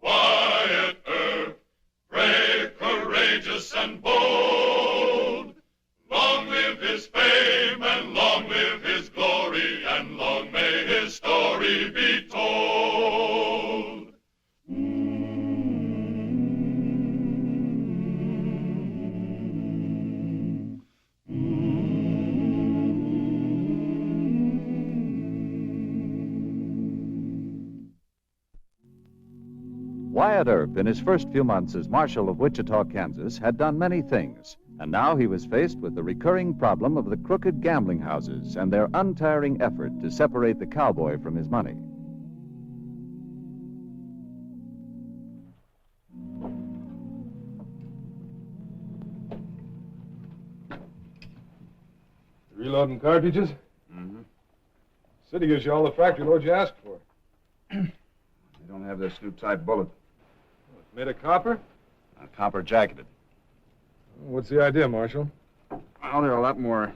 Wyatt Earp, brave, courageous, and bold. Long live his fame, and long live his glory, and long may his story be told. Wyatt Earp, in his first few months as Marshal of Wichita, Kansas, had done many things, and now he was faced with the recurring problem of the crooked gambling houses and their untiring effort to separate the cowboy from his money. Reloading cartridges? Mm-hmm. City gives you all the factory loads you asked for. They don't have this new type bullet. It's made of copper? Copper jacketed. What's the idea, Marshal? Well, they're a lot more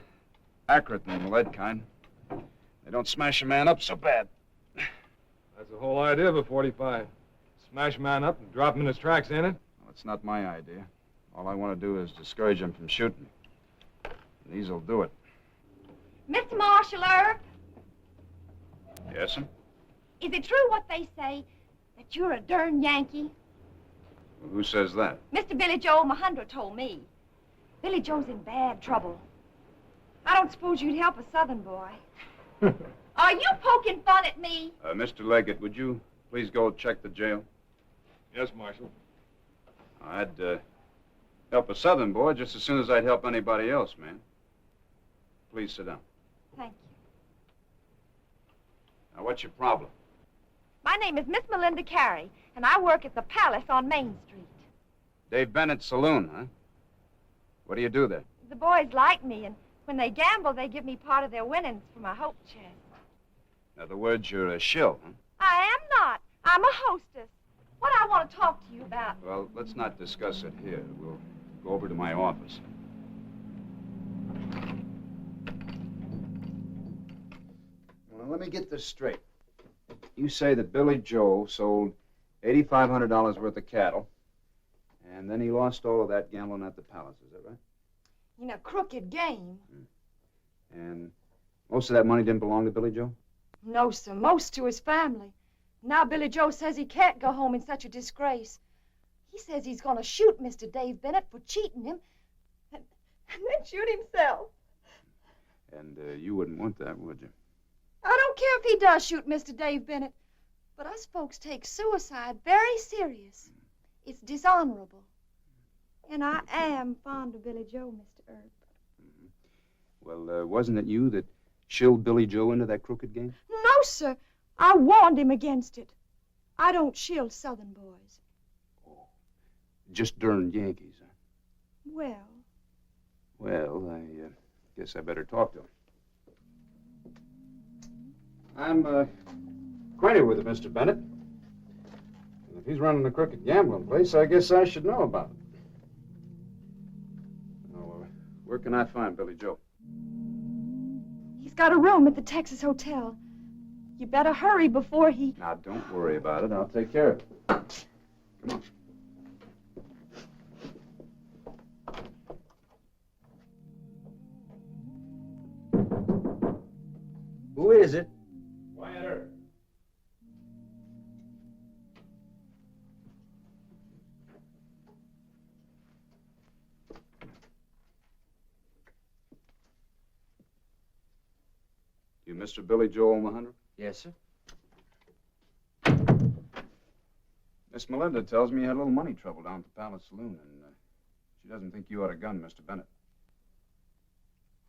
accurate than the lead kind. They don't smash a man up so bad. That's the whole idea of a 45. Smash a man up and drop him in his tracks, ain't it? Well, it's not my idea. All I want to do is discourage him from shooting. These will do it. Mr. Marshal Earp, Yes, sir? is it true what they say, that you're a darn Yankee? Well, who says that? Mr. Billy Joe Mahundra told me. Billy Joe's in bad trouble. I don't suppose you'd help a Southern boy. Are you poking fun at me? Mr. Leggett, would you please go check the jail? Yes, Marshal. I'd help a Southern boy just as soon as I'd help anybody else, man. Please sit down. Thank you. Now, what's your problem? My name is Miss Melinda Carey, and I work at the Palace on Main Street. Dave Bennett's saloon, huh? What do you do there? The boys like me, and when they gamble, they give me part of their winnings for my hope chest. In other words, you're a shill, huh? I am not. I'm a hostess. What I want to talk to you about. Well, let's not discuss it here. We'll go over to my office. Well, let me get this straight. You say that Billy Joe sold $8,500 worth of cattle, and then he lost all of that gambling at the Palace. Is that right? In a crooked game. And most of that money didn't belong to Billy Joe? No, sir. Most to his family. Now Billy Joe says he can't go home in such a disgrace. He says he's going to shoot Mr. Dave Bennett for cheating him and then shoot himself. And you wouldn't want that, would you? I don't care if he does shoot Mr. Dave Bennett, but us folks take suicide very serious. It's dishonorable. And I am fond of Billy Joe, Mr. Earp. Well, wasn't it you that shilled Billy Joe into that crooked game? No, sir. I warned him against it. I don't shield Southern boys. Oh, just darn Yankees, huh? Well, I guess I better talk to him. I'm acquainted with it, Mr. Bennett. And if he's running a crooked gambling place, I guess I should know about it. Now, where can I find Billy Joe? he's got a room at the Texas Hotel. You better hurry before he... Now, don't worry about it. I'll take care of it. Come on. Who is it? Wyatt Earp. You Mr. Billy Joe Mahundra? Yes, sir. Miss Melinda tells me you had a little money trouble down at the Palace Saloon, and she doesn't think you had a gun, Mr. Bennett.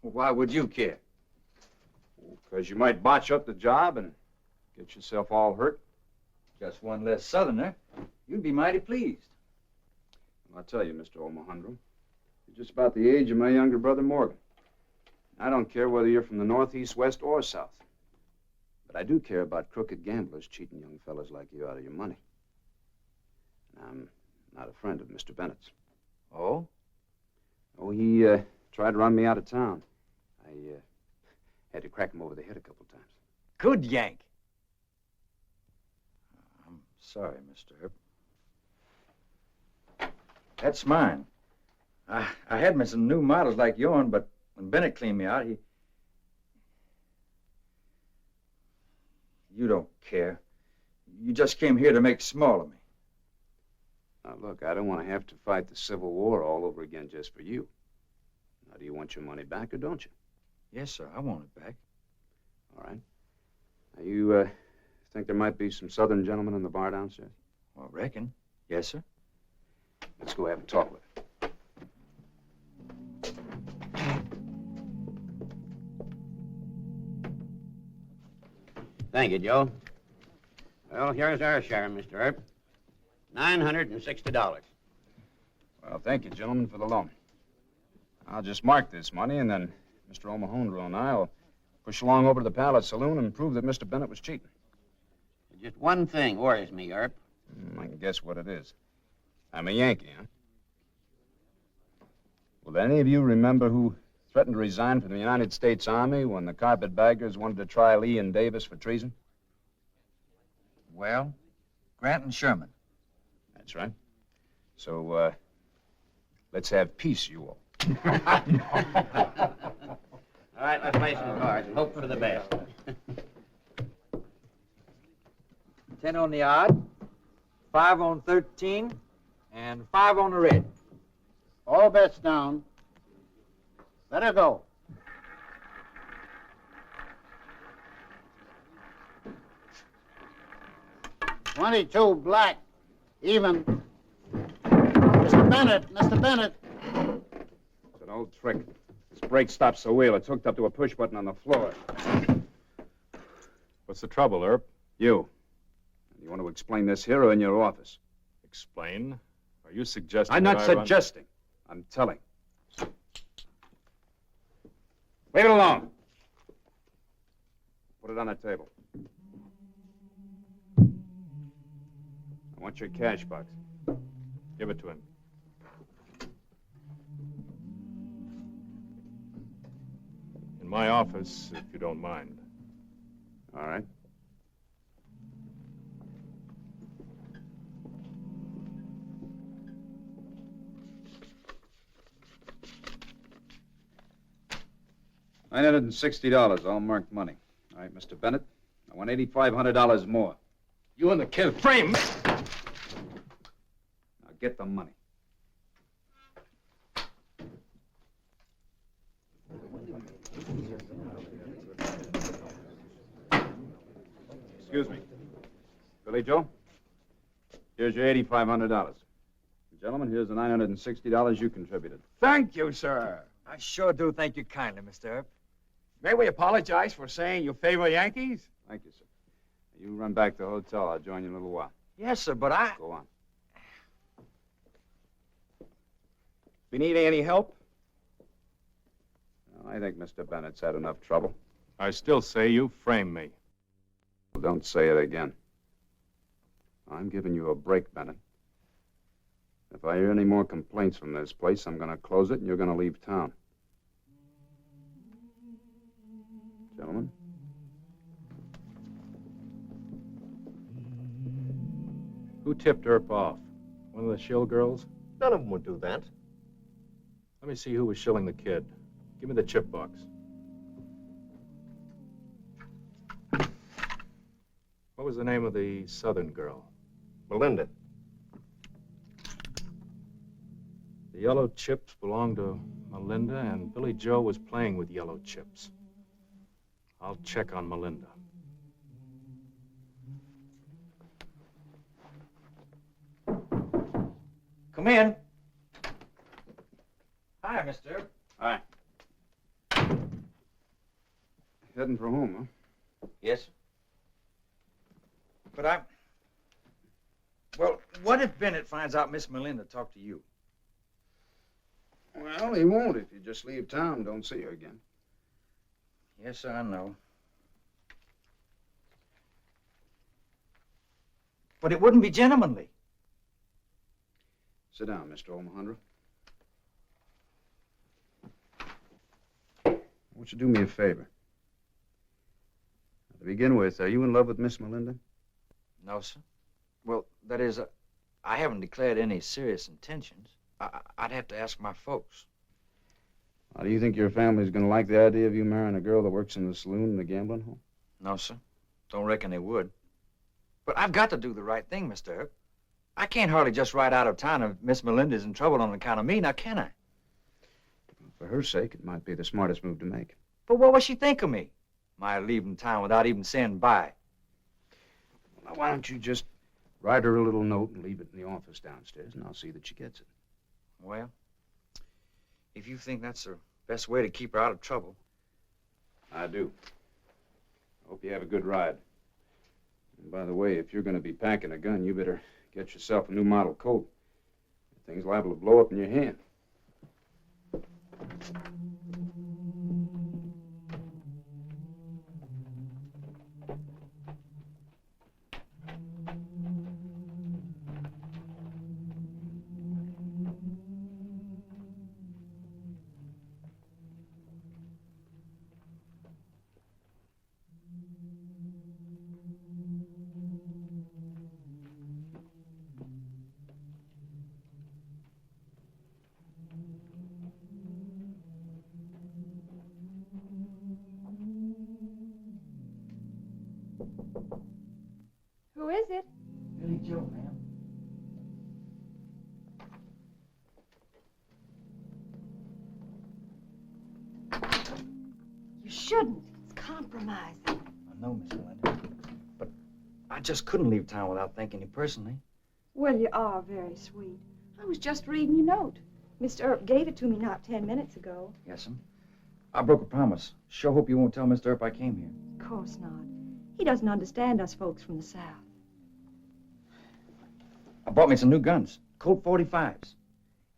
Well, why would you care? Because you might botch up the job and get yourself all hurt. Just one less Southerner. You'd be mighty pleased. Well, I'll tell you, Mr. O'Mahundra, you're just about the age of my younger brother, Morgan. I don't care whether you're from the north, east, west, or south. But I do care about crooked gamblers cheating young fellas like you out of your money. And I'm not a friend of Mr. Bennett's. Oh? Oh, he tried to run me out of town. had to crack him over the head a couple times. Good yank. I'm sorry, Mr. Earp. That's mine. I had me some new models like yours, but when Bennett cleaned me out, You don't care. You just came here to make small of me. Now, look, I don't want to have to fight the Civil War all over again just for you. Now, do you want your money back or don't you? Yes, sir, I want it back. All right. Now, you think there might be some Southern gentlemen in the bar downstairs? Well, I reckon. Yes, sir. Let's go have a talk with her. Thank you, Joe. Well, here's our share, Mr. Earp. $960. Well, thank you, gentlemen, for the loan. I'll just mark this money, and then Mr. Omohundro and I will push along over to the Palace Saloon and prove that Mr. Bennett was cheating. Just one thing worries me, Earp. I can guess what it is. I'm a Yankee, huh? Will any of you remember who threatened to resign from the United States Army when the carpetbaggers wanted to try Lee and Davis for treason? Well, Grant and Sherman. That's right. So, let's have peace, you all. All right, let's play some cards and hope for the best. 10 on the odd, 5 on 13, and 5 on the red. All bets down. Let her go. $22 black. Even. Mr. Bennett. It's an old trick. This brake stops the wheel. It's hooked up to a push button on the floor. What's the trouble, Earp? You want to explain this here or in your office? Explain? Are you suggesting I'm that not I run- suggesting. I'm telling. Leave it alone. Put it on the table. I want your cash box. Give it to him. In my office, if you don't mind. All right. $960, all marked money. All right, Mr. Bennett, I want $8,500 more. You and the kid frame me. Now get the money. Excuse me. Billy Joe, here's your $8,500. Gentlemen, here's the $960 you contributed. Thank you, sir. I sure do thank you kindly, Mr. Earp. May we apologize for saying you favor Yankees? Thank you, sir. You run back to the hotel. I'll join you in a little while. Yes, sir, but I... Go on. We need any help? Well, I think Mr. Bennett's had enough trouble. I still say you framed me. Well, don't say it again. I'm giving you a break, Bennett. If I hear any more complaints from this place, I'm going to close it and you're going to leave town. Gentlemen? Who tipped Earp off? One of the shill girls? None of them would do that. Let me see who was shilling the kid. Give me the chip box. What was the name of the Southern girl? Melinda. The yellow chips belonged to Melinda, and Billy Joe was playing with yellow chips. I'll check on Melinda. Come in. Hi, Mr. Earp. Hi. Heading for home, huh? Yes, sir. But well, what if Bennett finds out Miss Melinda talked to you? Well, he won't if you just leave town and don't see her again. Yes, sir, I know. But it wouldn't be gentlemanly. Sit down, Mr. Omohundro. won't you do me a favor? To begin with, are you in love with Miss Melinda? No, sir. Well, that is, I haven't declared any serious intentions. I'd have to ask my folks. Do you think your family's going to like the idea of you marrying a girl that works in the saloon and the gambling hall? No, sir. Don't reckon they would. But I've got to do the right thing, Mr. Earp. I can't hardly just ride out of town if Miss Melinda's in trouble on account of me, now can I? For her sake, it might be the smartest move to make. But what will she think of me? My leaving town without even saying bye. Now, why don't you just write her a little note and leave it in the office downstairs, and I'll see that she gets it. Well, if you think that's the best way to keep her out of trouble. I do. I hope you have a good ride. And by the way, if you're going to be packing a gun, you better get yourself a new model Colt. The thing's liable to blow up in your hand. Who is it? Billy Joe, ma'am. You shouldn't. It's compromising. I know, Miss Melinda. But I just couldn't leave town without thanking you personally. Well, you are very sweet. I was just reading your note. Mr. Earp gave it to me not 10 minutes ago. Yes, ma'am. I broke a promise. Sure hope you won't tell Mr. Earp I came here. Of course not. He doesn't understand us folks from the South. I bought me some new guns, Colt 45s.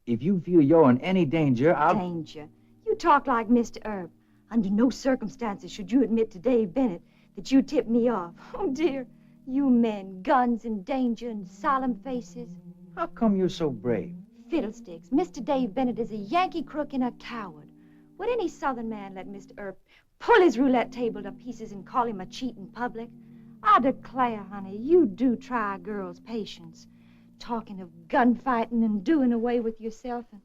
If you feel you're in any danger, I'll... Danger? You talk like Mr. Earp. Under no circumstances should you admit to Dave Bennett that you tipped me off. Oh, dear. You men, guns and danger and solemn faces. How come you're so brave? Fiddlesticks. Mr. Dave Bennett is a Yankee crook and a coward. Would any Southern man let Mr. Earp pull his roulette table to pieces and call him a cheat in public? I declare, honey, you do try a girl's patience. Talking of gunfighting and doing away with yourself. And...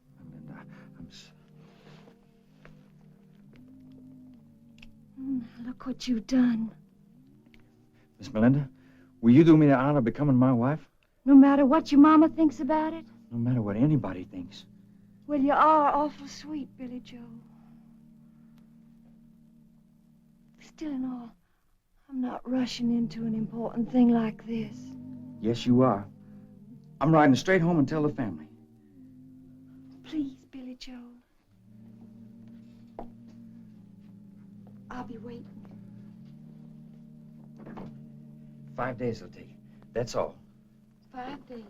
Look what you've done. Miss Melinda, will you do me the honor of becoming my wife? No matter what your mama thinks about it? No matter what anybody thinks. Well, you are awful sweet, Billy Joe. Still in all, I'm not rushing into an important thing like this. Yes, you are. I'm riding straight home and tell the family. Please, Billy Joe. I'll be waiting. 5 days it'll take. That's all. 5 days.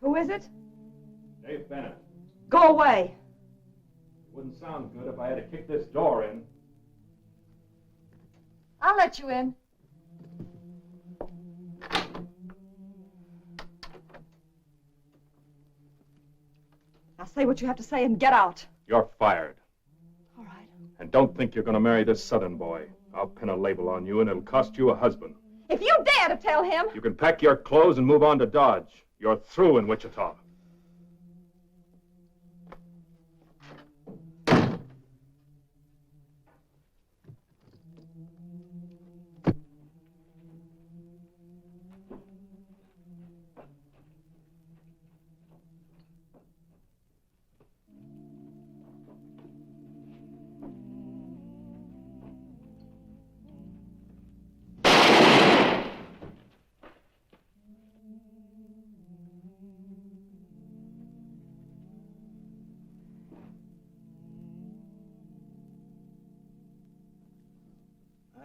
Who is it? Dave Bennett. Go away. It wouldn't sound good if I had to kick this door in. I'll let you in. Now say what you have to say and get out. You're fired. All right. And don't think you're going to marry this Southern boy. I'll pin a label on you, and it'll cost you a husband. If you dare to tell him... You can pack your clothes and move on to Dodge. You're through in Wichita.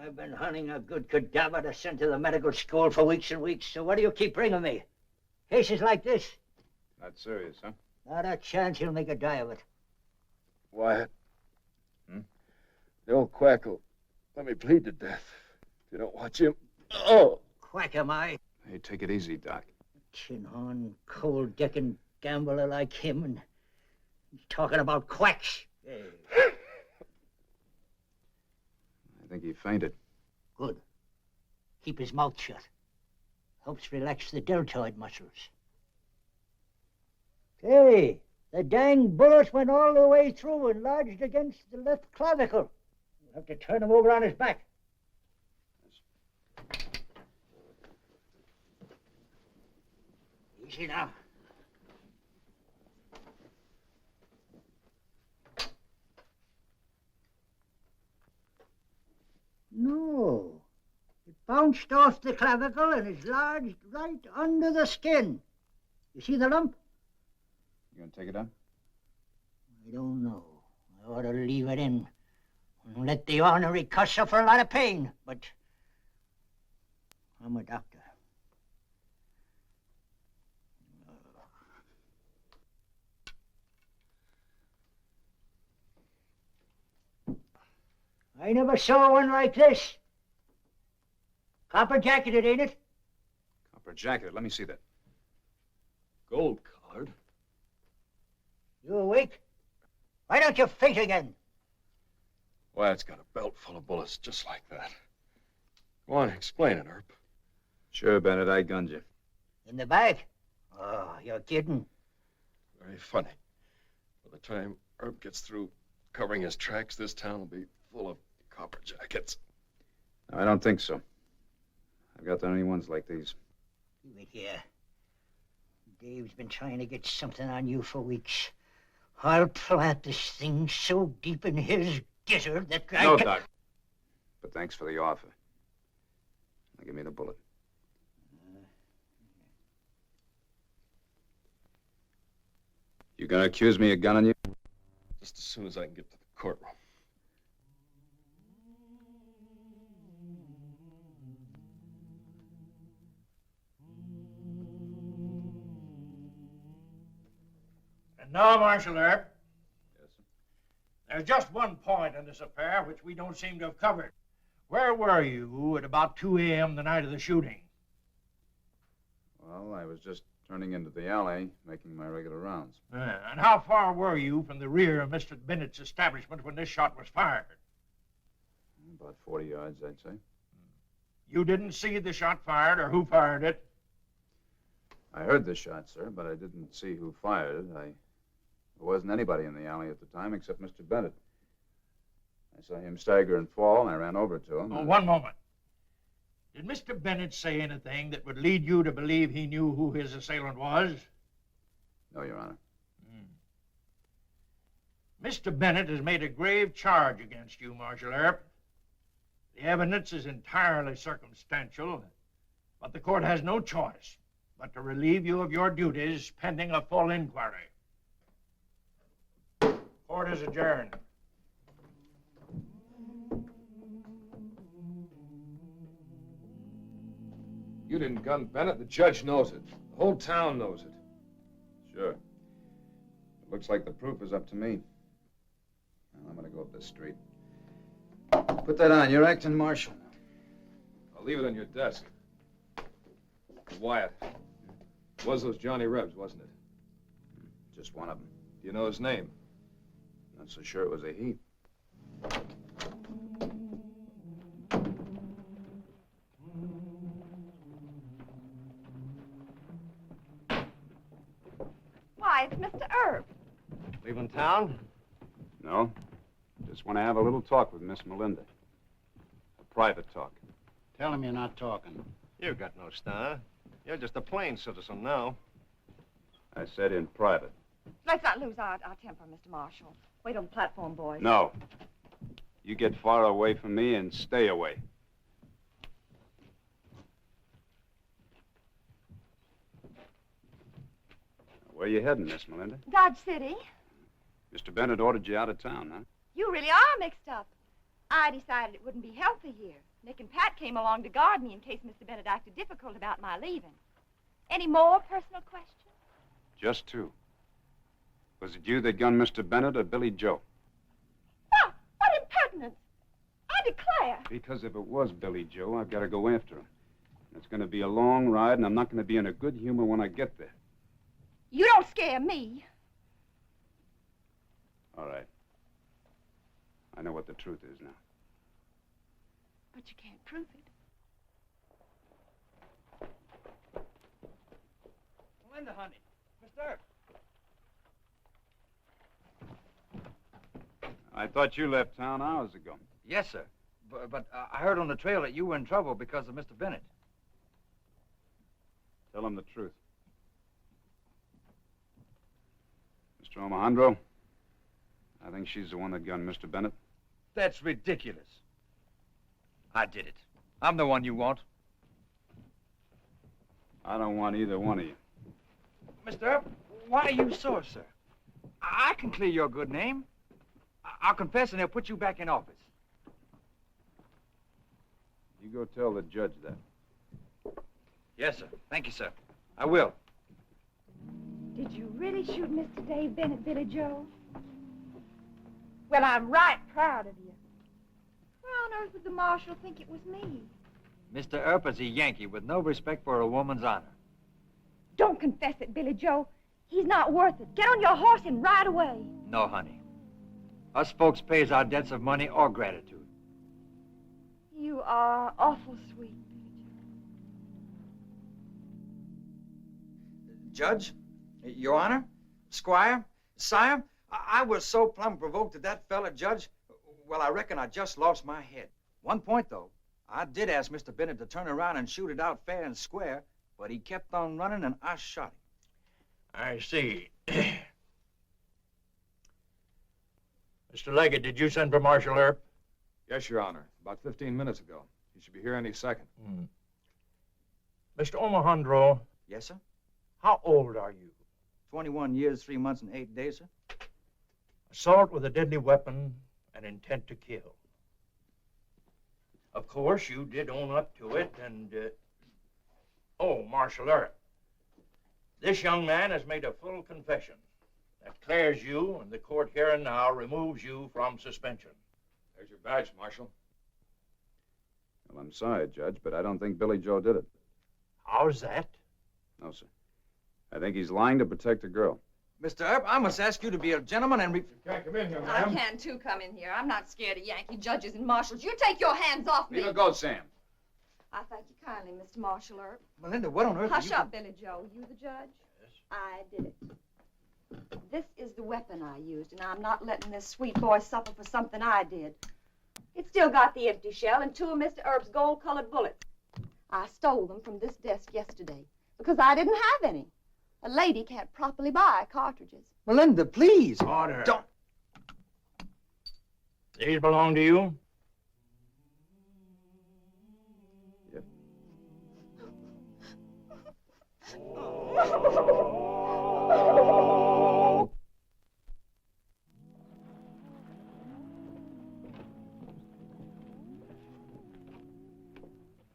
I've been hunting a good cadaver to send to the medical school for weeks and weeks, so what do you keep bringing me? Cases like this? Not serious, huh? Not a chance he'll make a die of it. Wyatt. The old quack will let me bleed to death if you don't watch him. Oh! Quack am I? Hey, take it easy, Doc. Tin-horn, cold-decking gambler like him, and he's talking about quacks. Hey. I think he fainted. Good. Keep his mouth shut. Helps relax the deltoid muscles. Hey, the dang bullet went all the way through and lodged against the left clavicle. We'll have to turn him over on his back. Easy now. No. It bounced off the clavicle and is lodged right under the skin. You see the lump? You gonna take it out? I don't know. I ought to leave it in and let the ornery cuss suffer a lot of pain, but I'm a doctor. I never saw one like this. Copper jacketed, ain't it? Copper jacketed. Let me see that. Gold collared. You awake? Why don't you faint again? Wyatt's got a belt full of bullets just like that. Go on, explain it, Earp. Sure, Bennett, I gunned you. In the back? Oh, you're kidding. Very funny. By the time Earp gets through covering his tracks, this town will be full of copper jackets. No, I don't think so. I've got the only ones like these. Leave it here. Dave's been trying to get something on you for weeks. I'll plant this thing so deep in his gizzard that I No, can... Doc. But thanks for the offer. Now give me the bullet. You gonna accuse me of gunning you? Just as soon as I can get to the courtroom. And now, Marshal Earp, Yes, sir. there's just one point in this affair which we don't seem to have covered. Where were you at about 2 a.m. the night of the shooting? Well, I was just turning into the alley, making my regular rounds. And how far were you from the rear of Mr. Bennett's establishment when this shot was fired? About 40 yards, I'd say. You didn't see the shot fired or who fired it? I heard the shot, sir, but I didn't see who fired it. There wasn't anybody in the alley at the time except Mr. Bennett. I saw him stagger and fall, and I ran over to him. Oh, one moment. Did Mr. Bennett say anything that would lead you to believe he knew who his assailant was? No, Your Honor. Mr. Bennett has made a grave charge against you, Marshal Earp. The evidence is entirely circumstantial, but the court has no choice but to relieve you of your duties pending a full inquiry. Court is adjourned. You didn't gun Bennett. The judge knows it. The whole town knows it. Sure. It looks like the proof is up to me. Well, I'm gonna go up this street. Put that on. You're acting marshal. I'll leave it on your desk. Wyatt. It was those Johnny Rebs, wasn't it? Just one of them. Do you know his name? Not so sure it was a he. Why, it's Mr. Earp. Leaving town? No. Just want to have a little talk with Miss Melinda. A private talk. Tell him you're not talking. You've got no star. You're just a plain citizen now. I said in private. Let's not lose our temper, Mr. Marshal. Wait on the platform, boys. No. You get far away from me and stay away. Where you heading, Miss Melinda? Dodge City. Mr. Bennett ordered you out of town, huh? You really are mixed up. I decided it wouldn't be healthy here. Nick and Pat came along to guard me in case Mr. Bennett acted difficult about my leaving. Any more personal questions? Just two. Was it you that gunned Mr. Bennett or Billy Joe? What impertinence! I declare. Because if it was Billy Joe, I've got to go after him. It's going to be a long ride, and I'm not going to be in a good humor when I get there. You don't scare me. All right. I know what the truth is now. But you can't prove it. Linda, honey. Mr. Earp. I thought you left town hours ago. Yes, sir. But I heard on the trail that you were in trouble because of Mr. Bennett. Tell him the truth. Mr. Omohundro, I think she's the one that gunned Mr. Bennett. That's ridiculous. I did it. I'm the one you want. I don't want either one of you. Mr. Earp, why are you sore, sir? I can clear your good name. I'll confess and they'll put you back in office. You go tell the judge that. Yes, sir. Thank you, sir. I will. Did you really shoot Mr. Dave Bennett, Billy Joe? Well, I'm right proud of you. Why on earth would the marshal think it was me? Mr. Earp is a Yankee with no respect for a woman's honor. Don't confess it, Billy Joe. He's not worth it. Get on your horse and ride away. No, honey. Us folks pays our debts of money or gratitude. You are awful sweet, Billy Joe. Judge, Your Honor, Squire, Sire, I was so plumb provoked at that fella, Judge. Well, I reckon I just lost my head. One point, though, I did ask Mr. Bennett to turn around and shoot it out fair and square, but he kept on running and I shot him. I see. Mr. Leggett, did you send for Marshal Earp? Yes, Your Honor. About 15 minutes ago. He should be here any second. Mr. Omohundro, Yes, sir? how old are you? 21 years, 3 months, and 8 days, sir. Assault with a deadly weapon and intent to kill. Of course, you did own up to it, and, Oh, Marshal Earp, this young man has made a full confession. That clears you, and the court here and now removes you from suspension. There's your badge, Marshal. Well, I'm sorry, Judge, but I don't think Billy Joe did it. How's that? No, sir. I think he's lying to protect a girl. Mr. Earp, I must ask you to be a gentleman and You can't come in here, I ma'am. can, too, come in here. I'm not scared of Yankee judges and marshals. You take your hands off me. Leave her go, Sam. I thank you kindly, Mr. Marshal Earp. Melinda, what on earth are Hush you... up, Billy Joe. You the judge? Yes. I did it. This is the weapon I used, and I'm not letting this sweet boy suffer for something I did. It's still got the empty shell and 2 of Mr. Earp's gold-colored bullets. I stole them from this desk yesterday because I didn't have any. A lady can't properly buy cartridges. Melinda, please. Order. Don't... These belong to you? Yep.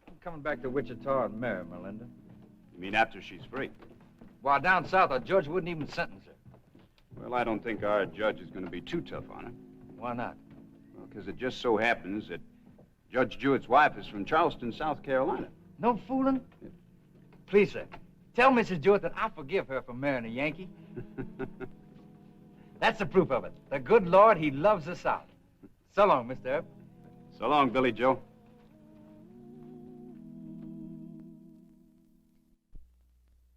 I'm coming back to Wichita and marry Melinda. You mean after she's free? While down south, a judge wouldn't even sentence her. Well, I don't think our judge is going to be too tough on her. Why not? Well, because it just so happens that Judge Jewett's wife is from Charleston, South Carolina. No fooling? Please, sir, tell Mrs. Jewett that I forgive her for marrying a Yankee. That's the proof of it. The good Lord, he loves the South. So long, Mr. Earp. So long, Billy Joe.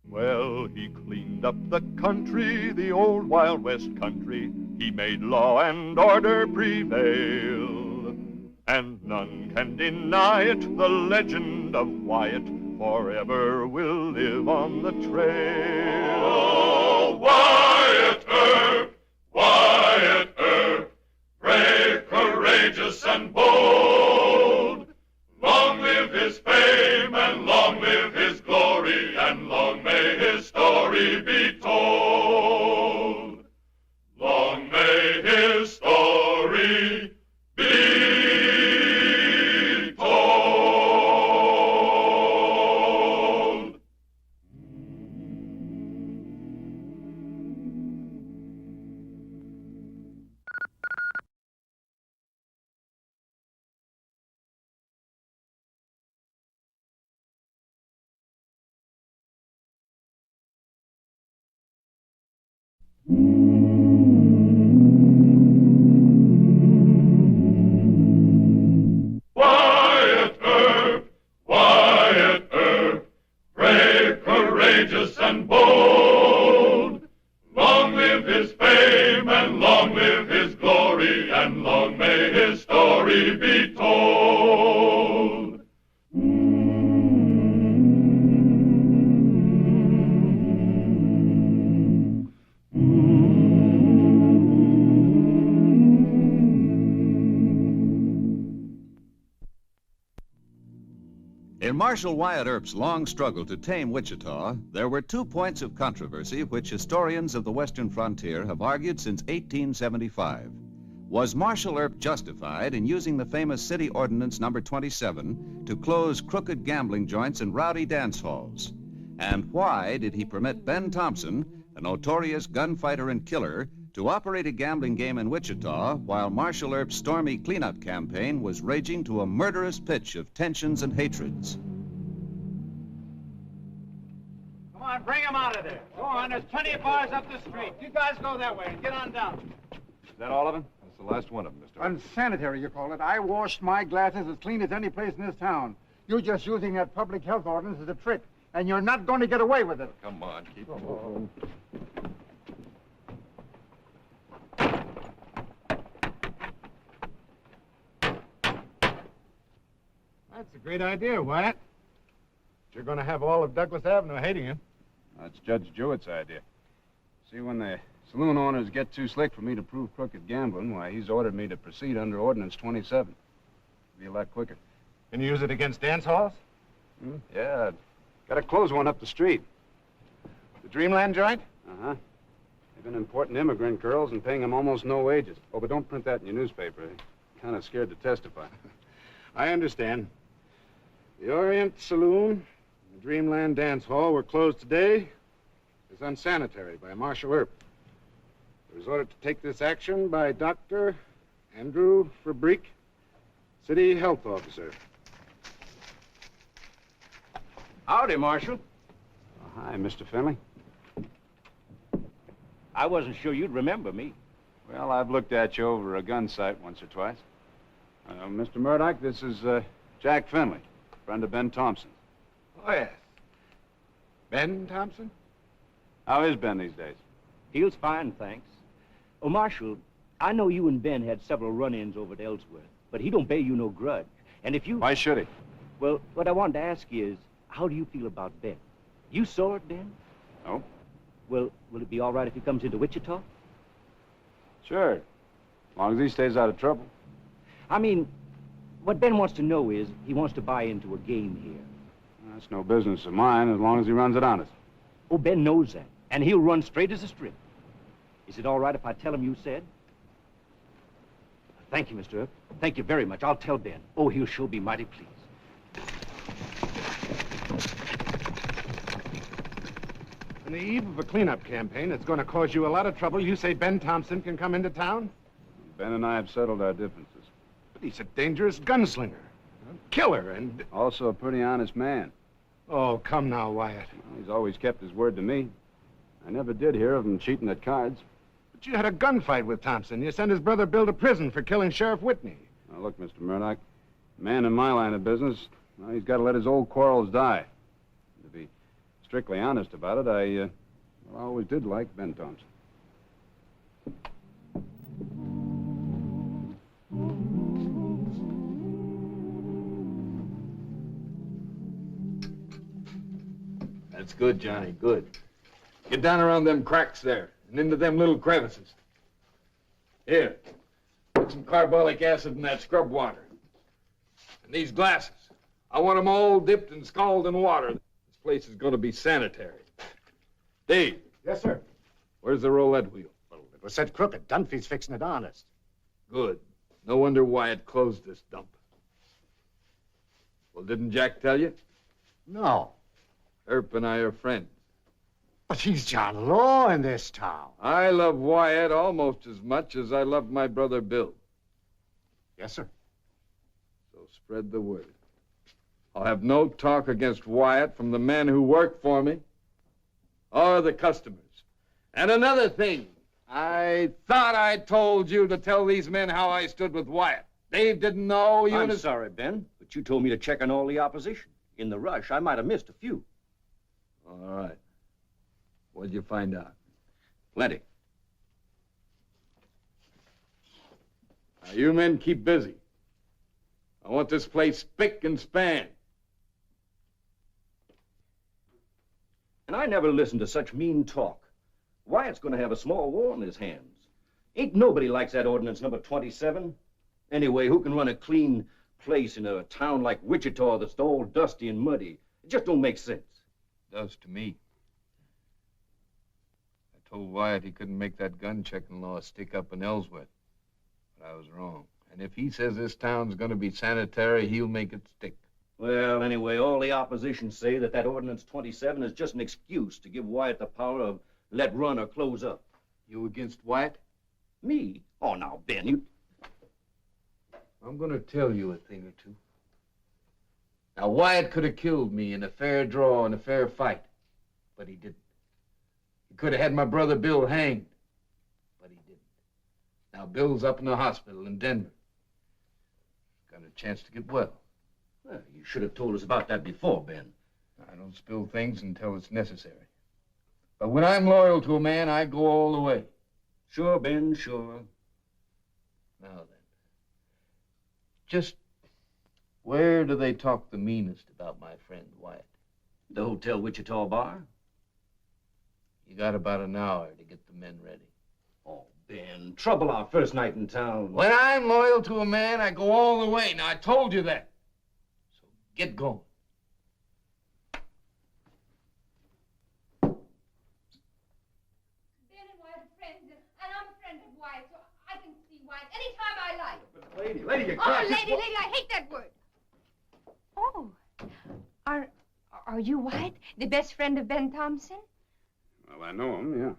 Well, he cleaned up the country, the old Wild West country. He made law and order prevail. And none can deny it, the legend of Wyatt forever will live on the trail. Oh, Wyatt Earp, brave, courageous, and bold. Long live his fame, and long live his glory, and long may his story be told. Long may his story be told. Wyatt Earp, brave, courageous, and bold. Long live his fame, and long live his glory, and long may his story be told. In Marshal Wyatt Earp's long struggle to tame Wichita, there were 2 points of controversy which historians of the Western frontier have argued since 1875. Was Marshal Earp justified in using the famous City Ordinance Number 27 to close crooked gambling joints and rowdy dance halls? And why did he permit Ben Thompson, a notorious gunfighter and killer, to operate a gambling game in Wichita while Marshal Earp's stormy cleanup campaign was raging to a murderous pitch of tensions and hatreds? Come on, bring him out of there. Go on, there's plenty of bars up the street. You guys go that way and get on down. Is that all of them? That's the last one of them, Mr. Unsanitary, you call it. I washed my glasses as clean as any place in this town. You're just using that public health ordinance as a trick, and you're not going to get away with it. Come on, keep moving. That's a great idea, Wyatt. You're going to have all of Douglas Avenue hating you. That's Judge Jewett's idea. See, when the saloon owners get too slick for me to prove crooked gambling, why, he's ordered me to proceed under Ordinance 27. It'll be a lot quicker. Can you use it against dance halls? Yeah, got to close one up the street. The Dreamland joint? Uh-huh. They've been importing immigrant girls and paying them almost no wages. Oh, but don't print that in your newspaper. They're kind of scared to testify. I understand. The Orient Saloon and the Dreamland Dance Hall were closed today as unsanitary by Marshal Earp. I was ordered to take this action by Dr. Andrew Fabrique, City Health Officer. Howdy, Marshal. Oh, hi, Mr. Finley. I wasn't sure you'd remember me. Well, I've looked at you over a gun sight once or twice. Mr. Murdoch, this is Jack Finley, friend of Ben Thompson. Oh, yes. Ben Thompson? How is Ben these days? Feels fine, thanks. Oh, Marshal, I know you and Ben had several run-ins over at Ellsworth, but he don't bear you no grudge. And if you... Why should he? Well, what I wanted to ask you is, how do you feel about Ben? You saw it, Ben? No. Well, will it be all right if he comes into Wichita? Sure. As long as he stays out of trouble. I mean, what Ben wants to know is he wants to buy into a game here. That's no business of mine as long as he runs it honest. Oh, Ben knows that, and he'll run straight as a strip. Is it all right if I tell him you said? Thank you, Mr. Earp. Thank you very much. I'll tell Ben. Oh, he'll sure be mighty pleased. On the eve of a cleanup campaign that's going to cause you a lot of trouble, you say Ben Thompson can come into town? Ben and I have settled our differences. But he's a dangerous gunslinger, a killer, and... Also a pretty honest man. Oh, come now, Wyatt. Well, he's always kept his word to me. I never did hear of him cheating at cards. But you had a gunfight with Thompson. You sent his brother Bill to prison for killing Sheriff Whitney. Now, look, Mr. Murdoch, a man in my line of business, well, he's got to let his old quarrels die. To be strictly honest about it, I always did like Ben Thompson. That's good, Johnny, good. Get down around them cracks there and into them little crevices. Here, put some carbolic acid in that scrub water. And these glasses, I want them all dipped and scalded in water. This place is going to be sanitary. Dave. Yes, sir. Where's the roulette wheel? Well, it was set crooked. Dunphy's fixing it honest. Good. No wonder Wyatt closed this dump. Well, didn't Jack tell you? No. Earp and I are friends. But he's John Law in this town. I love Wyatt almost as much as I love my brother Bill. Yes, sir. So spread the word. I'll have no talk against Wyatt from the men who work for me or the customers. And another thing, I thought I told you to tell these men how I stood with Wyatt. Dave didn't know you... I'm sorry, Ben, but you told me to check on all the opposition. In the rush, I might have missed a few. All right. What'd you find out? Plenty. Now, you men keep busy. I want this place spick and span. And I never listened to such mean talk. Wyatt's going to have a small war on his hands. Ain't nobody likes that ordinance number 27. Anyway, who can run a clean place in a town like Wichita that's all dusty and muddy? It just don't make sense. Does to me. I told Wyatt he couldn't make that gun-checking law stick up in Ellsworth. But I was wrong. And if he says this town's going to be sanitary, he'll make it stick. Well, anyway, all the opposition say that ordinance 27 is just an excuse to give Wyatt the power of let run or close up. You against Wyatt? Me? Oh, now, Ben, you... I'm going to tell you a thing or two. Now, Wyatt could have killed me in a fair draw and a fair fight, but he didn't. He could have had my brother Bill hanged, but he didn't. Now, Bill's up in the hospital in Denver. Got a chance to get well. Well, you should have told us about that before, Ben. I don't spill things until it's necessary. But when I'm loyal to a man, I go all the way. Sure, Ben, sure. Now then, just where do they talk the meanest about my friend Wyatt? The Hotel Wichita bar? You got about an hour to get the men ready. Oh, Ben, trouble our first night in town. When I'm loyal to a man, I go all the way. Now, I told you that. So get going. Ben and Wyatt are friends, and I'm a friend of Wyatt, so I can see Wyatt anytime I like. But lady, you Oh, can't... lady, I hate that word. Oh, are you Wyatt, the best friend of Ben Thompson? Well, I know him, yeah.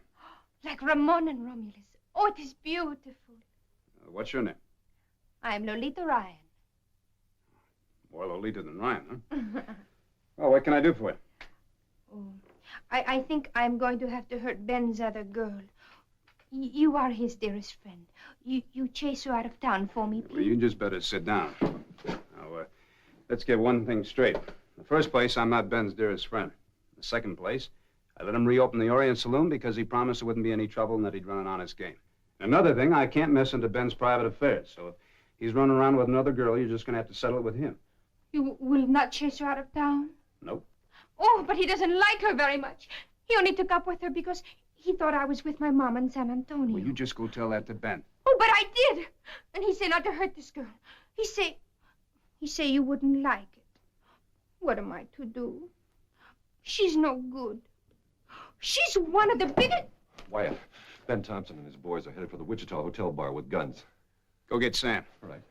Like Ramon and Romulus. Oh, it is beautiful. What's your name? I'm Lolita Ryan. More Lolita than Ryan, huh? Well, what can I do for you? Oh, I think I'm going to have to hurt Ben's other girl. You are his dearest friend. You chase her out of town for me, please. Well, you just better sit down. Now, let's get one thing straight. In the first place, I'm not Ben's dearest friend. In the second place, I let him reopen the Orient Saloon because he promised there wouldn't be any trouble and that he'd run an honest game. Another thing, I can't mess into Ben's private affairs. So if he's running around with another girl, you're just going to have to settle it with him. You will not chase her out of town? Nope. Oh, but he doesn't like her very much. He only took up with her because he thought I was with my mom in San Antonio. Well, you just go tell that to Ben. Oh, but I did. And he said not to hurt this girl. He say you wouldn't like it. What am I to do? She's no good. She's one of the biggest... Wyatt, Ben Thompson and his boys are headed for the Wichita Hotel bar with guns. Go get Sam. All right.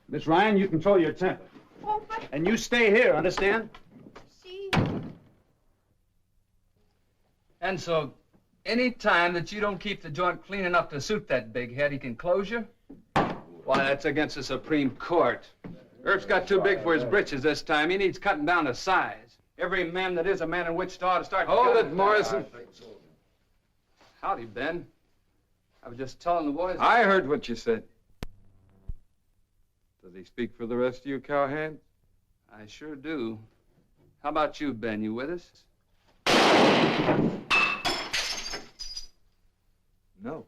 Miss Ryan, you control your temper. Oh, but... And you stay here, understand? See... And so, any time that you don't keep the joint clean enough to suit that big head, he can close you? Why, that's against the Supreme Court. Earp's got too big for his britches this time. He needs cutting down to size. Every man that is a man in Wichita ought to start... Hold it, Morrison. Howdy, Ben. I was just telling the boys... I heard what you said. Does he speak for the rest of you, cowhands? I sure do. How about you, Ben? You with us? No.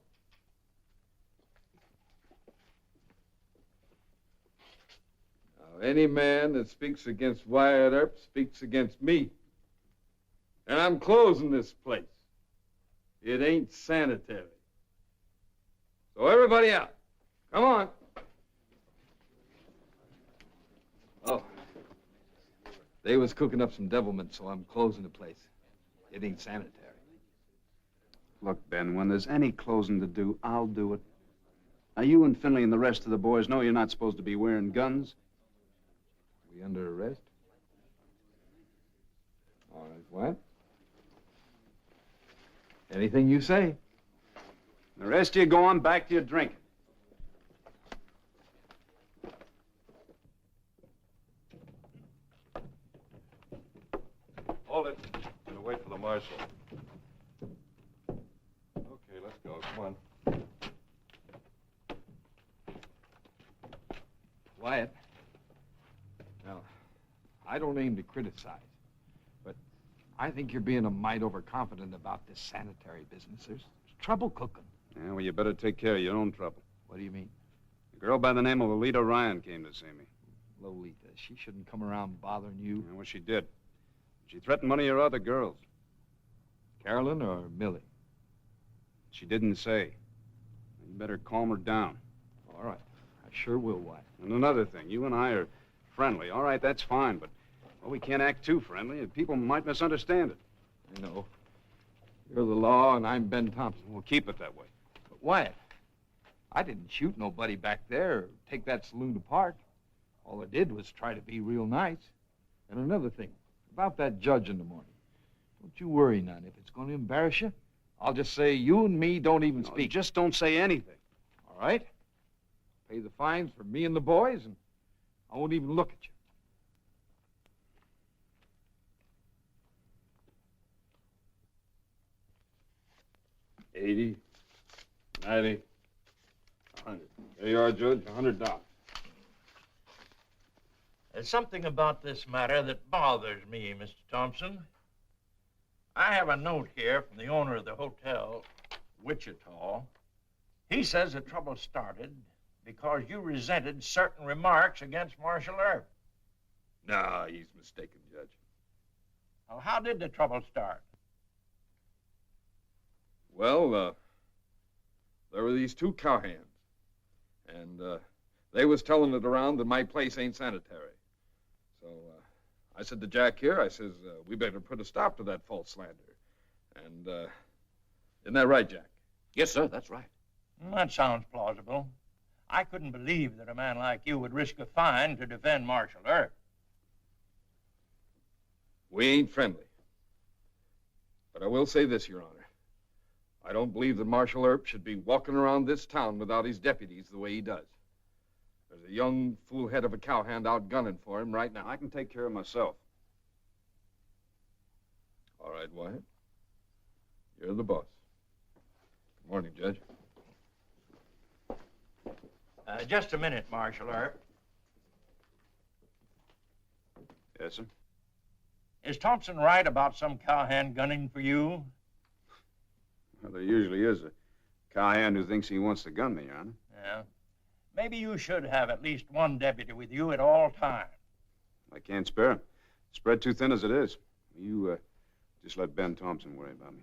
Now, any man that speaks against Wyatt Earp speaks against me. And I'm closing this place. It ain't sanitary. So everybody out. Come on. Oh. They was cooking up some devilment, so I'm closing the place. It ain't sanitary. Look, Ben, when there's any closing to do, I'll do it. Now, you and Finley and the rest of the boys know you're not supposed to be wearing guns. We under arrest? All right, what? Anything you say. The rest of you go on back to your drinking. Hold it. Gonna wait for the marshal. Okay, let's go. Come on. don't aim to criticize, but I think you're being a mite overconfident about this sanitary business. There's trouble cooking. Yeah, well, you better take care of your own trouble. What do you mean? A girl by the name of Lolita Ryan came to see me. Lolita, she shouldn't come around bothering you. Yeah, well, she did. She threatened one of your other girls. Carolyn or Millie? She didn't say. You better calm her down. All right. I sure will, wife. And another thing, you and I are friendly. All right, that's fine, but well, we can't act too friendly, and people might misunderstand it. I know. You're the law, and I'm Ben Thompson. We'll keep it that way. But Wyatt, I didn't shoot nobody back there or take that saloon apart. All I did was try to be real nice. And another thing, about that judge in the morning. Don't you worry none. If it's going to embarrass you, I'll just say you and me don't even speak. Just don't say anything. All right? Pay the fines for me and the boys, and I won't even look at you. 80, 90, 100. There you are, Judge, $100. There's something about this matter that bothers me, Mr. Thompson. I have a note here from the owner of the hotel, Wichita. He says the trouble started because you resented certain remarks against Marshal Earp. Nah, he's mistaken, Judge. Well, how did the trouble start? Well, there were these two cowhands, and they was telling it around that my place ain't sanitary. So I said to Jack here, I says, we better put a stop to that false slander. And isn't that right, Jack? Yes, sir, that's right. That sounds plausible. I couldn't believe that a man like you would risk a fine to defend Marshal Earp. We ain't friendly. But I will say this, Your Honor. I don't believe that Marshal Earp should be walking around this town without his deputies the way he does. There's a young foolhead of a cowhand out gunning for him right now. I can take care of myself. All right, Wyatt. You're the boss. Good morning, Judge. Just a minute, Marshal Earp. Yes, sir? Is Thompson right about some cowhand gunning for you? Well, there usually is a cowhand who thinks he wants to gun me, Your Honor. Yeah. Maybe you should have at least one deputy with you at all times. I can't spare him. Spread too thin as it is. You just let Ben Thompson worry about me.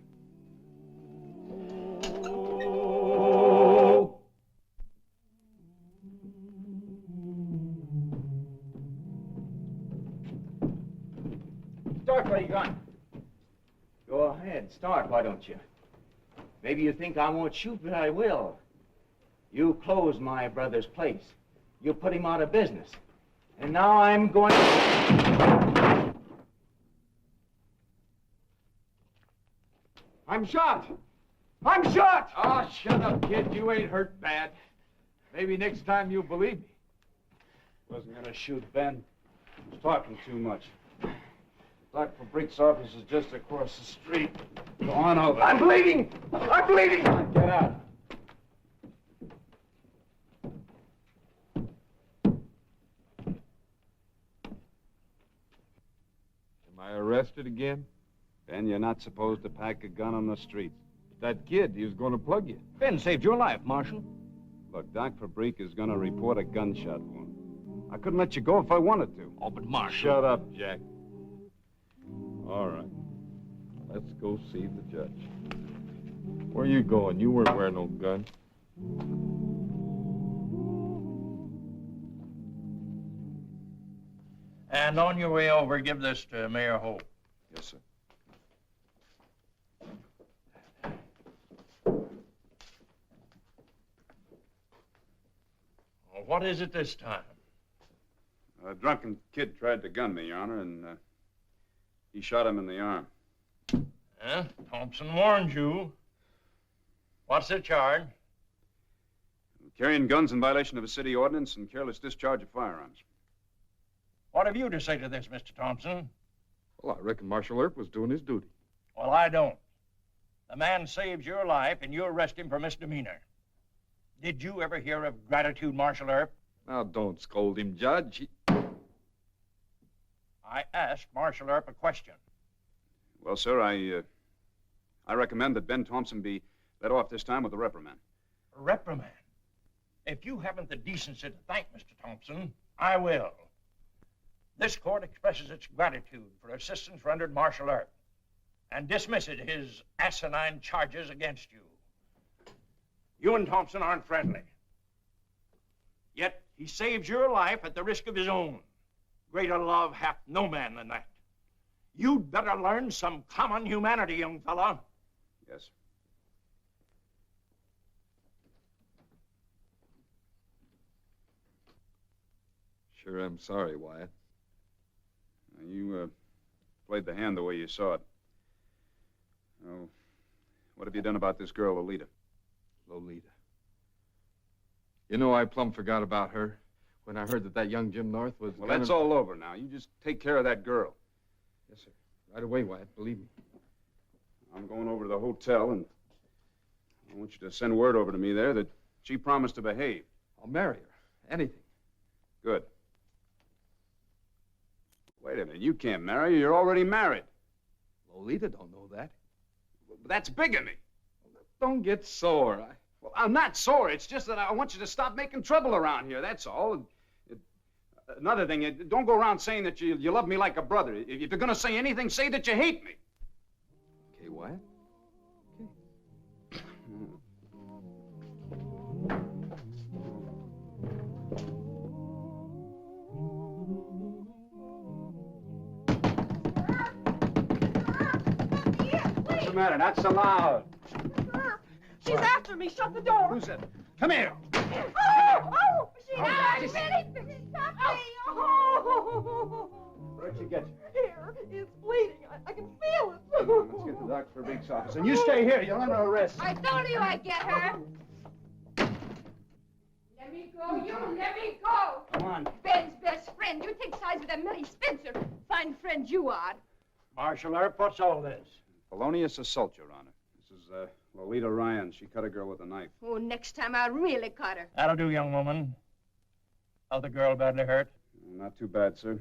Start where you gun. Go ahead, start, why don't you? Maybe you think I won't shoot, but I will. You closed my brother's place. You put him out of business. And now I'm going to... I'm shot! I'm shot! Oh, shut up, kid. You ain't hurt bad. Maybe next time you'll believe me. Wasn't gonna shoot Ben. He was talking too much. Dr. Fabric's office is just across the street. Go on over. I'm bleeding! I'm bleeding! Get out. Am I arrested again? Ben, you're not supposed to pack a gun on the streets. That kid, he was going to plug you. Ben saved your life, Marshal. Look, Doc Fabric is gonna report a gunshot wound. I couldn't let you go if I wanted to. Oh, but Marshal... Shut up, Jack. All right. Let's go see the judge. Where you going? You weren't wearing no gun. And on your way over, give this to Mayor Hope. Yes, sir. Well, what is it this time? A drunken kid tried to gun me, Your Honor, and he shot him in the arm. Thompson warned you. What's the charge? Carrying guns in violation of a city ordinance and careless discharge of firearms. What have you to say to this, Mr. Thompson? Well, I reckon Marshal Earp was doing his duty. Well, I don't. The man saves your life, and you arrest him for misdemeanor. Did you ever hear of gratitude, Marshal Earp? Now, don't scold him, Judge. I asked Marshal Earp a question. Well, sir, I recommend that Ben Thompson be let off this time with a reprimand. Reprimand? If you haven't the decency to thank Mr. Thompson, I will. This court expresses its gratitude for assistance rendered Marshal Earp and dismisses his asinine charges against you. You and Thompson aren't friendly. Yet he saves your life at the risk of his own. Greater love hath no man than that. You'd better learn some common humanity, young fella. Yes. Sure, I'm sorry, Wyatt. You played the hand the way you saw it. Oh, what have you done about this girl, Lolita? Lolita. You know, I plumb forgot about her when I heard that young Jim North was... Well, that's all over now. You just take care of that girl. Yes, sir. Right away, Wyatt. Believe me. I'm going over to the hotel, and I want you to send word over to me there that she promised to behave. I'll marry her. Anything. Good. Wait a minute. You can't marry her. You're already married. Lolita don't know that. That's bigamy. Don't get sore. Well, I'm not sore. It's just that I want you to stop making trouble around here. That's all. Another thing, don't go around saying that you love me like a brother. If you're going to say anything, say that you hate me. Okay, Wyatt? What's the matter? Not so loud. She's after me. Shut the door. Who's that? Come here. Oh, she's after me. Stop me. Oh. Where'd you get you? Here, it's bleeding. I can feel it. Let's get the doctor for Beek's office. And you stay here. You're under arrest. I told you I'd get her. Let me go. You let me go. Come on. Ben's best friend. You take sides with that Millie Spencer. Fine friend you are. Marshal Earp, what's all this? Felonious assault, Your Honor. This is Lolita Ryan. She cut a girl with a knife. Oh, next time I'll really cut her. That'll do, young woman. How's the girl badly hurt? Not too bad, sir.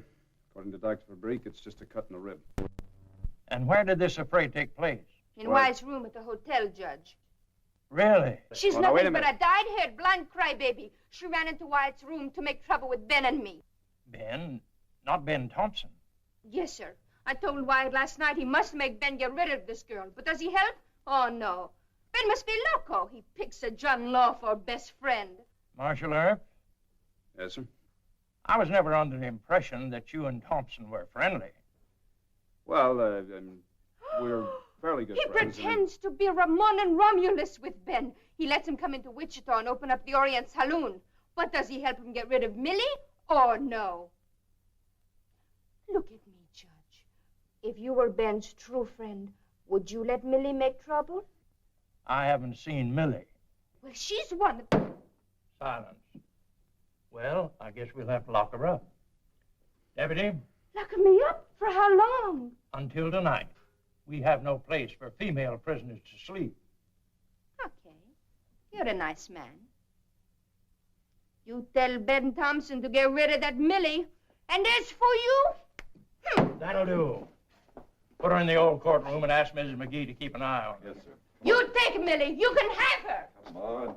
According to Dr. Fabrique, it's just a cut in the rib. And where did this affray take place? In Wyatt's room at the hotel, Judge. Really? She's Well, now, wait nothing a but a dyed-haired, blind crybaby. She ran into Wyatt's room to make trouble with Ben and me. Ben? Not Ben Thompson. Yes, sir. I told Wyatt last night he must make Ben get rid of this girl. But does he help? Oh, no. Ben must be loco. He picks a John Law for best friend. Marshal Earp? Yes, sir? I was never under the impression that you and Thompson were friendly. Well, we're fairly good He friends. pretends to be Ramon and Romulus with Ben. He lets him come into Wichita and open up the Orient Saloon. But does he help him get rid of Millie? Or no? Look at me, Judge. If you were Ben's true friend, would you let Millie make trouble? I haven't seen Millie. Well, she's one. Silence. Well, I guess we'll have to lock her up. Deputy? Lock me up? For how long? Until tonight. We have no place for female prisoners to sleep. Okay. You're a nice man. You tell Ben Thompson to get rid of that Millie. And as for you... That'll do. Put her in the old courtroom and ask Mrs. McGee to keep an eye on her. Yes, sir. You take Millie. You can have her. Come on.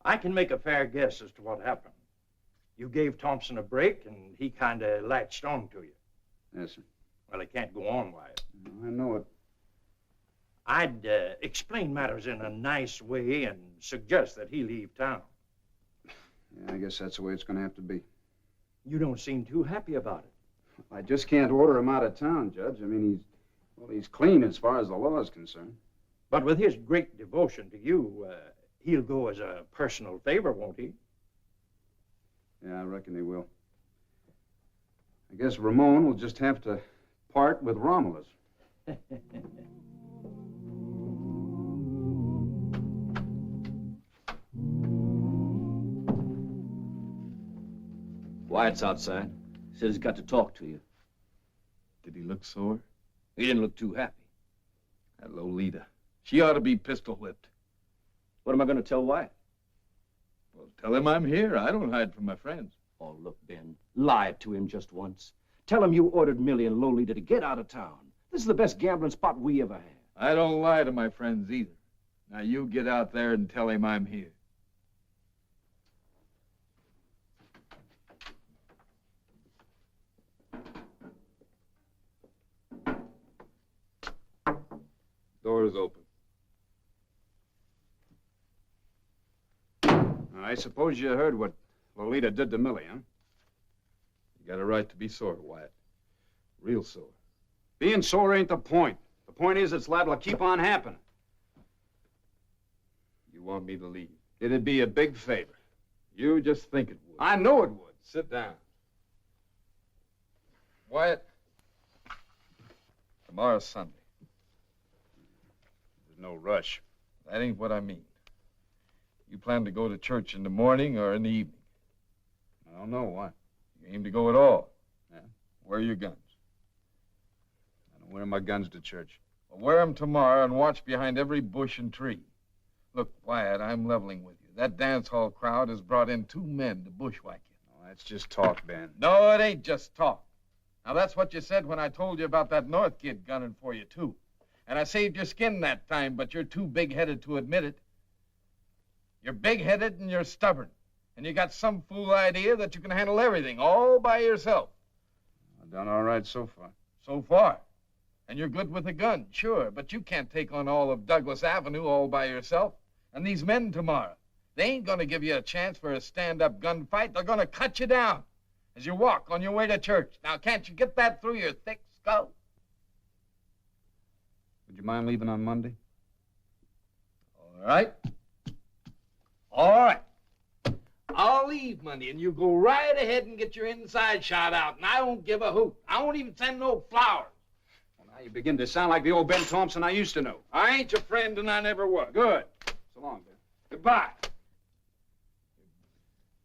I can make a fair guess as to what happened. You gave Thompson a break, and he kind of latched on to you. Yes, sir. Well, it can't go on, Wyatt. I know it. I'd explain matters in a nice way and suggest that he leave town. Yeah, I guess that's the way it's going to have to be. You don't seem too happy about it. I just can't order him out of town, Judge. I mean, he's clean as far as the law is concerned. But with his great devotion to you, he'll go as a personal favor, won't he? Yeah, I reckon he will. I guess Ramon will just have to part with Romulus. Wyatt's outside. Said he's got to talk to you. Did he look sore? He didn't look too happy. That Lolita. She ought to be pistol whipped. What am I going to tell Wyatt? Well, tell him I'm here. I don't hide from my friends. Oh, look, Ben, lie to him just once. Tell him you ordered Millie and Lolita to get out of town. This is the best gambling spot we ever had. I don't lie to my friends either. Now you get out there and tell him I'm here. Door is open. I suppose you heard what Lolita did to Millie, huh? You got a right to be sore, Wyatt. Real sore. Being sore ain't the point. The point is it's liable to keep on happening. You want me to leave? It'd be a big favor. You just think it would. I know it would. Sit down. Wyatt, tomorrow's Sunday. There's no rush. That ain't what I mean. You plan to go to church in the morning or in the evening? I don't know. Why? You aim to go at all? Yeah. Where are your guns? I don't wear my guns to church. Well, wear them tomorrow and watch behind every bush and tree. Look, Wyatt, I'm leveling with you. That dance hall crowd has brought in 2 men to bushwhack you. Oh, that's just talk, Ben. No, it ain't just talk. Now, that's what you said when I told you about that North kid gunning for you, too. And I saved your skin that time, but you're too big-headed to admit it. You're big-headed and you're stubborn. And you got some fool idea that you can handle everything all by yourself. I've done all right so far. So far. And you're good with a gun, sure, but you can't take on all of Douglas Avenue all by yourself. And these men tomorrow, they ain't gonna give you a chance for a stand-up gunfight. They're gonna cut you down as you walk on your way to church. Now, can't you get that through your thick skull? Would you mind leaving on Monday? All right. All right. I'll leave Monday, and you go right ahead and get your inside shot out, and I won't give a hoot. I won't even send no flowers. Well, now you begin to sound like the old Ben Thompson I used to know. I ain't your friend, and I never was. Good. So long, Ben. Goodbye.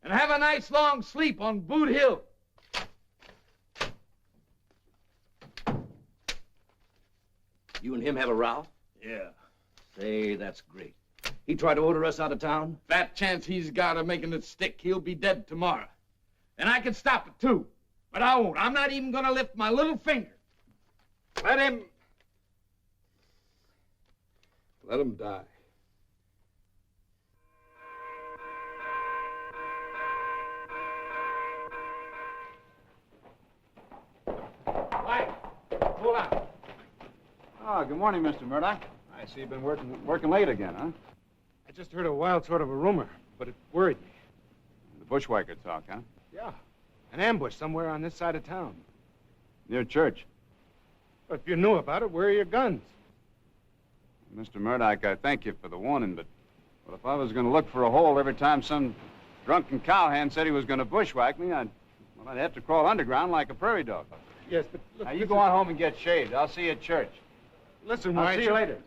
And have a nice long sleep on Boot Hill. You and him have a row? Yeah. Say, that's great. He tried to order us out of town? That chance he's got of making it stick, he'll be dead tomorrow. And I can stop it, too. But I won't. I'm not even gonna lift my little finger. Let him die. Mike, hold on. Oh, good morning, Mr. Murdoch. I see you've been working late again, huh? I just heard a wild sort of a rumor, but it worried me. The bushwhacker talk, huh? Yeah. An ambush somewhere on this side of town. Near church. If you knew about it, where are your guns? Mr. Murdoch, I thank you for the warning, but well, if I was going to look for a hole every time some drunken cowhand said he was going to bushwhack me, I'd have to crawl underground like a prairie dog. Yes, but look, now, you go on home and get shaved. I'll see you at church. Listen, I'll Wyatt. see you later.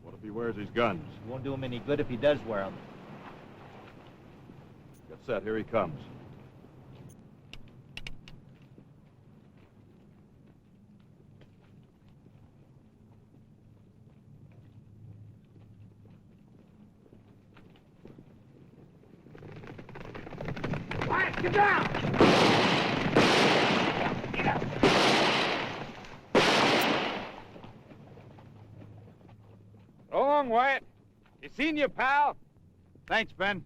What if he wears his guns? It won't do him any good if he does wear them. Get set. Here he comes. Quiet, get down! Get up! So long, Wyatt. You seen your pal? Thanks, Ben.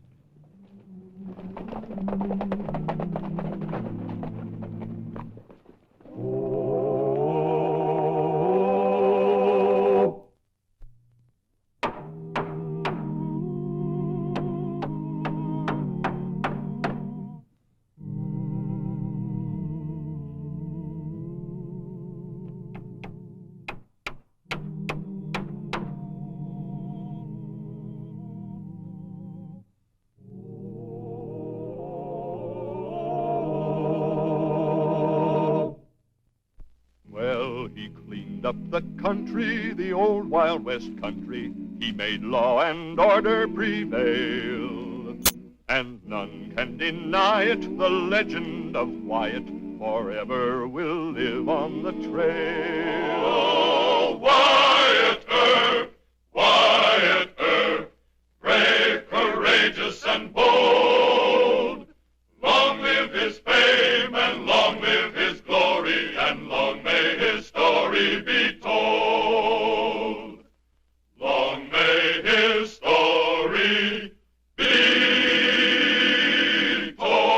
Up the country, the old Wild West country, he made law and order prevail. And none can deny it, the legend of Wyatt forever will live on the trail. Oh, Wyatt Earp, Wyatt Earp, brave, courageous, and bold. Long live his fame, and long live his glory, and long may his story be told. Long may his story be told.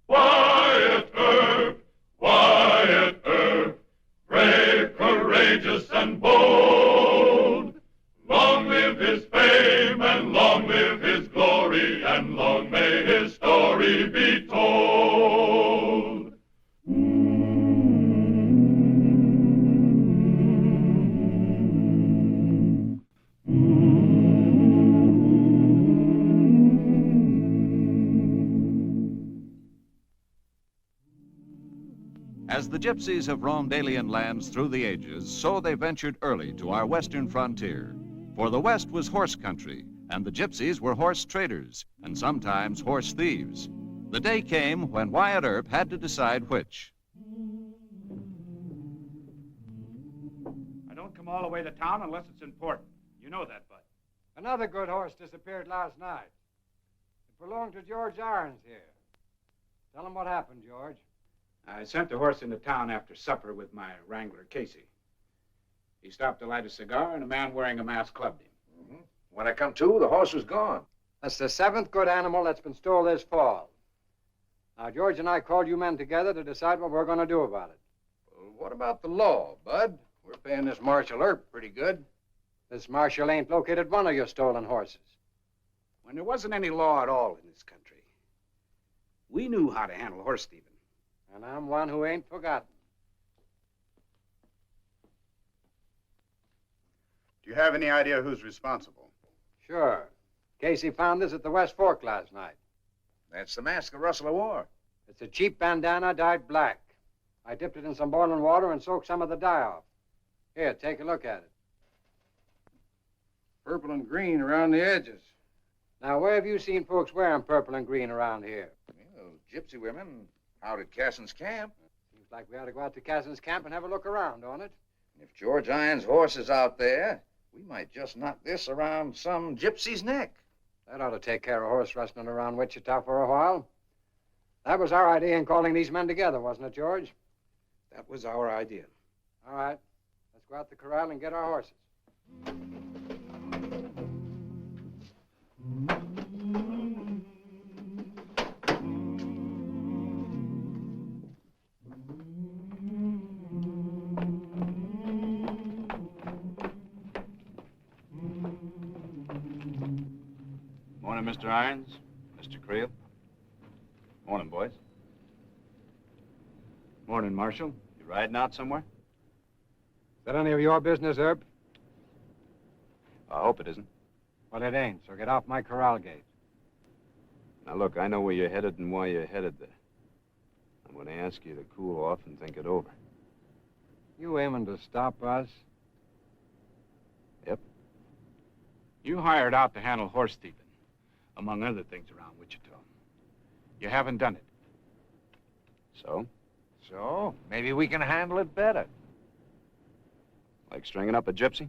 Wyatt Earp, Wyatt Earp, brave, courageous, and bold. Long live his fame, and long live his glory, and long may his story be told. As the gypsies have roamed alien lands through the ages, so they ventured early to our western frontier. For the West was horse country, and the gypsies were horse traders, and sometimes horse thieves. The day came when Wyatt Earp had to decide which. I don't come all the way to town unless it's important. You know that, Bud. Another good horse disappeared last night. It belonged to George Irons here. Tell him what happened, George. I sent the horse into town after supper with my wrangler, Casey. He stopped to light a cigar, and a man wearing a mask clubbed him. When I come to, the horse was gone. That's the 7th good animal that's been stole this fall. Now, George and I called you men together to decide what we're going to do about it. Well, what about the law, Bud? We're paying this Marshal Earp pretty good. This marshal ain't located one of your stolen horses. When there wasn't any law at all in this country, we knew how to handle horse thieving. And I'm one who ain't forgotten. Do you have any idea who's responsible? Sure. Casey found this at the West Fork last night. That's the mask of Rustler War. It's a cheap bandana dyed black. I dipped it in some boiling water and soaked some of the dye off. Here, take a look at it. Purple and green around the edges. Now, where have you seen folks wearing purple and green around here? Well, gypsy women out at Cassin's camp. Seems like we ought to go out to Cassin's camp and have a look around, don't it? If George Irons' horse is out there, we might just knock this around some gypsy's neck. That ought to take care of horse rustling around Wichita for a while. That was our idea in calling these men together, wasn't it, George? That was our idea. All right. Let's go out to the corral and get our horses. Morning, Mr. Irons, Mr. Creel. Morning, boys. Morning, Marshal. You riding out somewhere? Is that any of your business, Herb? I hope it isn't. Well, it ain't, so get off my corral gate. Now, look, I know where you're headed and why you're headed there. I'm going to ask you to cool off and think it over. You aiming to stop us? Yep. You hired out to handle horse thieving, among other things around Wichita. You haven't done it. So? So, maybe we can handle it better. Like stringing up a gypsy?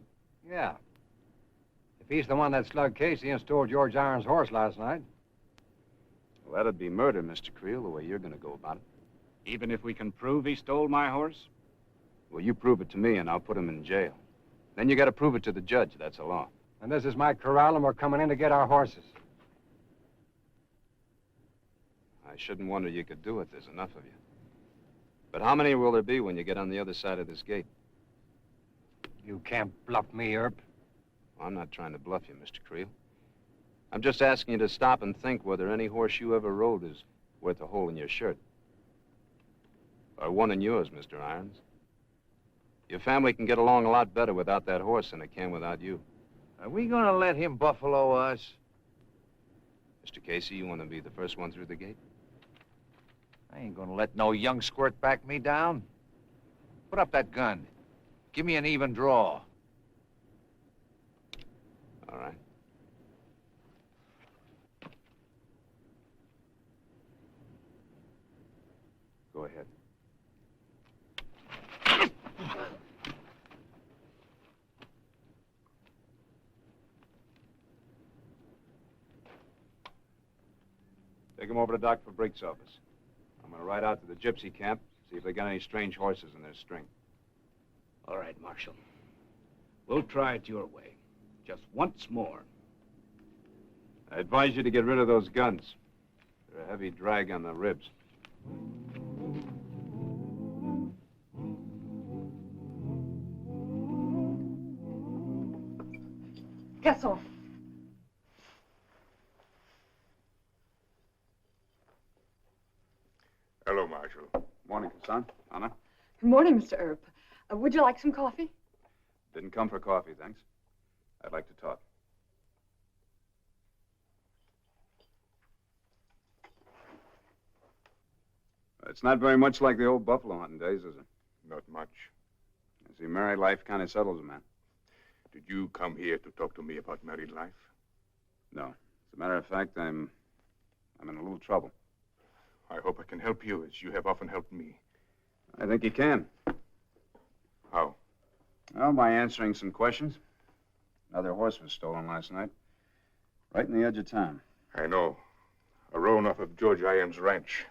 Yeah. If he's the one that slugged Casey and stole George Irons' horse last night. Well, that'd be murder, Mr. Creel, the way you're going to go about it. Even if we can prove he stole my horse? Well, you prove it to me, and I'll put him in jail. Then you got to prove it to the judge. That's the law. And this is my corral, and we're coming in to get our horses. I shouldn't wonder you could do it. There's enough of you. But how many will there be when you get on the other side of this gate? You can't bluff me, Earp. Well, I'm not trying to bluff you, Mr. Creel. I'm just asking you to stop and think whether any horse you ever rode is worth a hole in your shirt. Or one in yours, Mr. Irons. Your family can get along a lot better without that horse than it can without you. Are we gonna let him buffalo us? Mr. Casey, you want to be the first one through the gate? I ain't gonna let no young squirt back me down. Put up that gun. Give me an even draw. All right. Go ahead. Take him over to Dr. Brick's office. I'm going to ride out to the gypsy camp, see if they got any strange horses in their string. All right, Marshal. We'll try it your way. Just once more. I advise you to get rid of those guns. They're a heavy drag on the ribs. Garçon. Hello, Marshal. Morning, Hassan. Anna. Good morning, Mr. Earp. Would you like some coffee? Didn't come for coffee, thanks. I'd like to talk. It's not very much like the old buffalo hunting days, is it? Not much. I see married life kind of settles a man. Did you come here to talk to me about married life? No. As a matter of fact, I'm in a little trouble. I hope I can help you, as you have often helped me. I think you can. How? Well, by answering some questions. Another horse was stolen last night. Right in the edge of town. I know. A roan off of George Cheyenne's ranch.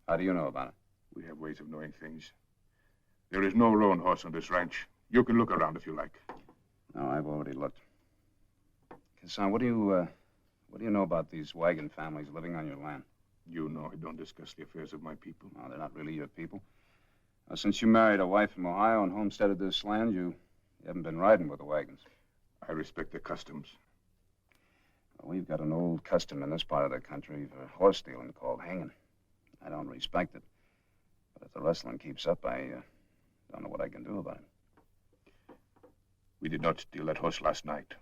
How do you know about it? We have ways of knowing things. There is no roan horse on this ranch. You can look around if you like. No, I've already looked. Hassan, what do you know about these wagon families living on your land? You know I don't discuss the affairs of my people. No, they're not really your people. Since you married a wife from Ohio and homesteaded this land, you haven't been riding with the wagons. I respect the customs. Well, we've got an old custom in this part of the country for horse stealing called hanging. I don't respect it. But if the rustling keeps up, I don't know what I can do about it. We did not steal that horse last night.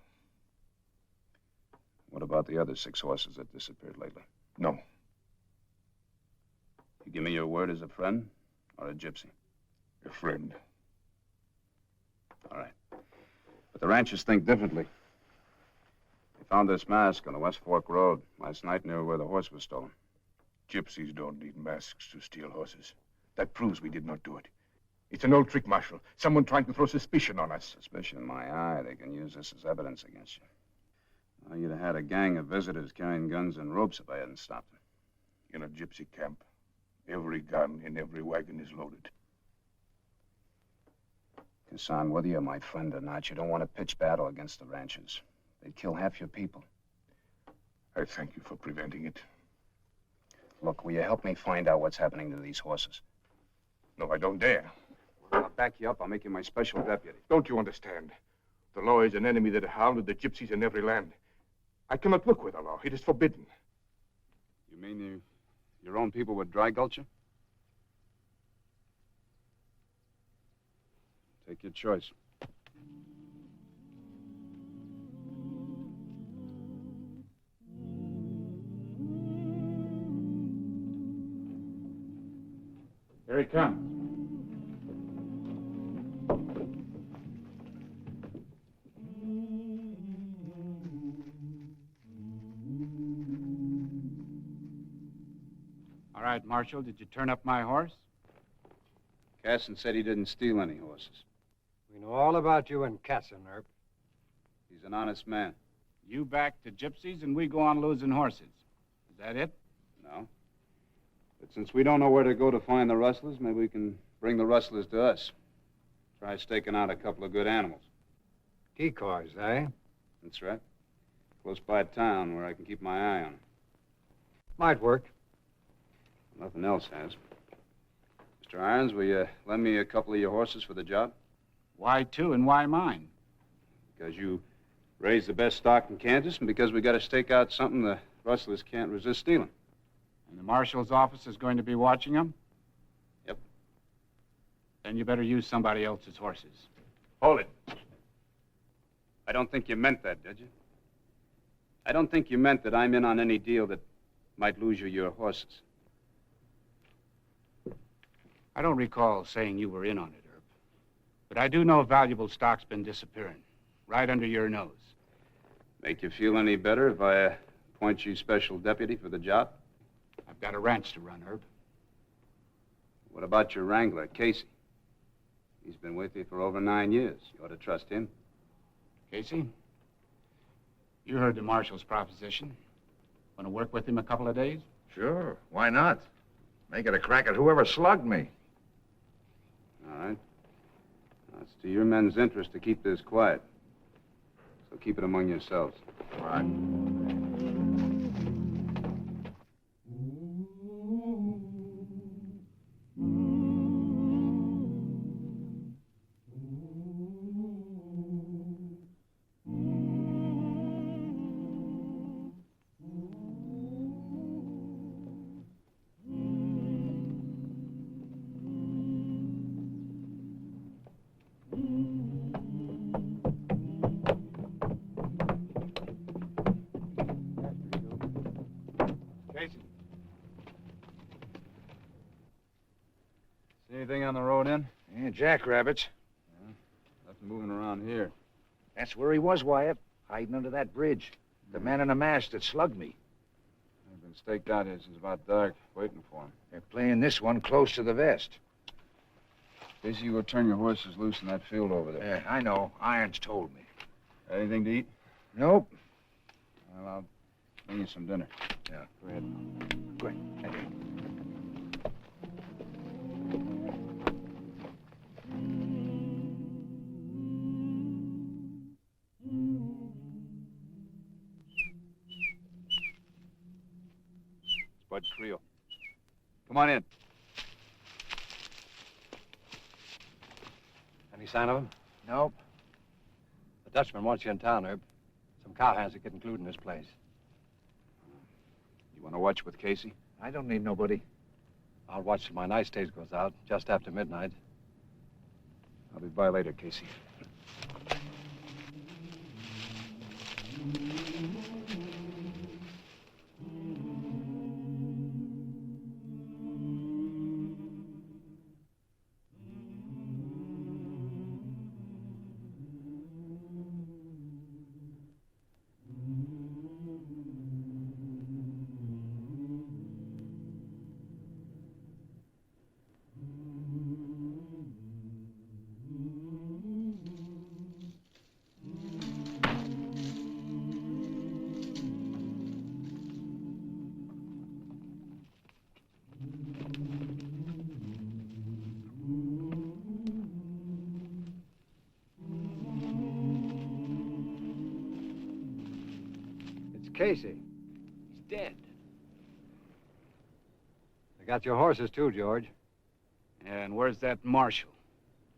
What about the other 6 horses that disappeared lately? No. You give me your word as a friend or a gypsy? A friend. All right. But the ranchers think differently. They found this mask on the West Fork Road last night near where the horse was stolen. Gypsies don't need masks to steal horses. That proves we did not do it. It's an old trick, Marshal. Someone trying to throw suspicion on us. Suspicion in my eye. They can use this as evidence against you. Well, you'd have had a gang of visitors carrying guns and ropes if I hadn't stopped them. In a gypsy camp, every gun in every wagon is loaded. Hassan, whether you're my friend or not, you don't want to pitch battle against the ranchers. They'd kill half your people. I thank you for preventing it. Look, will you help me find out what's happening to these horses? No, I don't dare. I'll back you up. I'll make you my special deputy. Don't you understand? The law is an enemy that hounded the gypsies in every land. I cannot work with the law. It is forbidden. You mean your own people would dry gulch you? Take your choice. Here he comes. All right, Marshal, did you turn up my horse? Casson said he didn't steal any horses. We know all about you and Casson, Earp. He's an honest man. You back to gypsies and we go on losing horses. Is that it? No. But since we don't know where to go to find the rustlers, maybe we can bring the rustlers to us. Try staking out a couple of good animals. Decoys, eh? That's right. Close by town where I can keep my eye on them. Might work. Nothing else has. Mr. Irons, will you lend me a couple of your horses for the job? Why 2 and why mine? Because you raise the best stock in Kansas and because we got to stake out something the rustlers can't resist stealing. And the marshal's office is going to be watching them? Yep. Then you better use somebody else's horses. Hold it. I don't think you meant that, did you? I don't think you meant that I'm in on any deal that might lose you your horses. I don't recall saying you were in on it, Herb. But I do know valuable stock's been disappearing, right under your nose. Make you feel any better if I appoint you special deputy for the job? I've got a ranch to run, Herb. What about your wrangler, Casey? He's been with you for over 9 years. You ought to trust him. Casey, you heard the marshal's proposition. Want to work with him a couple of days? Sure, why not? Make it a crack at whoever slugged me. All right. Now, it's to your men's interest to keep this quiet. So keep it among yourselves. All right. Casey. See anything on the road in? Yeah, jackrabbits. Yeah, nothing moving around here. That's where he was, Wyatt. Hiding under that bridge. The man in the mask that slugged me. They've been staked out here since about dark, waiting for him. They're playing this one close to the vest. Casey, you go turn your horses loose in that field over there. Yeah, I know. Irons told me. Anything to eat? Nope. Well, I'll bring you some dinner. Yeah. Go ahead. Go ahead. Thank you. Bud Creel. Come on in. Any sign of him? Nope. The Dutchman wants you in town, Herb. Some cowhands that get included in this place. You want to watch with Casey? I don't need nobody. I'll watch till my night stage goes out, just after midnight. I'll be by later, Casey. Casey. He's dead. They got your horses, too, George. And where's that marshal?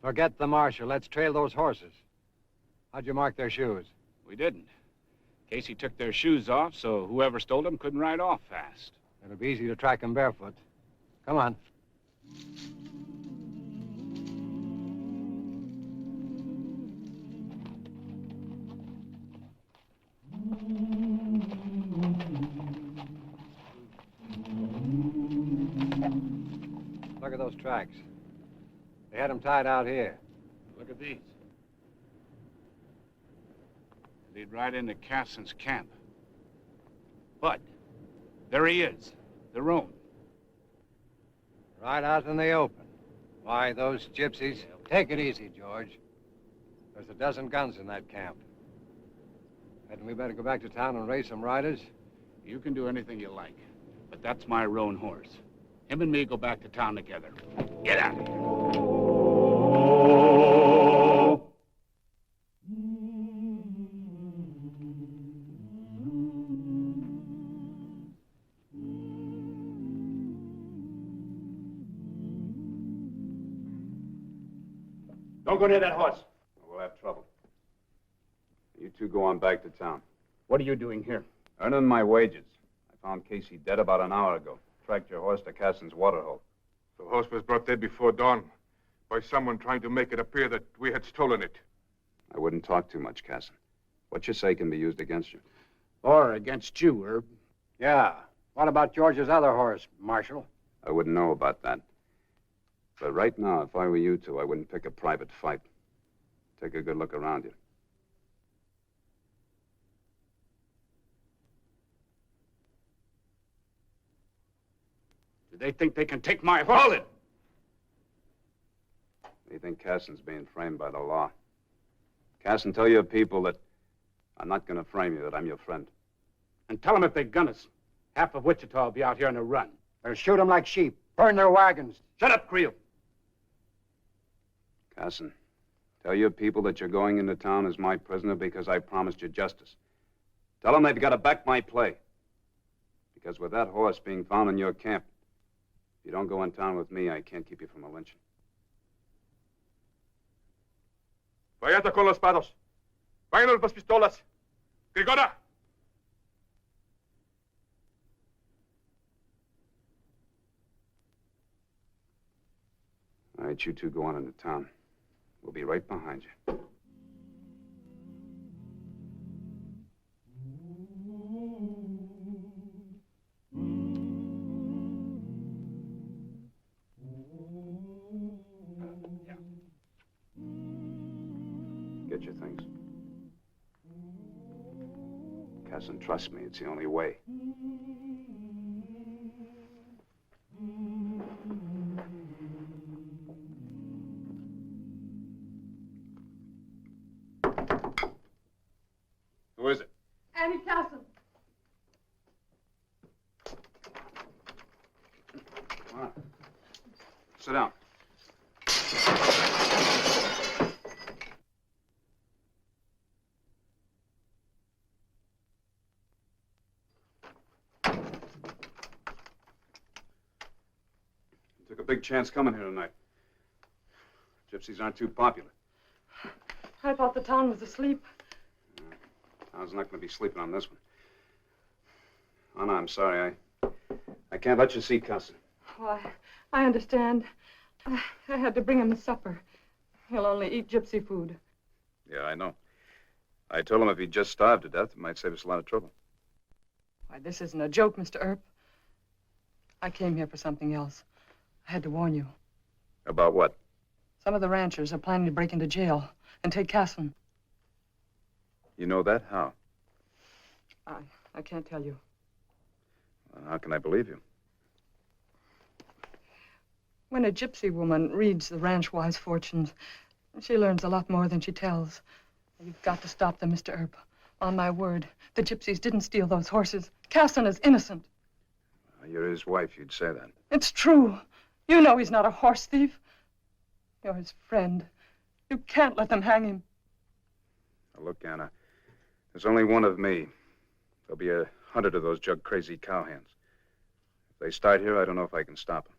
Forget the marshal. Let's trail those horses. How'd you mark their shoes? We didn't. Casey took their shoes off, so whoever stole them couldn't ride off fast. It'll be easy to track them barefoot. Come on. Look at those tracks. They had them tied out here. Look at these. They'd ride into Casson's camp. But there he is, the roan. Right out in the open. Why, those gypsies... Take it easy, George. There's a dozen guns in that camp. Hadn't we better go back to town and raise some riders? You can do anything you like, but that's my roan horse. Him and me go back to town together. Get out of here. Don't go near that horse. We'll have trouble. You two go on back to town. What are you doing here? Earning my wages. I found Casey dead about an hour ago. Tracked your horse to Casson's waterhole. The horse was brought dead before dawn by someone trying to make it appear that we had stolen it. I wouldn't talk too much, Casson. What you say can be used against you. Or against you, Herb. Yeah. What about George's other horse, Marshal? I wouldn't know about that. But right now, if I were you two, I wouldn't pick a private fight. Take a good look around you. Do they think they can take my horse? Hold it! They think Casson's being framed by the law. Casson, tell your people that I'm not going to frame you, that I'm your friend. And tell them if they gun us, half of Wichita will be out here on a run. Or shoot them like sheep. Burn their wagons. Shut up, Creel. Casson, tell your people that you're going into town as my prisoner because I promised you justice. Tell them they've got to back my play. Because with that horse being found in your camp, if you don't go in town with me, I can't keep you from a lynching. Vayate con los paros. Vámonos las pistolas. Grigora! All right, you two go on into town. We'll be right behind you. Get your things. Casson, trust me, it's the only way. Who is it? Annie Casson. Come on. Sit down. Took a big chance coming here tonight. Gypsies aren't too popular. I thought the town was asleep. I was not going to be sleeping on this one. Oh, no, I'm sorry. I can't let you see Casson. Oh, I understand. I had to bring him his supper. He'll only eat gypsy food. Yeah, I know. I told him if he'd just starved to death, it might save us a lot of trouble. Why, this isn't a joke, Mr. Earp. I came here for something else. I had to warn you. About what? Some of the ranchers are planning to break into jail and take Casson. You know that? How? I can't tell you. Well, how can I believe you? When a gypsy woman reads the ranch wise fortunes, she learns a lot more than she tells. You've got to stop them, Mr. Earp. On my word, the gypsies didn't steal those horses. Casson is innocent. You're his wife, you'd say that. It's true. You know he's not a horse thief. You're his friend. You can't let them hang him. Now, look, Anna, there's only one of me. There'll be 100 of those jug-crazy cowhands. If they start here, I don't know if I can stop them.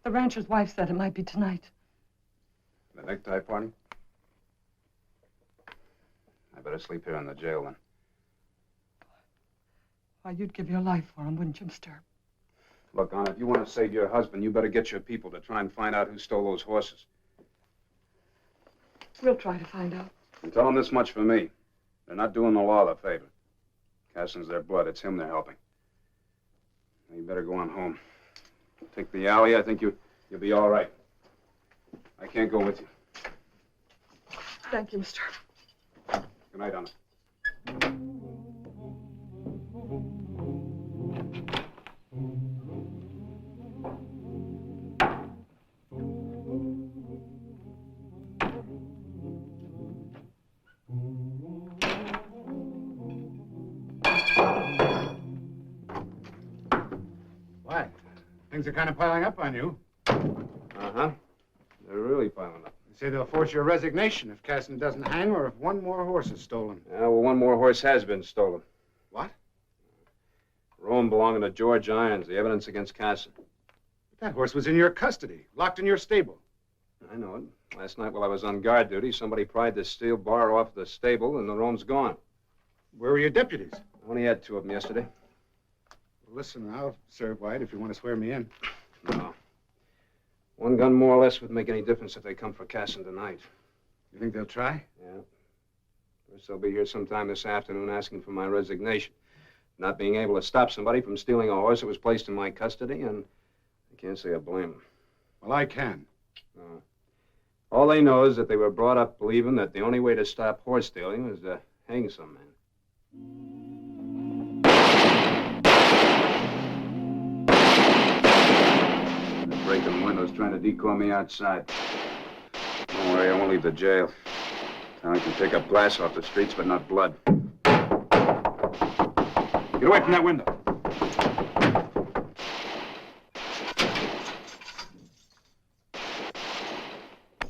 The rancher's wife said it might be tonight. The necktie party? I better sleep here in the jail, then. Why, you'd give your life for him, wouldn't you, Mr. Earp? Look, Anna, if you want to save your husband, you better get your people to try and find out who stole those horses. We'll try to find out. And tell them this much for me. They're not doing the law a favor. Casson's their blood. It's him they're helping. Now, you better go on home. Take the alley. I think you'll be all right. I can't go with you. Thank you, Mr. Earp. Good night, Anna. What? Things are kind of piling up on you. Uh-huh. They're really piling up. They say they'll force your resignation if Casson doesn't hang or if one more horse is stolen. Yeah, well, one more horse has been stolen. What? Rome belonging to George Irons, the evidence against Casson. But that horse was in your custody, locked in your stable. I know it. Last night while I was on guard duty, somebody pried the steel bar off the stable and the Rome's gone. Where were your deputies? I only had 2 of them yesterday. Well, listen, I'll serve White if you want to swear me in. No. 1 gun more or less would make any difference if they come for Casson tonight. You think they'll try? Yeah. First, they'll be here sometime this afternoon asking for my resignation. Not being able to stop somebody from stealing a horse that was placed in my custody, and I can't say I blame them. Well, I can. All they know is that they were brought up believing that the only way to stop horse stealing was to hang some man. They're breaking windows, trying to decoy me outside. Don't worry, I won't leave the jail. Town can pick up glass off the streets, but not blood. Get away from that window.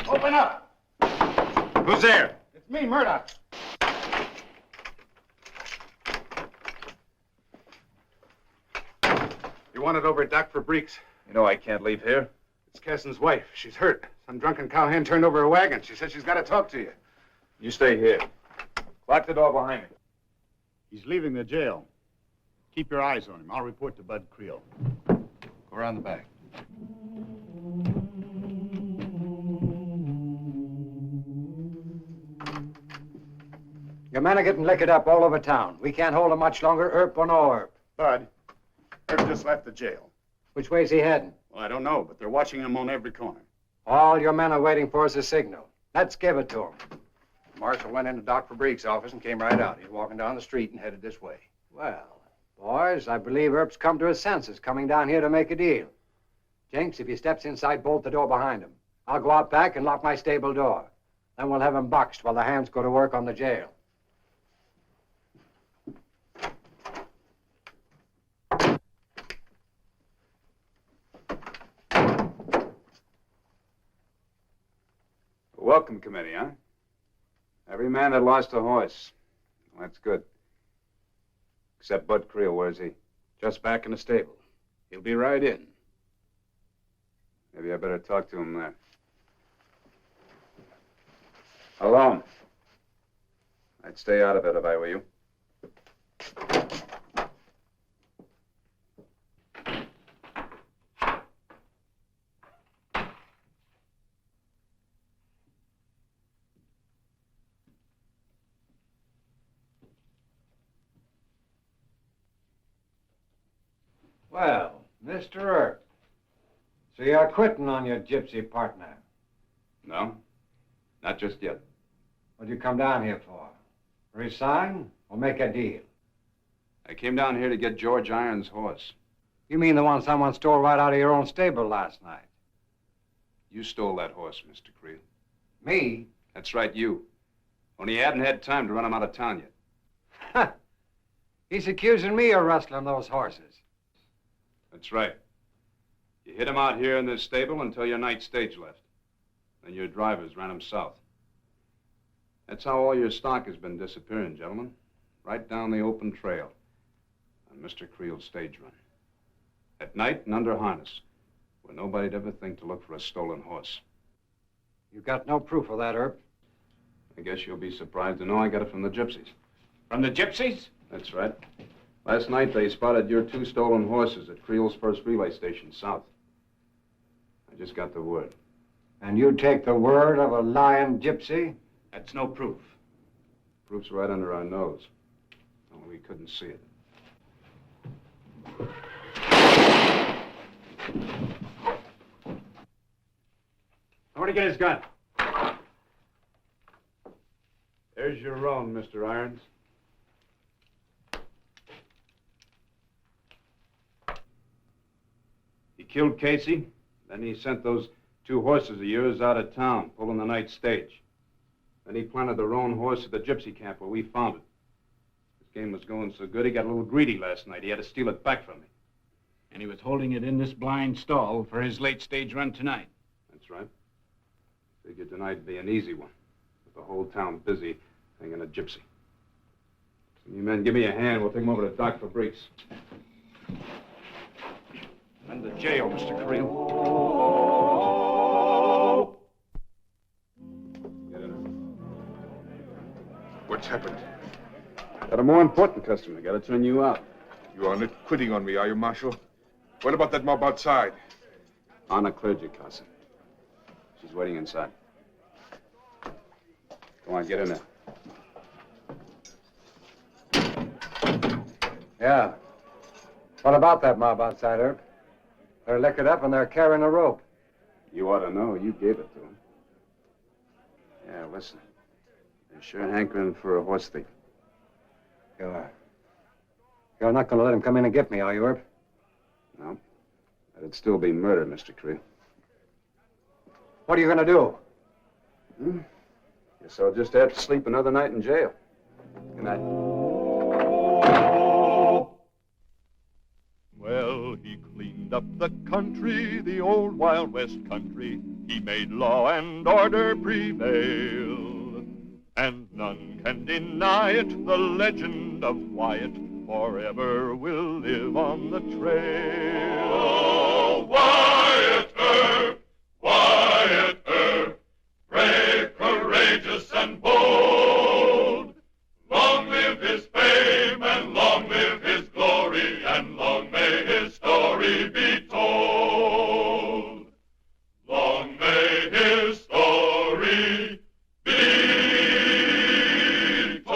Open up! Who's there? It's me, Murdoch. You wanted over at Doc for Breeks. You know I can't leave here. It's Cassin's wife. She's hurt. Some drunken cowhand turned over her wagon. She said she's got to talk to you. You stay here. Lock the door behind me. He's leaving the jail. Keep your eyes on him. I'll report to Bud Creel. Go around the back. Your men are getting liquored up all over town. We can't hold them much longer, Earp or no Earp. Bud, Earp just left the jail. Which way's he heading? Well, I don't know, but they're watching him on every corner. All your men are waiting for is a signal. Let's give it to them. Marshal went into Doc Fabrique's office and came right out. He's walking down the street and headed this way. Well, boys, I believe Earp's come to his senses, coming down here to make a deal. Jenks, if he steps inside, bolt the door behind him. I'll go out back and lock my stable door. Then we'll have him boxed while the hands go to work on the jail. Welcome committee, huh? Every man that lost a horse. Well, that's good. Except Bud Creel, where's he? Just back in the stable. He'll be right in. Maybe I better talk to him there. Alone. I'd stay out of it if I were you. Well, Mr. Earp, so you're quitting on your gypsy partner. No, not just yet. What'd you come down here for? Resign or make a deal? I came down here to get George Iron's horse. You mean the one someone stole right out of your own stable last night? You stole that horse, Mr. Creel. Me? That's right, you. Only you hadn't had time to run him out of town yet. He's accusing me of rustling those horses. That's right. You hid him out here in this stable until your night stage left. Then your drivers ran him south. That's how all your stock has been disappearing, gentlemen. Right down the open trail on Mr. Creel's stage run. At night and under harness, where nobody'd ever think to look for a stolen horse. You've got no proof of that, Earp. I guess you'll be surprised to know I got it from the gypsies. From the gypsies? That's right. Last night they spotted your 2 stolen horses at Creel's first relay station south. I just got the word. And you take the word of a lying gypsy? That's no proof. Proof's right under our nose. Only we couldn't see it. I want to get his gun. There's your roan, Mr. Irons. He killed Casey, then he sent those 2 horses of yours out of town, pulling the night stage. Then he planted the roan horse at the gypsy camp where we found it. His game was going so good, he got a little greedy last night. He had to steal it back from me. And he was holding it in this blind stall for his late stage run tonight. That's right. Figured tonight'd be an easy one, with the whole town busy hanging a gypsy. You men, give me a hand. We'll take him over to Doc Fabrique's. And the jail, Mr. Creel. Get in there. What's happened? Got a more important customer. Got to turn you out. You are not quitting on me, are you, Marshal? What about that mob outside? Anna Clergy, Cousin. She's waiting inside. Go on, get in there. Yeah. What about that mob outside, Herb? They're liquored up and they're carrying a rope. You ought to know. You gave it to them. Yeah, listen. They're sure hankering for a horse thief. You're not going to let him come in and get me, are you, Herb? No. That'd still be murder, Mr. Creel. What are you going to do? Guess I'll just have to sleep another night in jail. Good night. Well, he cleaned up the country, the old Wild West country. He made law and order prevail. And none can deny it, the legend of Wyatt forever will live on the trail. Oh, Wyatt Earp, Wyatt Earp, brave, courageous, and bold. Long live his fame, and long live his glory, and long may his story be told. Long may his story be told.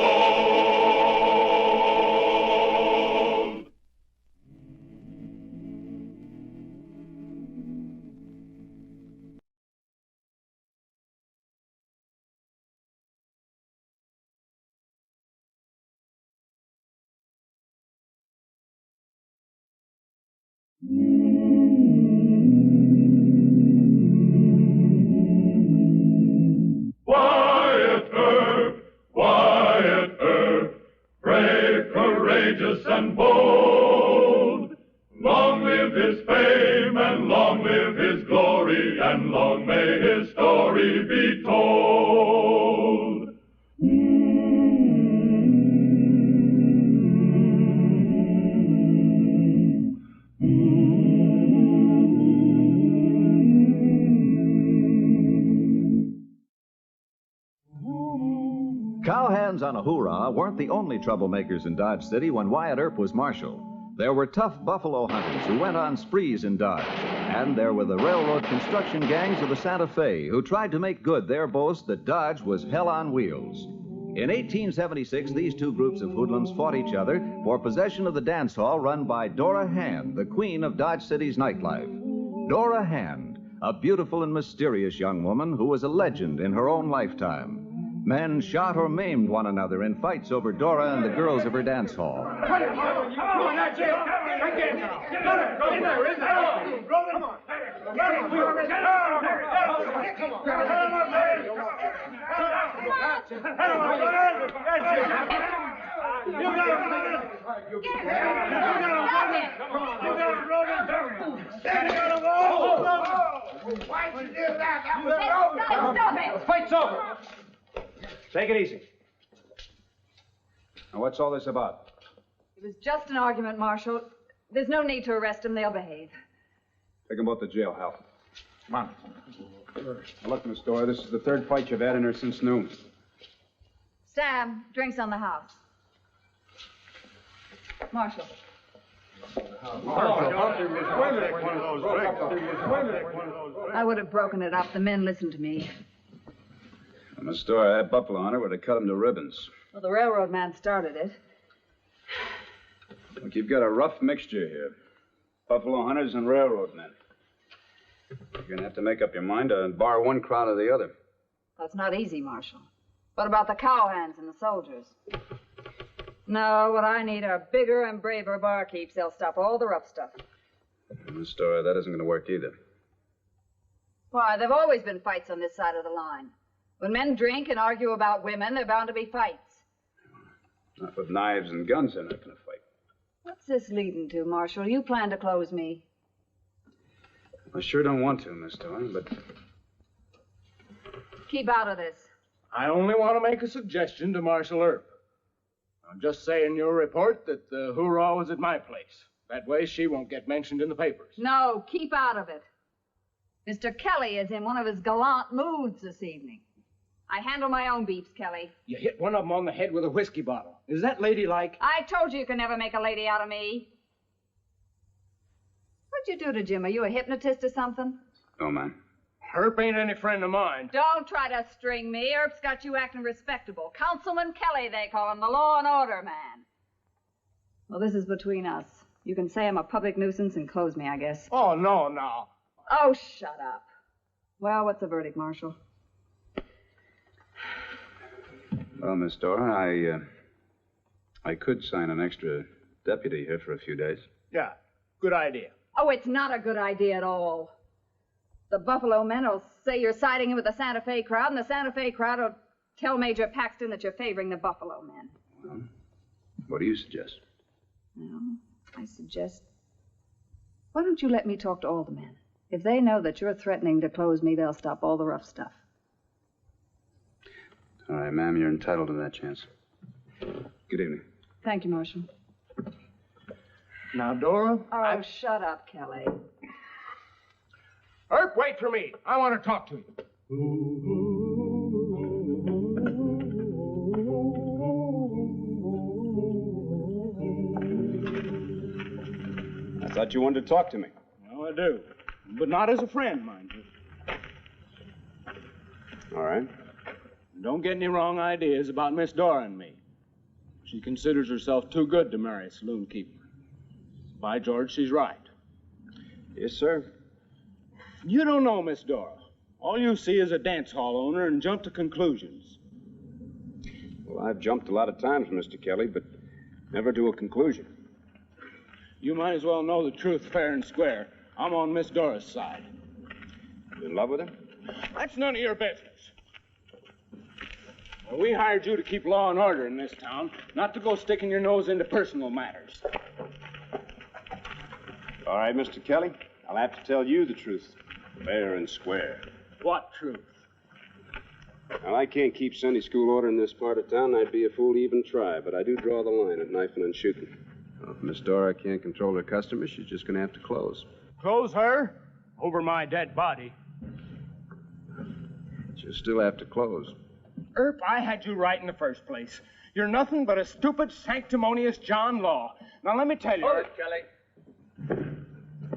Wyatt Earp, brave, courageous, and bold. Long live his fame, and long live his glory, and long may his story be told. Cowhands on a hoorah weren't the only troublemakers in Dodge City when Wyatt Earp was marshal. There were tough buffalo hunters who went on sprees in Dodge. And there were the railroad construction gangs of the Santa Fe who tried to make good their boast that Dodge was hell on wheels. In 1876, these two groups of hoodlums fought each other for possession of the dance hall run by Dora Hand, the queen of Dodge City's nightlife. Dora Hand, a beautiful and mysterious young woman who was a legend in her own lifetime. Men shot or maimed one another in fights over Dora and the girls of her dance hall. Come on, that's it. Again. Get in there. Come on. Why'd you do that? That was wrong. Stop it. The fight's over. Take it easy. Now, what's all this about? It was just an argument, Marshal. There's no need to arrest them. They'll behave. Take them both to jail, Hal. Come on. Now, look, Miss Dora, this is the third fight you've had in her since noon. Sam, drinks on the house. Marshal. I would have broken it up. The men listened to me. Well, Miss Dora, that buffalo hunter would have cut him to ribbons. Well, the railroad man started it. Look, you've got a rough mixture here. Buffalo hunters and railroad men. You're going to have to make up your mind to bar one crowd or the other. That's not easy, Marshal. What about the cowhands and the soldiers? No, what I need are bigger and braver barkeeps. They'll stop all the rough stuff. Miss Dora, that isn't going to work either. Why, there've always been fights on this side of the line. When men drink and argue about women, there are bound to be fights. Not with knives and guns, they're not going to fight. What's this leading to, Marshal? You plan to close me. I sure don't want to, Miss Dora, but... Keep out of this. I only want to make a suggestion to Marshal Earp. I'll just say in your report that the hoorah was at my place. That way she won't get mentioned in the papers. No, keep out of it. Mr. Kelly is in one of his gallant moods this evening. I handle my own beefs, Kelly. You hit one of them on the head with a whiskey bottle. Is that ladylike? I told you could never make a lady out of me. What'd you do to Jim? Are you a hypnotist or something? No, ma'am. Earp ain't any friend of mine. Don't try to string me. Earp's got you acting respectable. Councilman Kelly, they call him, the law and order man. Well, this is between us. You can say I'm a public nuisance and close me, I guess. Oh, no. Oh, shut up. Well, what's the verdict, Marshal? Well, Miss Dora, I could sign an extra deputy here for a few days. Yeah, good idea. Oh, it's not a good idea at all. The Buffalo men will say you're siding with the Santa Fe crowd, and the Santa Fe crowd will tell Major Paxton that you're favoring the Buffalo men. Well, what do you suggest? Well, I suggest, why don't you let me talk to all the men? If they know that you're threatening to close me, they'll stop all the rough stuff. All right, ma'am, you're entitled to that chance. Good evening. Thank you, Marshal. Now, Dora. Oh, shut up, Kelly. Earp, wait for me. I want to talk to you. I thought you wanted to talk to me. No, I do. But not as a friend, mind you. All right. Don't get any wrong ideas about Miss Dora and me. She considers herself too good to marry a saloon keeper. By George, she's right. Yes, sir. You don't know Miss Dora. All you see is a dance hall owner and jump to conclusions. Well, I've jumped a lot of times, Mr. Kelly, but never to a conclusion. You might as well know the truth fair and square. I'm on Miss Dora's side. You in love with her? That's none of your business. Well, we hired you to keep law and order in this town, not to go sticking your nose into personal matters. All right, Mr. Kelly, I'll have to tell you the truth, fair and square. What truth? Well, I can't keep Sunday school order in this part of town. I'd be a fool to even try, but I do draw the line at knifing and shooting. Well, if Miss Dora can't control her customers, she's just going to have to close. Close her? Over my dead body. She'll still have to close. Earp, I had you right in the first place. You're nothing but a stupid, sanctimonious John Law. Now, let me tell you... Hold it, Kelly.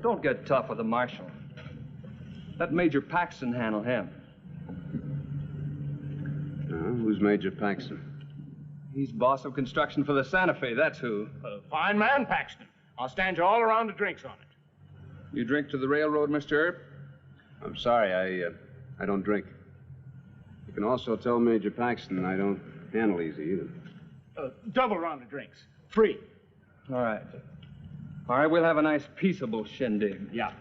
Don't get tough with the marshal. Let Major Paxton handle him. Who's Major Paxton? He's boss of construction for the Santa Fe, that's who. Fine man, Paxton. I'll stand you all around the drinks on it. You drink to the railroad, Mr. Earp? I'm sorry, I don't drink. You can also tell Major Paxton I don't handle easy either. Double round of drinks. Free. All right. All right, we'll have a nice peaceable shindig. Yeah.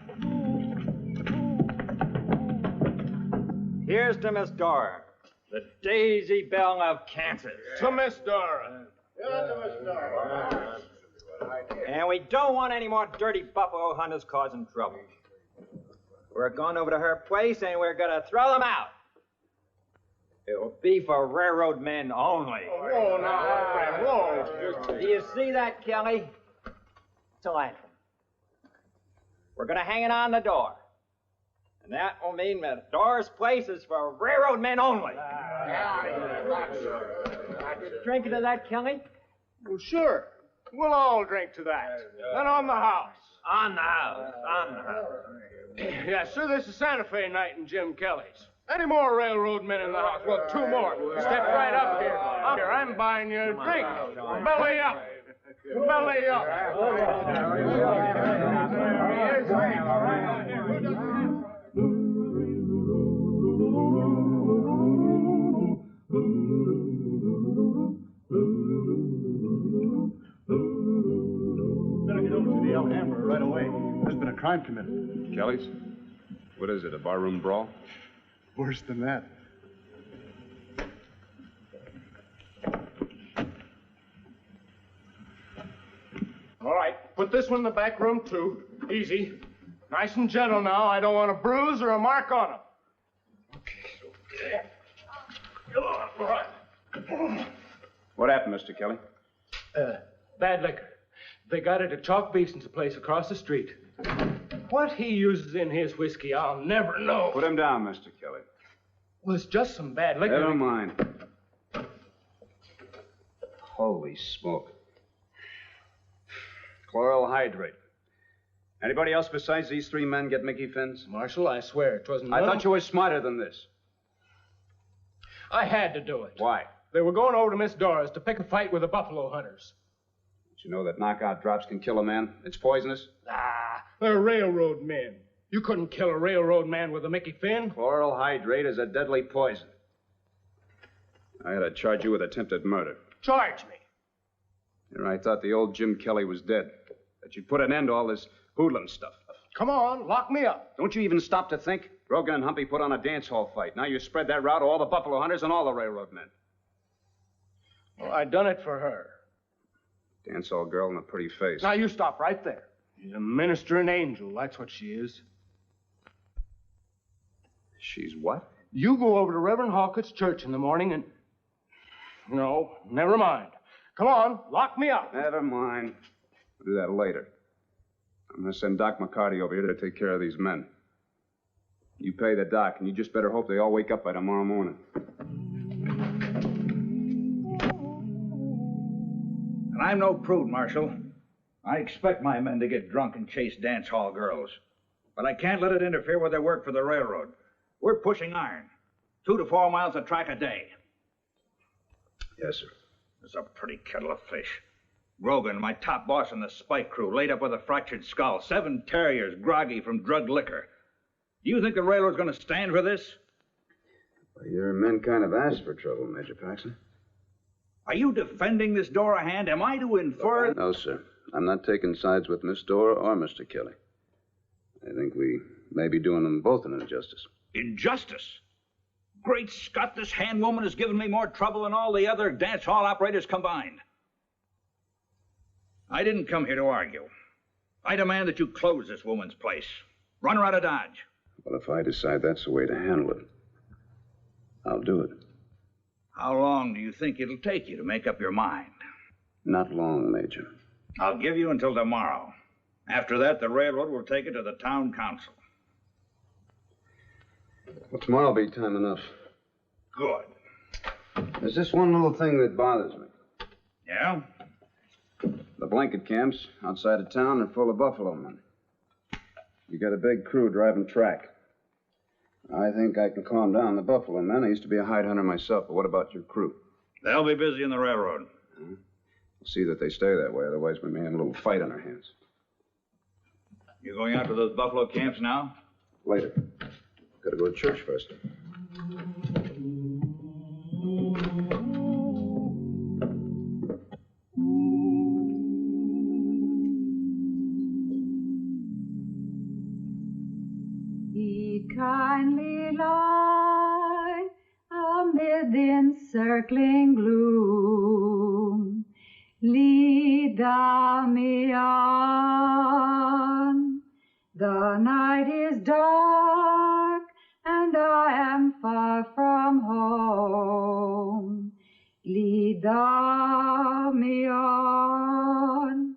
Here's to Miss Dora, the Daisy Belle of Kansas. To Miss Dora. And we don't want any more dirty buffalo hunters causing trouble. We're going over to her place and we're gonna throw them out. It'll be for railroad men only. Whoa, now, friend, whoa. Do you see that, Kelly? It's a lantern. We're gonna hang it on the door. And that will mean that Dora's place is for railroad men only. Drinking to that, Kelly? Well, sure. We'll all drink to that. Then on the house. On the house. On the house. Yes, sir, this is Santa Fe night in Jim Kelly's. Any more railroad men in the house? Well, two more. Step right up here. I'm buying you a drink. Belly up. Belly up. Better get over to the El Hammer right away. There's been a crime committed. Kelly's? What is it, a barroom brawl? Worse than that. All right, put this one in the back room, too. Easy. Nice and gentle now. I don't want a bruise or a mark on him. What happened, Mr. Kelly? Bad liquor. They got it at Chalk Bason's place across the street. What he uses in his whiskey, I'll never know. Put him down, Mr. Kelly. Well, it's just some bad liquor. Never mind. Holy smoke. Chloral hydrate. Anybody else besides these three men get Mickey Fins? Marshal, I swear it wasn't. I thought you were smarter than this. I had to do it. Why? They were going over to Miss Dora's to pick a fight with the buffalo hunters. You know that knockout drops can kill a man? It's poisonous. Ah, they're railroad men. You couldn't kill a railroad man with a Mickey Finn. Chloral hydrate is a deadly poison. I had to charge you with attempted murder. Charge me. Here I thought the old Jim Kelly was dead. That you'd put an end to all this hoodlum stuff. Come on, lock me up. Don't you even stop to think? Brogan and Humpy put on a dance hall fight. Now you spread that route to all the buffalo hunters and all the railroad men. Well, I done it for her. Dance hall girl and a pretty face. Now you stop right there. She's a ministering angel, that's what she is. She's what? You go over to Reverend Hawkett's church in the morning and... No, never mind. Come on, lock me up. Never mind. We'll do that later. I'm going to send Doc McCarty over here to take care of these men. You pay the doc, and you just better hope they all wake up by tomorrow morning. And I'm no prude, Marshal. I expect my men to get drunk and chase dance hall girls. But I can't let it interfere with their work for the railroad. We're pushing iron. 2 to 4 miles of track a day. Yes, sir. There's a pretty kettle of fish. Grogan, my top boss in the spike crew, laid up with a fractured skull. 7 terriers, groggy from drugged liquor. Do you think the railroad's going to stand for this? Well, your men kind of asked for trouble, Major Paxton. Are you defending this Dora hand? Am I to infer... No, sir. I'm not taking sides with Miss Dora or Mr. Kelly. I think we may be doing them both an injustice. Injustice? Great Scott, this hand woman has given me more trouble than all the other dance hall operators combined. I didn't come here to argue. I demand that you close this woman's place. Run her out of Dodge. Well, if I decide that's the way to handle it, I'll do it. How long do you think it'll take you to make up your mind? Not long, Major. I'll give you until tomorrow. After that, the railroad will take it to the town council. Well, tomorrow will be time enough. Good. There's just one little thing that bothers me. Yeah? The blanket camps outside of town are full of buffalo men. You got a big crew driving track. I think I can calm down the buffalo men. I used to be a hide hunter myself, but what about your crew? They'll be busy in the railroad. We'll see that they stay that way, otherwise we may have a little fight on our hands. You going out to those buffalo camps now? Later. Gotta go to church first. He kindly lie amid the encircling gloom. Lead thou me on. The night is dark, and I am far from home. Lead thou me on.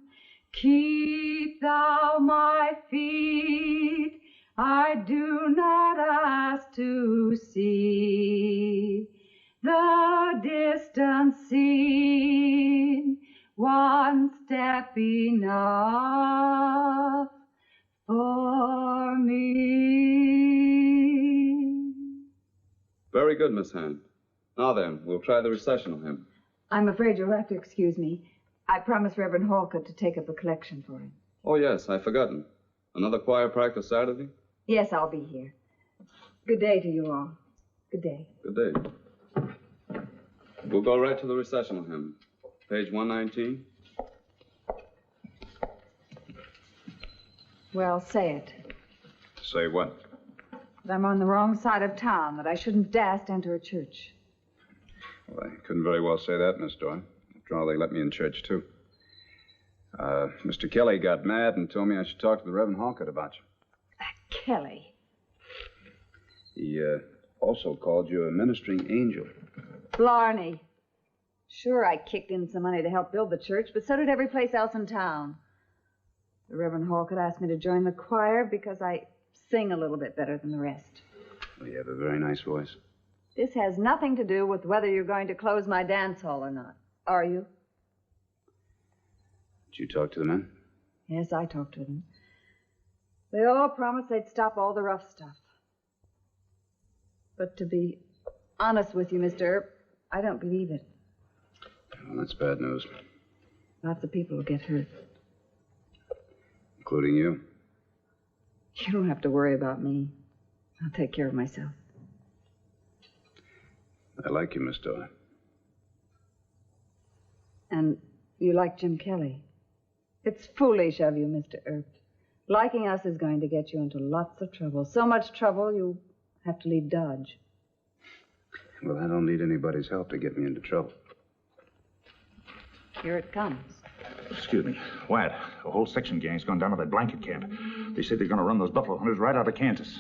Keep thou my feet. I do not ask to see the distant scene. One step enough for me. Very good, Miss Hand. Now then, we'll try the recessional hymn. I'm afraid you'll have to excuse me. I promised Reverend Hawkett to take up a collection for him. Oh, yes, I've forgotten. Another choir practice Saturday? Yes, I'll be here. Good day to you all. Good day. Good day. We'll go right to the recessional hymn. Page 119. Well, say it. Say what? That I'm on the wrong side of town, that I shouldn't dast enter a church. Well, I couldn't very well say that, Miss Doyle. After all, they let me in church, too. Mr. Kelly got mad and told me I should talk to the Reverend Hawkett about you. Kelly. He also called you a ministering angel. Blarney. Sure, I kicked in some money to help build the church, but so did every place else in town. The Reverend Hawkett asked me to join the choir because I sing a little bit better than the rest. Well, you have a very nice voice. This has nothing to do with whether you're going to close my dance hall or not. Are you? Did you talk to the men? Yes, I talked to them. They all promised they'd stop all the rough stuff. But to be honest with you, Mr. Earp, I don't believe it. Well, that's bad news. Lots of people will get hurt. Including you. You don't have to worry about me. I'll take care of myself. I like you, Miss Doyle. And you like Jim Kelly. It's foolish of you, Mr. Earp. Liking us is going to get you into lots of trouble. So much trouble, you have to leave Dodge. Well, I don't need anybody's help to get me into trouble. Here it comes. Excuse me. Wyatt, a whole section gang's gone down to that blanket camp. They say they're going to run those buffalo hunters right out of Kansas.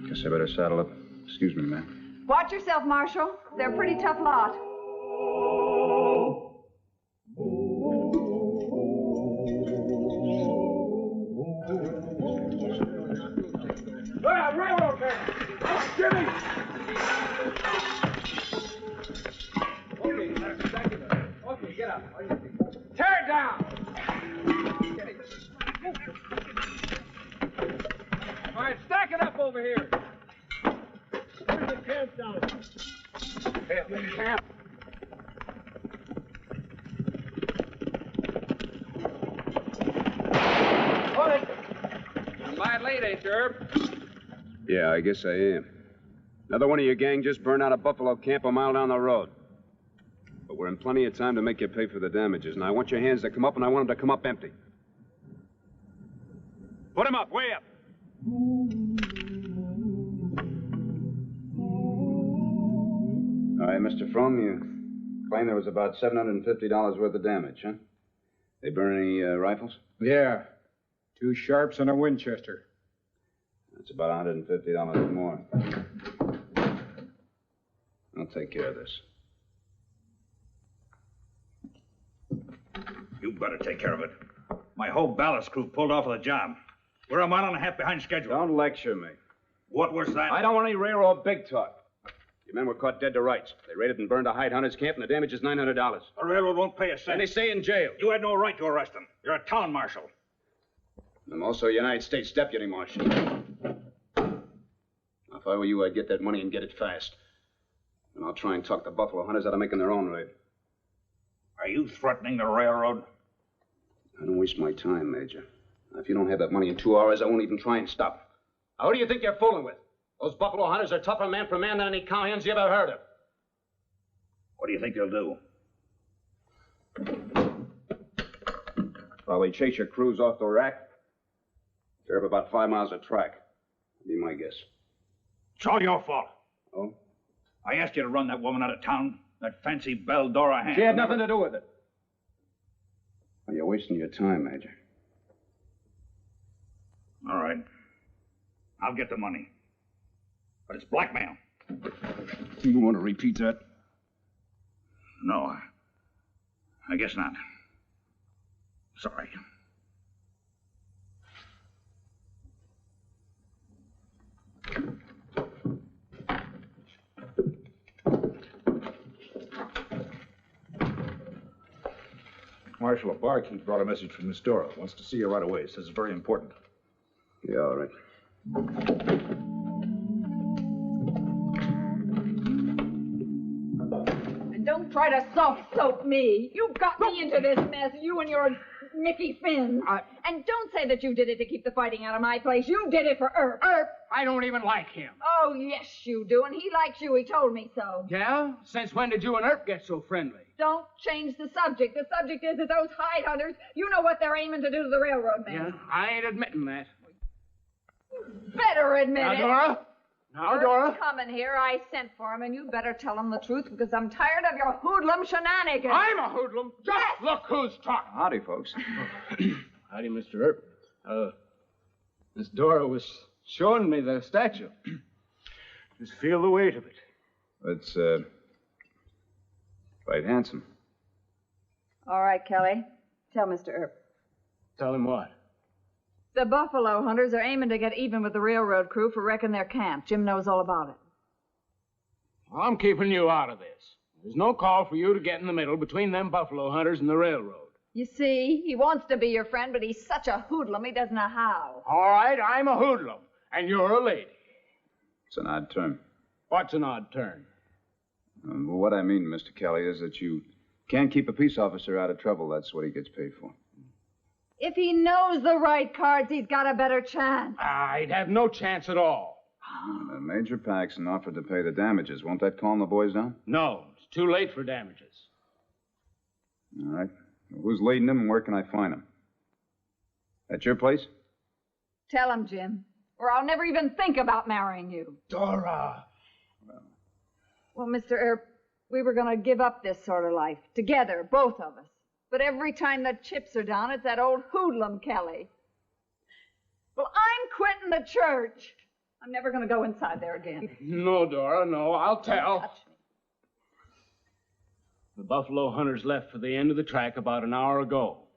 Guess I better saddle up. Excuse me, ma'am. Watch yourself, Marshal. They're a pretty tough lot. Railroad man! Jimmy! Okay, get up. Tear it down! All right, stack it up over here. Where's the camp down? Camp. Hold it. You're mighty late, ain't you, Herb? Yeah, I guess I am. Another one of your gang just burned out a buffalo camp a mile down the road. But we're in plenty of time to make you pay for the damages. And I want your hands to come up, and I want them to come up empty. Put them up, way up. All right, Mr. Fromm, you claim there was about $750 worth of damage, huh? They burn any rifles? Yeah. 2 Sharps and a Winchester. That's about $150 more. I'll take care of this. You better take care of it. My whole ballast crew pulled off of the job. We're a mile and a half behind schedule. Don't lecture me. What was that? I don't want any railroad big talk. Your men were caught dead to rights. They raided and burned a hide hunter's camp, and the damage is $900. The railroad won't pay a cent. And they stay in jail. You had no right to arrest them. You're a town marshal. I'm also a United States deputy marshal. Now, if I were you, I'd get that money and get it fast. And I'll try and talk the buffalo hunters out of making their own raid. Are you threatening the railroad? I don't waste my time, Major. Now, if you don't have that money in 2 hours, I won't even try and stop. Now, who do you think you're fooling with? Those buffalo hunters are tougher man for man than any cowhands you ever heard of. What do you think they'll do? Probably chase your crews off the rack. Tear up about 5 miles of track. That'd be my guess. It's all your fault. Oh? I asked you to run that woman out of town. That fancy Belle Dora hand. She had nothing to do with it. Well, you're wasting your time, Major. All right. I'll get the money. But it's blackmail. You want to repeat that? No, I guess not. Sorry. Marshal, a barkeep brought a message from Miss Dora. Wants to see you right away. Says it's very important. Yeah, all right. And don't try to soft soap me. You got me into this mess, you and your Mickey Finn. And don't say that you did it to keep the fighting out of my place. You did it for Earp. Earp? I don't even like him. Oh, yes, you do. And he likes you. He told me so. Yeah? Since when did you and Earp get so friendly? Don't change the subject. The subject is that those hide hunters, you know what they're aiming to do to the railroad men. Yeah, I ain't admitting that. Better admit it. Dora? Now, Dora. Earp's coming here. I sent for him, and you better tell him the truth because I'm tired of your hoodlum shenanigans. I'm a hoodlum. Just look who's talking. Howdy, folks. Howdy, Mr. Earp. Miss Dora was showing me the statue. Just feel the weight of it. It's, quite handsome. All right, Kelly. Tell Mr. Earp. Tell him what? The buffalo hunters are aiming to get even with the railroad crew for wrecking their camp. Jim knows all about it. Well, I'm keeping you out of this. There's no call for you to get in the middle between them buffalo hunters and the railroad. You see, he wants to be your friend, but he's such a hoodlum he doesn't know how. All right, I'm a hoodlum, and you're a lady. It's an odd term. What's an odd turn? Well, what I mean, Mr. Kelly, is that you Can't keep a peace officer out of trouble. That's what he gets paid for. If he knows the right cards, he's got a better chance. I'd have no chance at all. Major Paxson offered to pay the damages. Won't that calm the boys down? No, it's too late for damages. All right. Well, who's leading them and where can I find them? At your place? Tell him, Jim, or I'll never even think about marrying you. Dora! Well, Mr. Earp, we were going to give up this sort of life, together, both of us. But every time the chips are down, it's that old hoodlum Kelly. Well, I'm quitting the church. I'm never going to go inside there again. No, Dora, no. I'll tell. Don't touch me. The buffalo hunters left for the end of the track about an hour ago.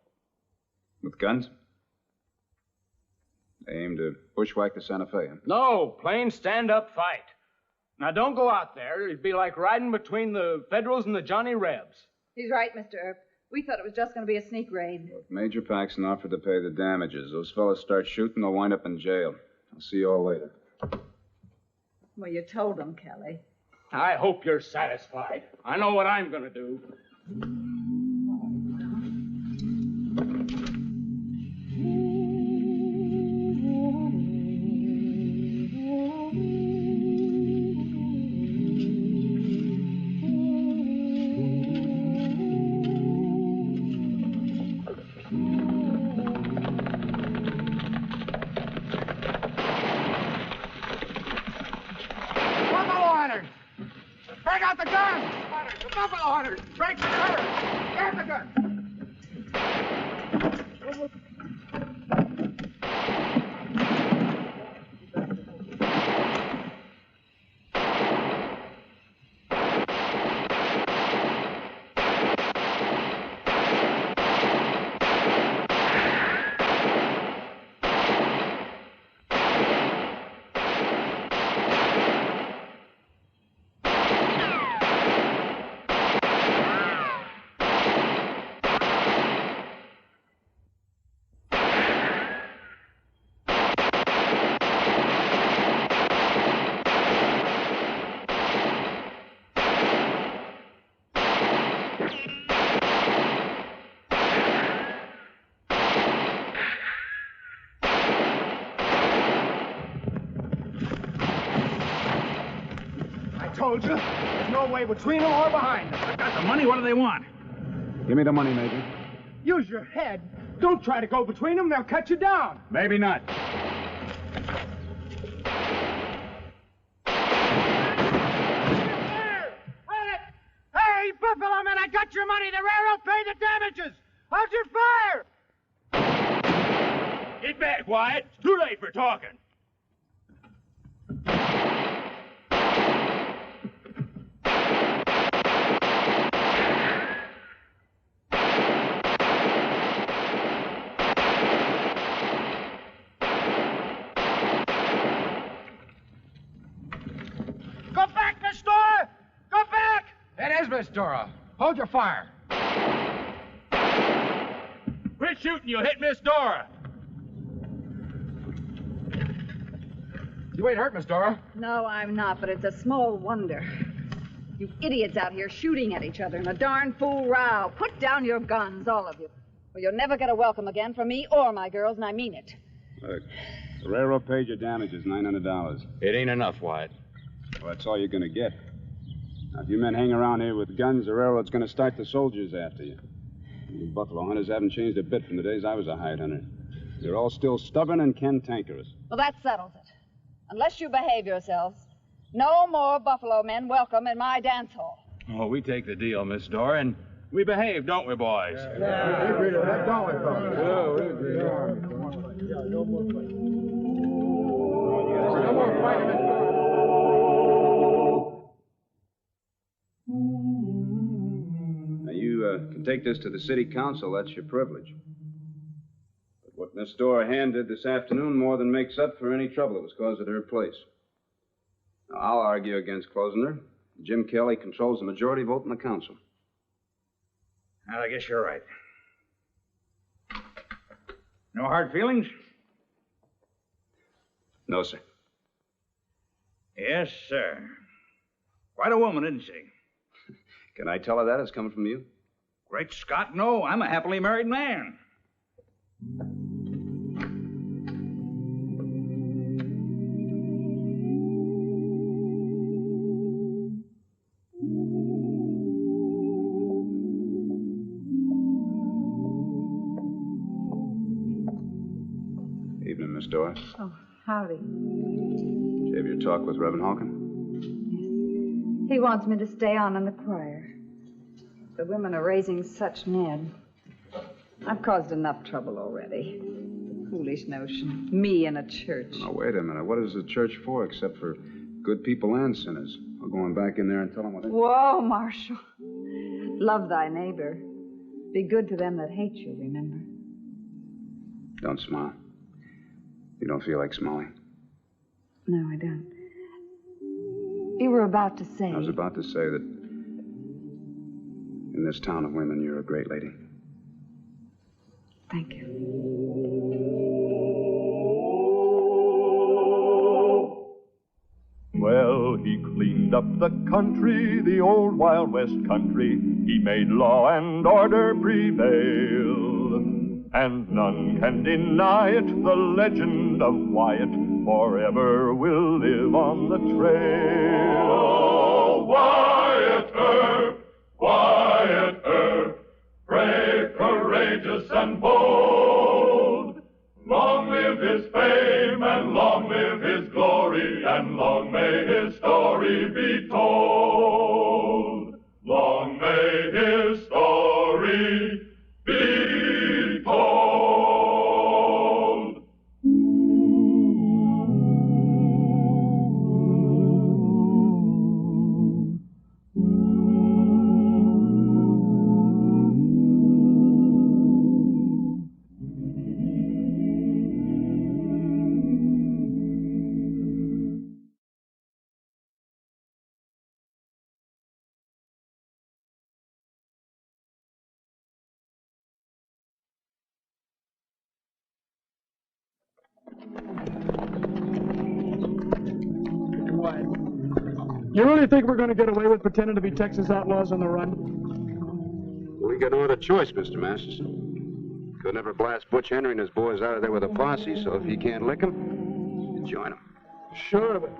With guns? They aim to bushwhack the Santa Fe, huh? No, plain stand-up fight. Now, don't go out there. It'd be like riding between the Federals and the Johnny Rebs. He's right, Mr. Earp. We thought it was just going to be a sneak raid. If Major Paxson offered to pay the damages, those fellas start shooting, they'll wind up in jail. I'll see you all later. Well, you told him, Kelly. I hope you're satisfied. I know what I'm going to do. Break out the gun! The buffalo hunters! Break the curve! Grab the gun! Told you, there's no way between them or behind them. I've got the money. What do they want? Give me the money, Major. Use your head. Don't try to go between them. They'll cut you down. Maybe not. Hey, Buffalo Man, I got your money. The railroad paid the damages. Hold your fire! Get back, Wyatt. It's too late for talking. Go back, Miss Dora! Go back! It is Miss Dora. Hold your fire. Quit shooting. You'll hit Miss Dora. You ain't hurt, Miss Dora. No, I'm not, but it's a small wonder. You idiots out here shooting at each other in a darn fool row. Put down your guns, all of you. Or you'll never get a welcome again from me or my girls, and I mean it. Look, the railroad paid your damages, $900. It ain't enough, Wyatt. Well, that's all you're going to get. Now, if you men hang around here with guns, the railroad's going to start the soldiers after you. You buffalo hunters haven't changed a bit from the days I was a hide hunter. You're all still stubborn and cantankerous. Well, that settles it. Unless you behave yourselves, no more buffalo men welcome in my dance hall. Oh, we take the deal, Miss Dora, and we behave, don't we, boys? Yeah, we agree to that, don't we, fellas? Yeah, we agree. No more fighting. Now, you can take this to the city council. That's your privilege. But what Miss Dora Hand did this afternoon more than makes up for any trouble that was caused at her place. Now, I'll argue against closing her. Jim Kelly controls the majority vote in the council. Well, I guess you're right. No hard feelings? No, sir. Yes, sir. Quite a woman, isn't she? Can I tell her that? It's coming from you? Great Scott, no. I'm a happily married man. Evening, Miss Doris. Oh, howdy. Did you have your talk with Reverend Hawkins? He wants me to stay on in the choir. The women are raising such Ned. I've caused enough trouble already. Foolish notion. Me in a church. Now, wait a minute. What is the church for except for good people and sinners? I'll go on back in there and tell them what they... Whoa, Marshal. Love thy neighbor. Be good to them that hate you, remember? Don't smile. You don't feel like smiling? No, I don't. You were about to say... I was about to say that in this town of women, you're a great lady. Thank you. Well, he cleaned up the country, the old Wild West country. He made law and order prevail. And none can deny it, the legend of Wyatt forever will live on the trail. Oh, Wyatt Earp, brave, courageous, and bold. Long live his fame, and long live his glory, and long may his story be told. Long may his story be told. You really think we're going to get away with pretending to be Texas outlaws on the run? We got no other choice, Mr. Masterson. Could never blast Butch Henry and his boys out of there with a posse, so if he can't lick them, you join them. Sure, but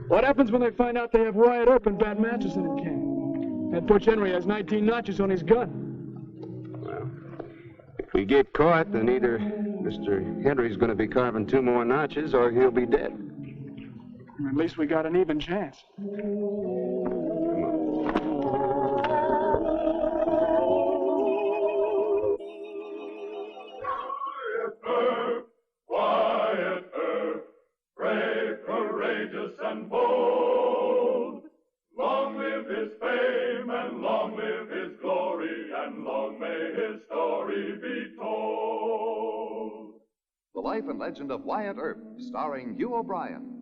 what happens when they find out they have Wyatt Earp and Bat Masterson in camp? That Butch Henry has 19 notches on his gun. Well, if we get caught, then either Mr. Henry's going to be carving 2 more notches or he'll be dead. At least we got an even chance. Wyatt Earp, brave, courageous, and bold. Long live his fame, and long live his glory, and long may his story be told. The Life and Legend of Wyatt Earp, starring Hugh O'Brien.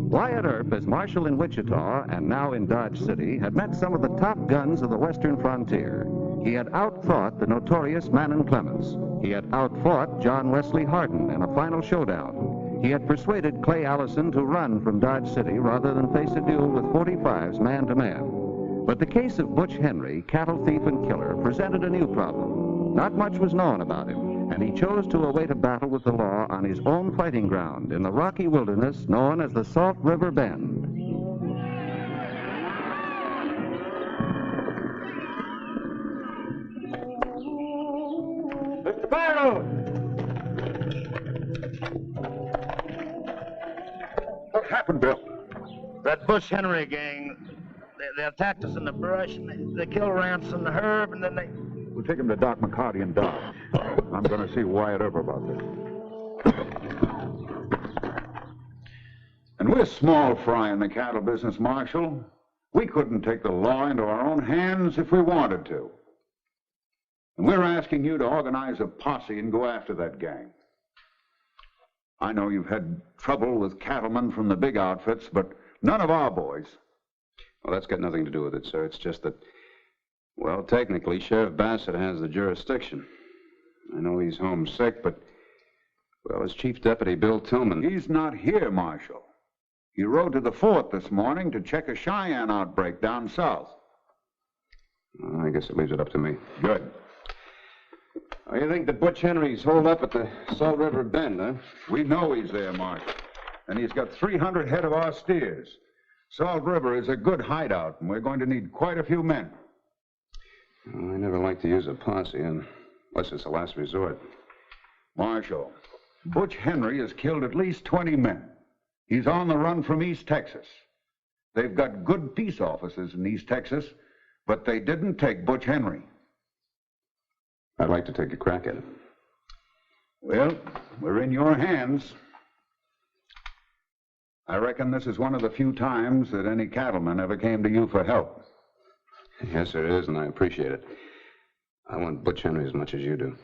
Wyatt Earp, as marshal in Wichita and now in Dodge City, had met some of the top guns of the western frontier. He had outfought the notorious Manon Clements. He had outfought John Wesley Hardin in a final showdown. He had persuaded Clay Allison to run from Dodge City rather than face a duel with 45s man-to-man. But the case of Butch Henry, cattle thief and killer, presented a new problem. Not much was known about him, and he chose to await a battle with the law on his own fighting ground in the rocky wilderness known as the Salt River Bend. Mr. Barrow! What happened, Bill? That Butch Henry gang, they attacked us in the brush, and they killed Rance and Herb, and then they... We'll take him to Doc McCarty in Dodge. I'm going to see Wyatt Earp about this. And we're small fry in the cattle business, Marshal. We couldn't take the law into our own hands if we wanted to. And we're asking you to organize a posse and go after that gang. I know you've had trouble with cattlemen from the big outfits, but none of our boys. Well, that's got nothing to do with it, sir. It's just that, well, technically, Sheriff Bassett has the jurisdiction. I know he's homesick, but, well, his chief deputy, Bill Tillman... He's not here, Marshal. He rode to the fort this morning to check a Cheyenne outbreak down south. Well, I guess it leaves it up to me. Good. Oh, you think that Butch Henry's holed up at the Salt River Bend, huh? We know he's there, Mark. And he's got 300 head of our steers. Salt River is a good hideout, and we're going to need quite a few men. Well, I never like to use a posse, unless it's a last resort. Marshal, Butch Henry has killed at least 20 men. He's on the run from East Texas. They've got good peace officers in East Texas, but they didn't take Butch Henry. I'd like to take a crack at it. Well, we're in your hands. I reckon this is one of the few times that any cattleman ever came to you for help. Yes, it is, and I appreciate it. I want Butch Henry as much as you do.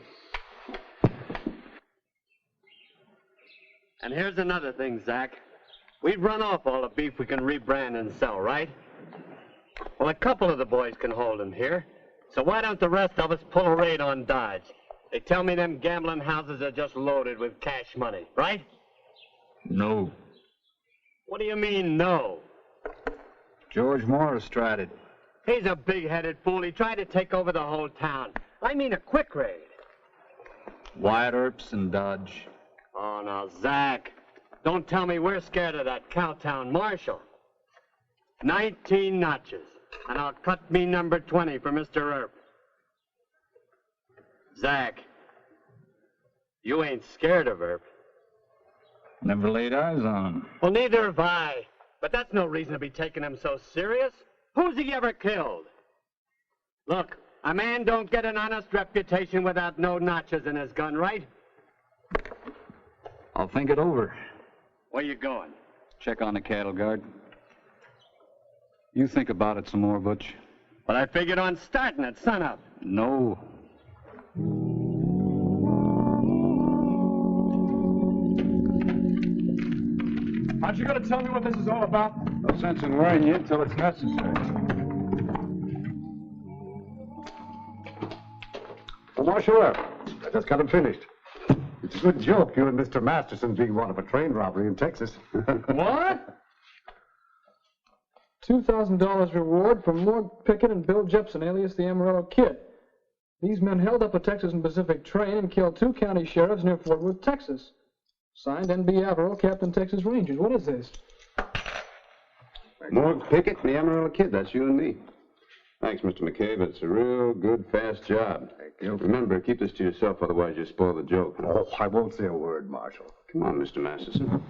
And here's another thing, Zach. We've run off all the beef we can rebrand and sell, right? Well, a couple of the boys can hold him here. So why don't the rest of us pull a raid on Dodge? They tell me them gambling houses are just loaded with cash money, right? No. What do you mean, no? George Morris tried it. He's a big-headed fool. He tried to take over the whole town. I mean a quick raid. Wyatt Earps and Dodge. Oh, now, Zach, don't tell me we're scared of that Cowtown Marshal. 19 notches, and I'll cut me number 20 for Mr. Earp. Zach, you ain't scared of Earp. Never laid eyes on him. Well, neither have I. But that's no reason to be taking him so serious. Who's he ever killed? Look, a man don't get an honest reputation without no notches in his gun, right? I'll think it over. Where you going? Check on the cattle guard. You think about it some more, Butch. But I figured on starting at sunup. No. Aren't you going to tell me what this is all about? No sense in worrying you until it's necessary. Well, Marshal Earp, I just got him finished. It's a good joke, you and Mr. Masterson being one of a train robbery in Texas. What? $2,000 reward for Morg Pickett and Bill Jepson, alias the Amarillo Kid. These men held up a Texas and Pacific train and killed 2 county sheriffs near Fort Worth, Texas. Signed, N.B. Averill, Captain Texas Rangers. What is this? Morg Pickett and the Amarillo Kid, that's you and me. Thanks, Mr. McCabe. It's a real good, fast job. Thank you. Remember, keep this to yourself, otherwise you spoil the joke. Oh, I won't say a word, Marshal. Come on, Mr. Masterson.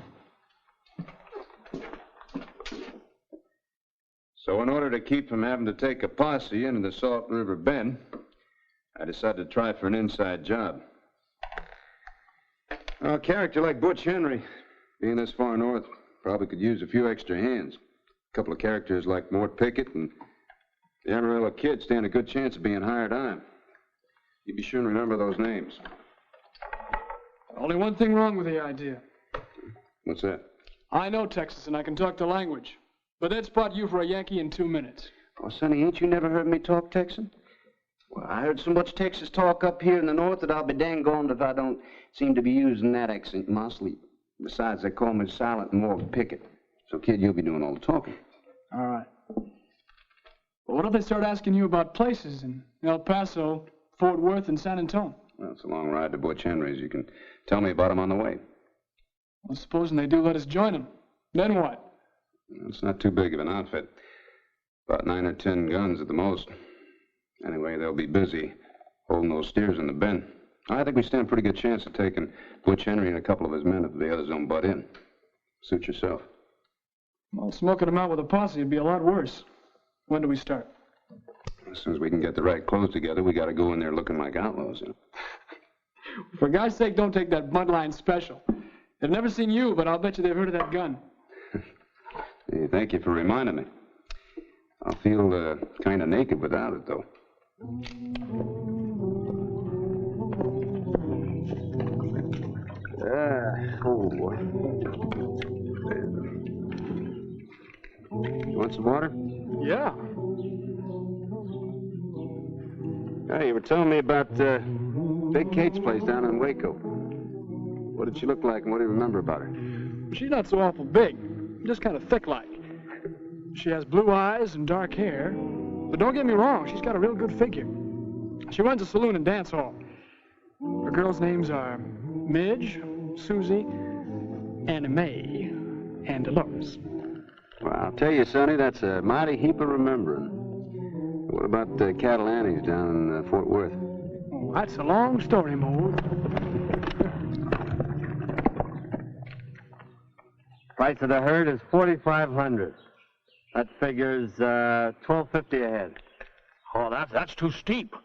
So in order to keep from having to take a posse into the Salt River Bend, I decided to try for an inside job. A character like Butch Henry, being this far north, probably could use a few extra hands. A couple of characters like Mort Pickett and the Amarillo Kid stand a good chance of being hired on. You be sure and remember those names. Only one thing wrong with the idea. What's that? I know Texas and I can talk the language. But they'd spot you for a Yankee in 2 minutes. Oh, Sonny, ain't you never heard me talk Texan? Well, I heard so much Texas talk up here in the north that I'll be dang-goned if I don't seem to be using that accent in my sleep. Besides, they call me Silent and Morgan Pickett. So, kid, you'll be doing all the talking. All right. But what if they start asking you about places in El Paso, Fort Worth, and San Antonio? Well, it's a long ride to Butch Henry's. You can tell me about them on the way. Well, supposing they do let us join them. Then what? It's not too big of an outfit. About 9 or 10 guns at the most. Anyway, they'll be busy holding those steers in the bend. I think we stand a pretty good chance of taking Butch Henry and a couple of his men if the others don't butt in. Suit yourself. Well, smoking them out with a posse would be a lot worse. When do we start? As soon as we can get the right clothes together, we got to go in there looking like outlaws, you know. For God's sake, don't take that Mudline special. They've never seen you, but I'll bet you they've heard of that gun. Hey, thank you for reminding me. I'll feel kind of naked without it, though. You want some water? Yeah. Hey, you were telling me about Big Kate's place down in Waco. What did she look like, and what do you remember about her? She's not so awful big. Just kind of thick-like. She has blue eyes and dark hair, But don't get me wrong, she's got a real good figure. She runs a saloon and dance hall. Her girls' names are Midge, Susie, Anna Mae, and Dolores. Well, I'll tell you, Sonny, that's a mighty heap of remembering. What about the cattle Annies down in Fort Worth? Oh, that's a long story, Maud. Price of the herd is $4,500. That figures $12.50 a head. Oh, that's too steep.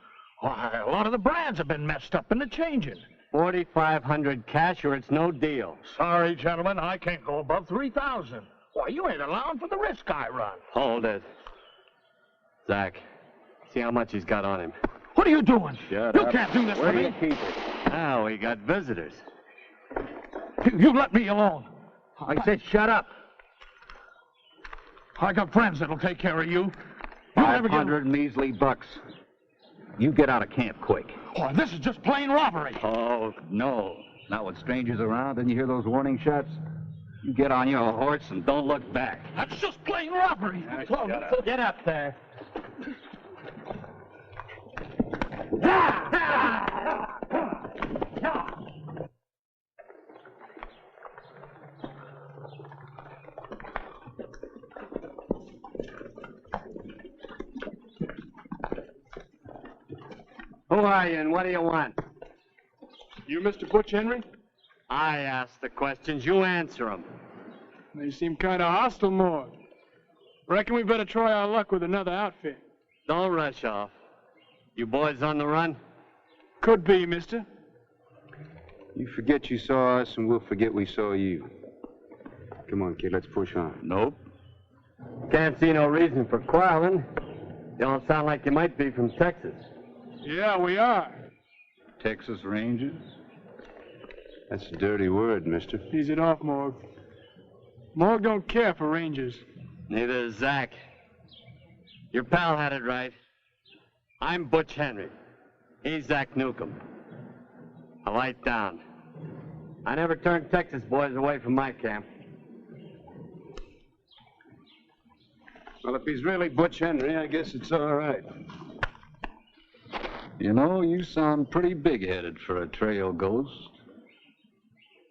Why, a lot of the brands have been messed up in the changing. $4,500 cash or it's no deal. Sorry, gentlemen, I can't go above $3,000. Why, you ain't allowing for the risk I run. Hold it. Zach, see how much he's got on him. What are you doing? Shut you up. can't do this Where to do me. you keep it? Now we got visitors. You let me alone. I said shut up. I got friends that'll take care of you. 500 measly bucks. You get out of camp quick. Oh, this is just plain robbery. Oh, no. Not with strangers around, then you hear those warning shots? You get on your horse and don't look back. That's just plain robbery. Get up there. Who are you and what do you want? You Mr. Butch Henry? I ask the questions, you answer them. They seem kind of hostile, Morg. Reckon we better try our luck with another outfit. Don't rush off. You boys on the run? Could be, mister. You forget you saw us, and we'll forget we saw you. Come on, kid, let's push on. Nope. Can't see no reason for quarreling. You all sound like you might be from Texas. Yeah, we are. Texas Rangers? That's a dirty word, mister. Ease it off, Morg. Morg don't care for Rangers. Neither does Zach. Your pal had it right. I'm Butch Henry. He's Zach Newcomb. Now light down. I never turned Texas boys away from my camp. Well, if he's really Butch Henry, I guess it's all right. You know, you sound pretty big-headed for a trail ghost.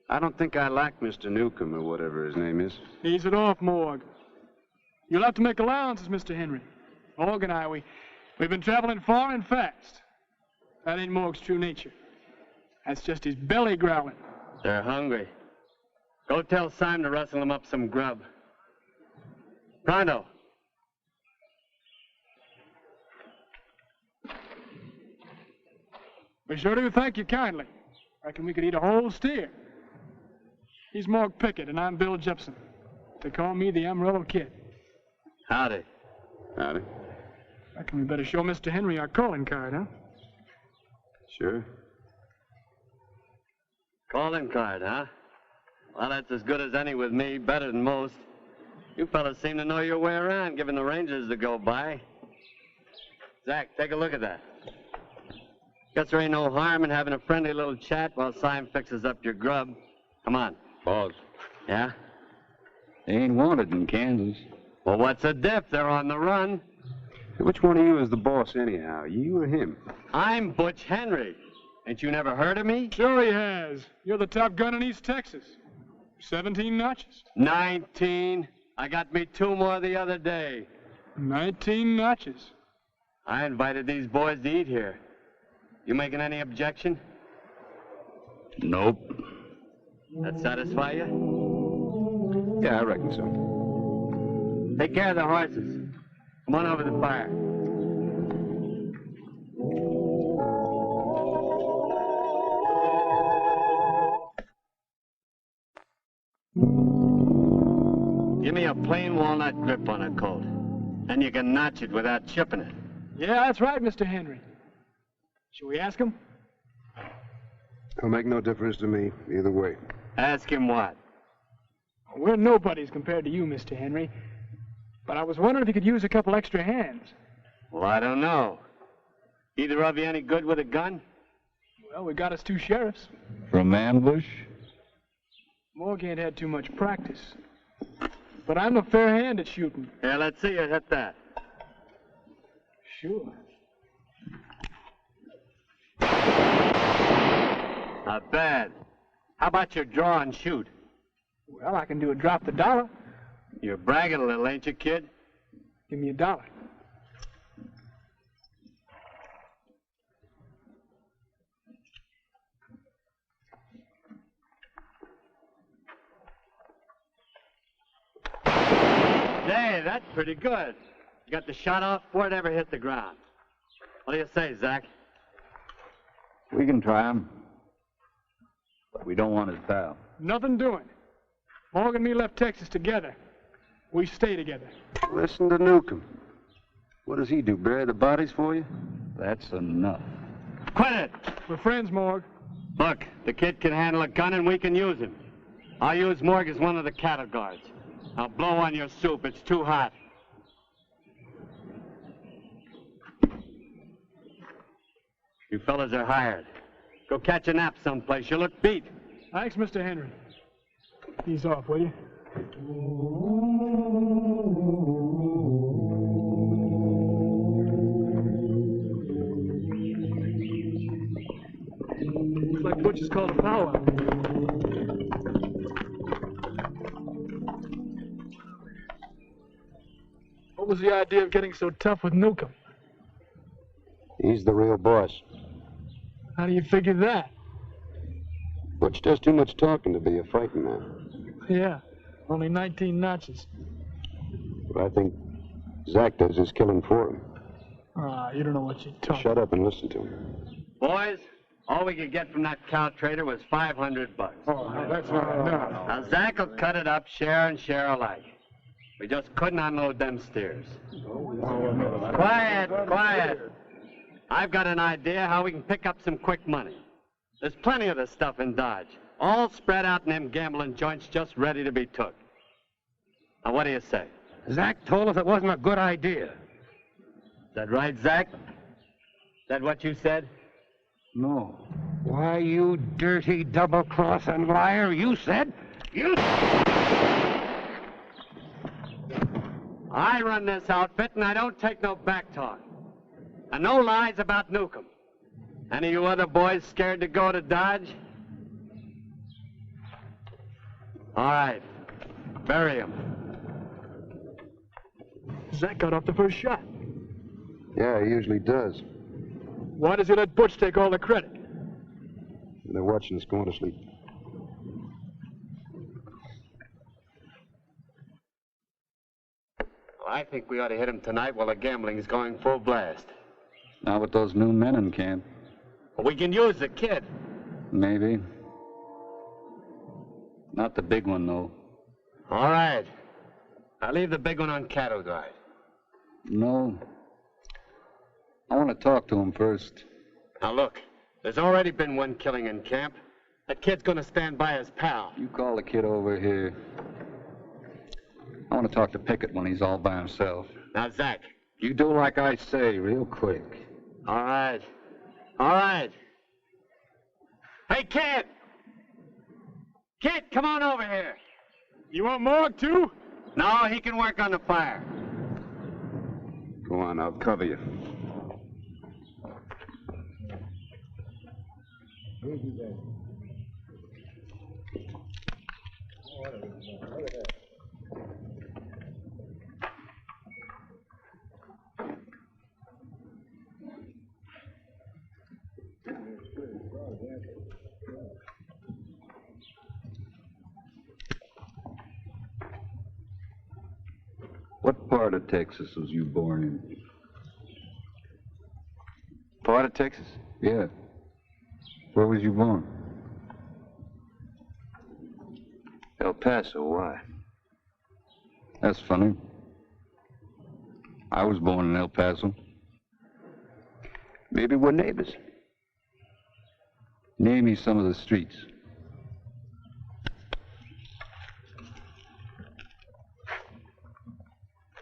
I don't think I like Mr. Newcomb or whatever his name is. Ease it off, Morg. You'll have to make allowances, Mr. Henry. Morg and I, we've been traveling far and fast. That ain't Morg's true nature. That's just his belly growling. They're hungry. Go tell Simon to rustle them up some grub. Pronto. We sure do thank you kindly. Reckon we could eat a whole steer. He's Morg Pickett, and I'm Bill Jepson. They call me the Amarillo Kid. Howdy. Howdy. Reckon we better show Mr. Henry our calling card, huh? Sure. Calling card, huh? Well, that's as good as any with me, better than most. You fellas seem to know your way around, giving the Rangers the go by. Zach, take a look at that. Guess there ain't no harm in having a friendly little chat while Simon fixes up your grub. Come on. Boss. Yeah? They ain't wanted in Kansas. Well, what's the diff? They're on the run. Which one of you is the boss, anyhow? You or him? I'm Butch Henry. Ain't you never heard of me? Sure he has. You're the top gun in East Texas. 17 notches. 19. I got me 2 more the other day. 19 notches. I invited these boys to eat here. You making any objection? Nope. That satisfy you? Yeah, I reckon so. Take care of the horses. Come on over to the fire. Give me a plain walnut grip on a colt. Then you can notch it without chipping it. Yeah, that's right, Mr. Henry. Shall we ask him? It'll make no difference to me, either way. Ask him what? We're nobodies compared to you, Mr. Henry. But I was wondering if you could use a couple extra hands. Well, I don't know. Either of you any good with a gun? Well, we got us 2 sheriffs. From ambush? Morg ain't had too much practice. But I'm a fair hand at shooting. Here, let's see you hit that. Sure. Not bad. How about your draw and shoot? Well, I can do a drop the dollar. You're bragging a little, ain't you, kid? Give me $1. Hey, that's pretty good. You got the shot off before it ever hit the ground. What do you say, Zach? We can try him. But we don't want his pal. Nothing doing. Morgan and me left Texas together. We stay together. Listen to Newcomb. What does he do, bury the bodies for you? That's enough. Quit it! We're friends, Morg. Look, the kid can handle a gun and we can use him. I'll use Morg as one of the cattle guards. I'll blow on your soup. It's too hot. You fellas are hired. Go catch a nap someplace. You look beat. Thanks, Mr. Henry. Ease off, will you? Looks like Butch has called a powwow. What was the idea of getting so tough with Newcomb? He's the real boss. How do you figure that? Butch does too much talking to be a fighting man. Yeah, only 19 notches. But I think Zach does his killing for him. Ah, you don't know what you're talking. Shut up and listen to him. Boys, all we could get from that cow trader was $500. Oh, no, that's not enough. Now, Zach will cut it up, share and share alike. We just couldn't unload them steers. Quiet, quiet. I've got an idea how we can pick up some quick money. There's plenty of this stuff in Dodge, all spread out in them gambling joints just ready to be took. Now, what do you say? Zach told us it wasn't a good idea. Is that right, Zach? Is that what you said? No. Why, you dirty double-crossing liar, you said... You... I run this outfit, and I don't take no back talk. And no lies about Newcomb. Any of you other boys scared to go to Dodge? All right. Bury him. Zach got off the first shot. Yeah, he usually does. Why does he let Butch take all the credit? They're watching us going to sleep. Well, I think we ought to hit him tonight while the gambling's going full blast. Not with those new men in camp. Well, we can use the kid. Maybe. Not the big one, though. All right. I'll leave the big one on cattle guard. No. I want to talk to him first. Now, look. There's already been one killing in camp. That kid's going to stand by his pal. You call the kid over here. I want to talk to Pickett when he's all by himself. Now, Zach. You do like I say, real quick. All right. All right. Hey, kid! Kid, come on over here. You want Morg, too? No, he can work on the fire. Go on, I'll cover you. What part of Texas was you born in? Part of Texas? Yeah. Where was you born? El Paso, why? That's funny. I was born in El Paso. Maybe we're neighbors. Name me some of the streets.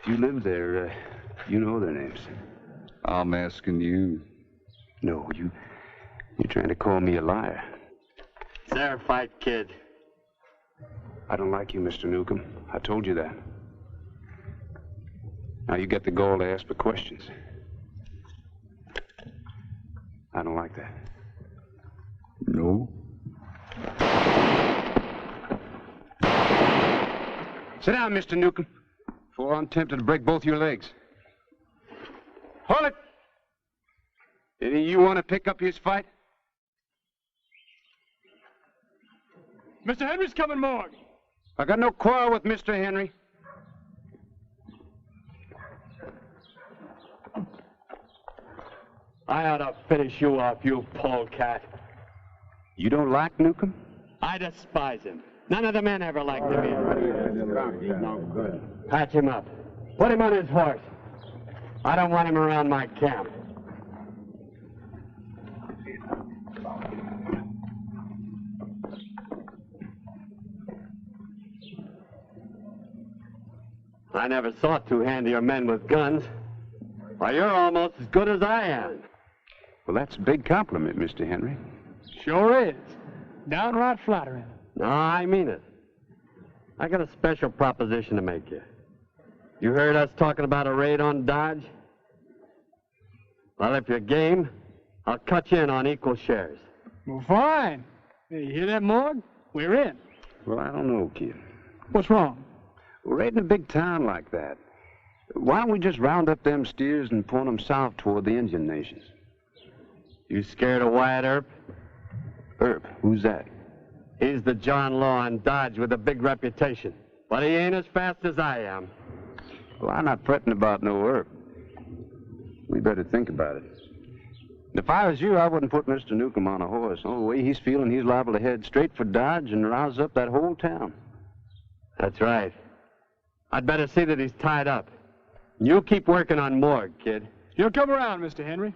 If you live there, you know their names. I'm asking you. No, you're trying to call me a liar. Fair fight, kid. I don't like you, Mr. Newcomb. I told you that. Now you get the gall to ask for questions. like that? No. Sit down, Mr. Newcomb, before I'm tempted to break both your legs. Hold it! Any of you want to pick up his fight? Mr. Henry's coming, Morg. I got no quarrel with Mr. Henry. I ought to finish you off, you polecat. You don't like Newcomb? I despise him. None of the men ever liked him either. Patch him up. Put him on his horse. I don't want him around my camp. I never saw two handier men with guns. Why, you're almost as good as I am. Well, that's a big compliment, Mr. Henry. Sure is. Downright flattering. No, I mean it. I got a special proposition to make you. You heard us talking about a raid on Dodge? Well, if you're game, I'll cut you in on equal shares. Well, fine. Hey, you hear that, Morg? We're in. Well, I don't know, kid. What's wrong? We're raiding a big town like that. Why don't we just round up them steers and point them south toward the Indian nations? You scared of Wyatt Earp? Earp? Who's that? He's the John Law in Dodge with a big reputation. But he ain't as fast as I am. Well, I'm not fretting about no Earp. We better think about it. If I was you, I wouldn't put Mr. Newcomb on a horse. Oh, the way he's feeling, he's liable to head straight for Dodge and rouse up that whole town. That's right. I'd better see that he's tied up. You keep working on Morg, kid. You'll come around, Mr. Henry.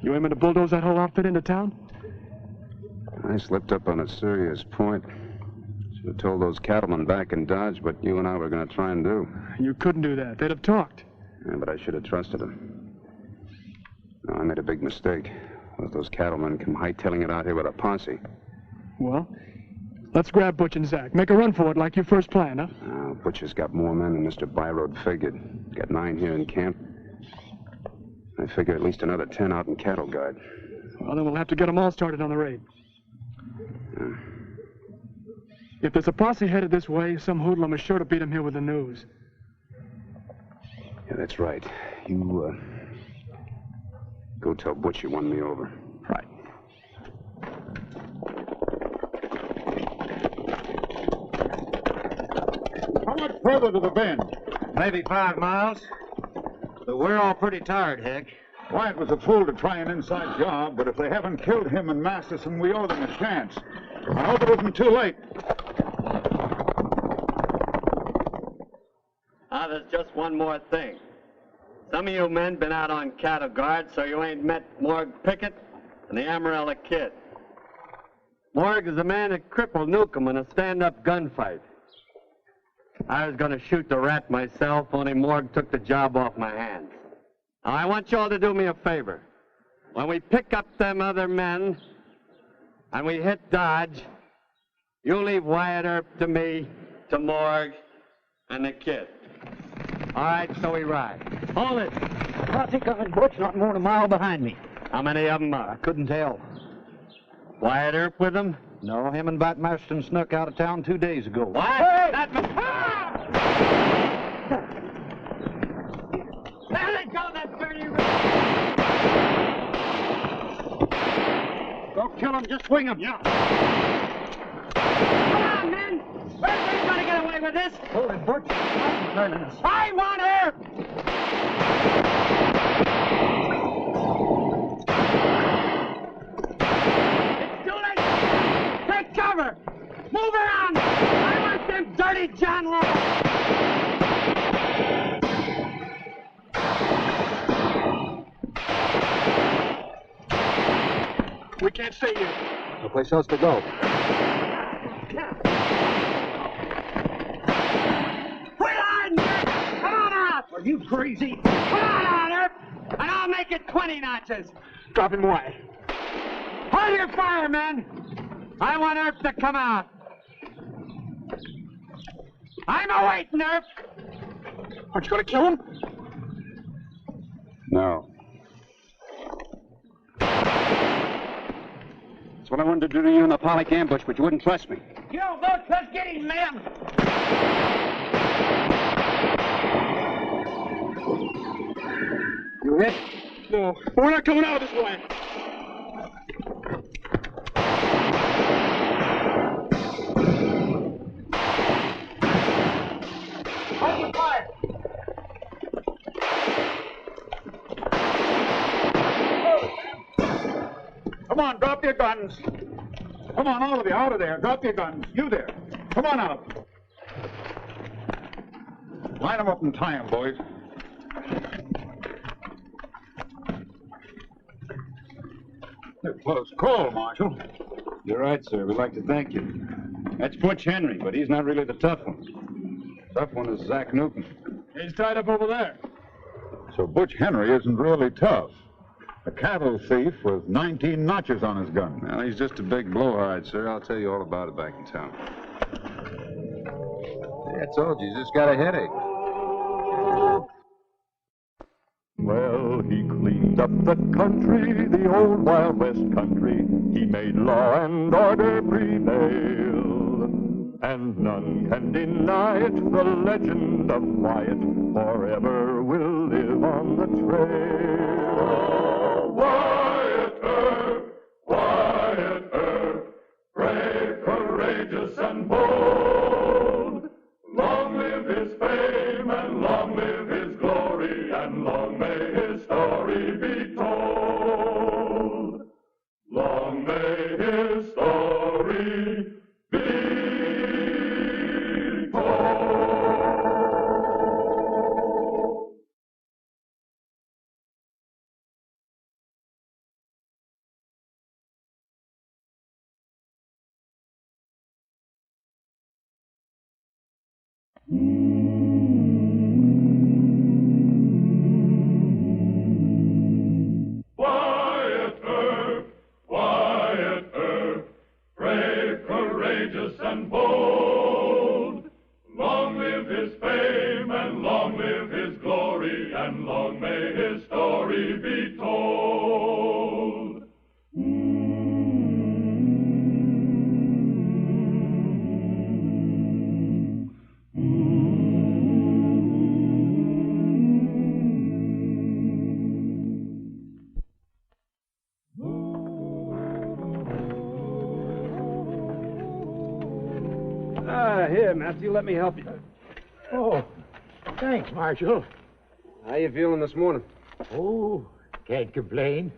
You aiming to bulldoze that whole outfit into town? I slipped up on a serious point. Should have told those cattlemen back in Dodge what you and I were going to try and do. You couldn't do that. They'd have talked. Yeah, but I should have trusted them. No, I made a big mistake. Let those cattlemen come hightailing it out here with a posse. Well, let's grab Butch and Zach. Make a run for it like you first planned, huh? Butch has got more men than Mr. Byroad figured. Got 9 here in camp. I figure at least another 10 out in cattle guard. Well, then we'll have to get them all started on the raid. If there's a posse headed this way, some hoodlum is sure to beat them here with the news. Yeah, that's right. You, go tell Butch you won me over. Right. How much further to the bend? Maybe 5 miles. But we're all pretty tired, Hick. Wyatt was a fool to try an inside job, but if they haven't killed him and Masterson, we owe them a chance. I hope it isn't too late. There's just one more thing. Some of you men been out on cattle guard, so you ain't met Morg Pickett and the Amarella Kid. Morg is the man that crippled Newcomb in a stand-up gunfight. I was going to shoot the rat myself, only Morg took the job off my hands. Now, I want you all to do me a favor. When we pick up them other men and we hit Dodge, you leave Wyatt Earp to me, to Morg, and the Kid. All right, so we ride. Hold it. I think I'm in Butch, not more than a mile behind me. How many of them are? I couldn't tell. Wyatt Earp with them? No, him and Bat Marston snuck out of town 2 days ago. What? Hey! There they go, that dirty Don't kill him, just swing him. Yeah. Come on, men! Where's going to get away with this? Hold it, Butch. I want her! It's too late! Take cover! Move around! I want them dirty John Law! We can't stay here. No place else to go. Are you crazy? Come on, Earp, and I'll make it 20 notches. Drop him away. Hold your fire, men. I want Earp to come out. I'm awaiting, Earp. Aren't you going to kill him? No. That's what I wanted to do to you in the Pollock ambush, but you wouldn't trust me. You don't let's get him, man! You hit? No, we're not coming out of this way. Open fire! Come on, drop your guns. Come on, all of you, out of there. Drop your guns. You there. Come on out. Line them up and tie them, boys. A close call, Marshal. You're right, sir. We'd like to thank you. That's Butch Henry, but he's not really the tough one. Tough one is Zach Newton. He's tied up over there. So Butch Henry isn't really tough. A cattle thief with 19 notches on his gun. Well, he's just a big blowhard, sir. I'll tell you all about it back in town. I told you, he's just got a headache. Well, he cleaned up the country, the old Wild West country. He made law and order prevail. And none can deny it, the legend of Wyatt forever will live on the trail. Wyatt Earp, brave, courageous, and bold. Long live his fame, and long live his glory, and long may his story be told. Long may his story be told. Wyatt Earp, brave, courageous, and bold. Long live his fame, and long live his glory, and long may his story be told. Here, Matthew, let me help you. Oh, thanks, Marshal. How you feeling this morning? Oh, can't complain.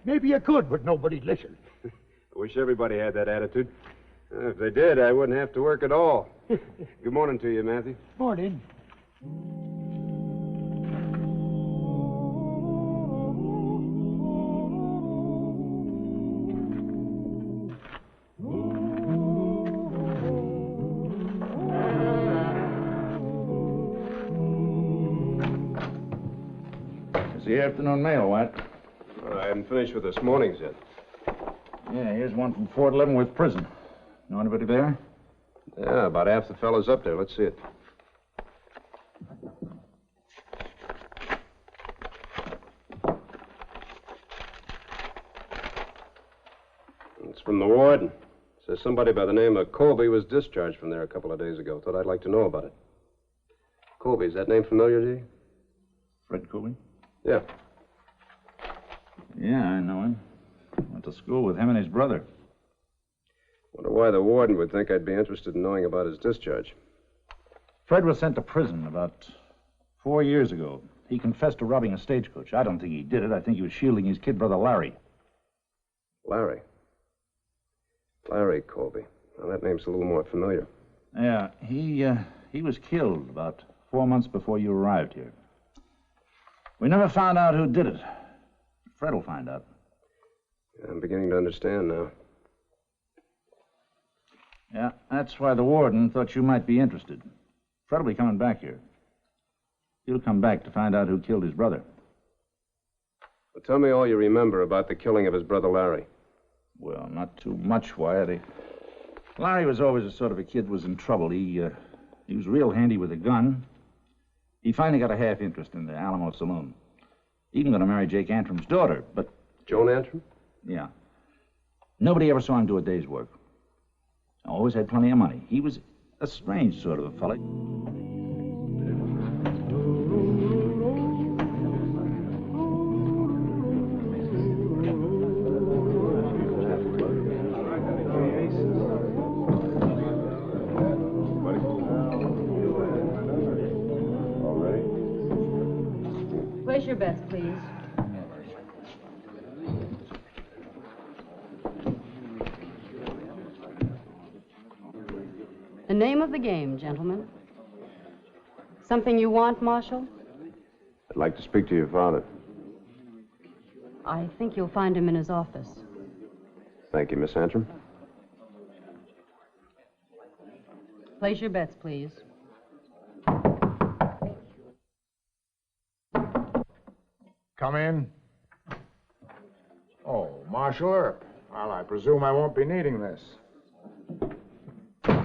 Maybe you could, but nobody'd listen. I wish everybody had that attitude. If they did, I wouldn't have to work at all. Good morning to you, Matthew. Morning. The afternoon mail, White. I haven't finished with this morning's yet. Yeah, here's one from Fort Leavenworth Prison. Know anybody there? Yeah, about half the fellows up there. Let's see it. It's from the warden. Says somebody by the name of Colby was discharged from there a couple of days ago. Thought I'd like to know about it. Colby, is that name familiar to you? Fred Colby? Yeah. Yeah, I know him. Went to school with him and his brother. Wonder why the warden would think I'd be interested in knowing about his discharge. Fred was sent to prison about 4 years ago. He confessed to robbing a stagecoach. I don't think he did it. I think he was shielding his kid brother Larry. Larry? Larry Colby. Now, that name's a little more familiar. Yeah, he was killed about 4 months before you arrived here. We never found out who did it. Fred will find out. Yeah, I'm beginning to understand now. Yeah, that's why the warden thought you might be interested. Fred will be coming back here. He'll come back to find out who killed his brother. Well, tell me all you remember about the killing of his brother Larry. Well, not too much, Wyatt. Larry was always the sort of a kid who was in trouble. He was real handy with a gun. He finally got a half interest in the Alamo Saloon. Even going to marry Jake Antrim's daughter, but... Joan Antrim? Yeah. Nobody ever saw him do a day's work. Always had plenty of money. He was a strange sort of a fella. Place your bets, please. The name of the game, gentlemen. Something you want, Marshal? I'd like to speak to your father. I think you'll find him in his office. Thank you, Miss Antrim. Place your bets, please. Come in. Oh, Marshal Earp. Well, I presume I won't be needing this. You're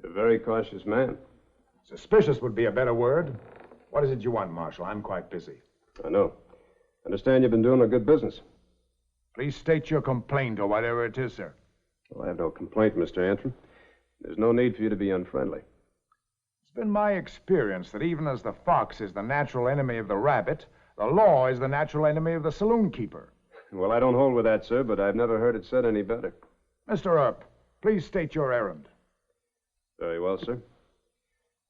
a very cautious man. Suspicious would be a better word. What is it you want, Marshal? I'm quite busy. I know. Understand you've been doing a good business. Please state your complaint or whatever it is, sir. Well, I have no complaint, Mr. Antrim. There's no need for you to be unfriendly. It's been my experience that even as the fox is the natural enemy of the rabbit, the law is the natural enemy of the saloon keeper. Well, I don't hold with that, sir, but I've never heard it said any better. Mr. Earp, please state your errand. Very well, sir.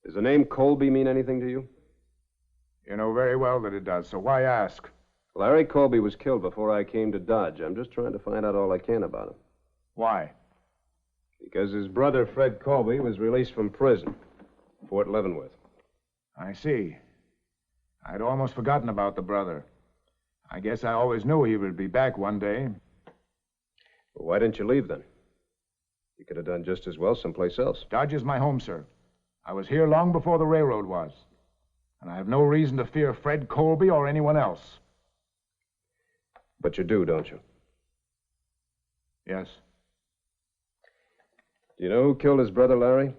Does the name Colby mean anything to you? You know very well that it does, so why ask? Larry Colby was killed before I came to Dodge. I'm just trying to find out all I can about him. Why? Because his brother, Fred Colby, was released from prison, Fort Leavenworth. I see. I'd almost forgotten about the brother. I guess I always knew he would be back one day. Well, why didn't you leave then? You could have done just as well someplace else. Dodge is my home, sir. I was here long before the railroad was. And I have no reason to fear Fred Colby or anyone else. But you do, don't you? Yes. Do you know who killed his brother, Larry?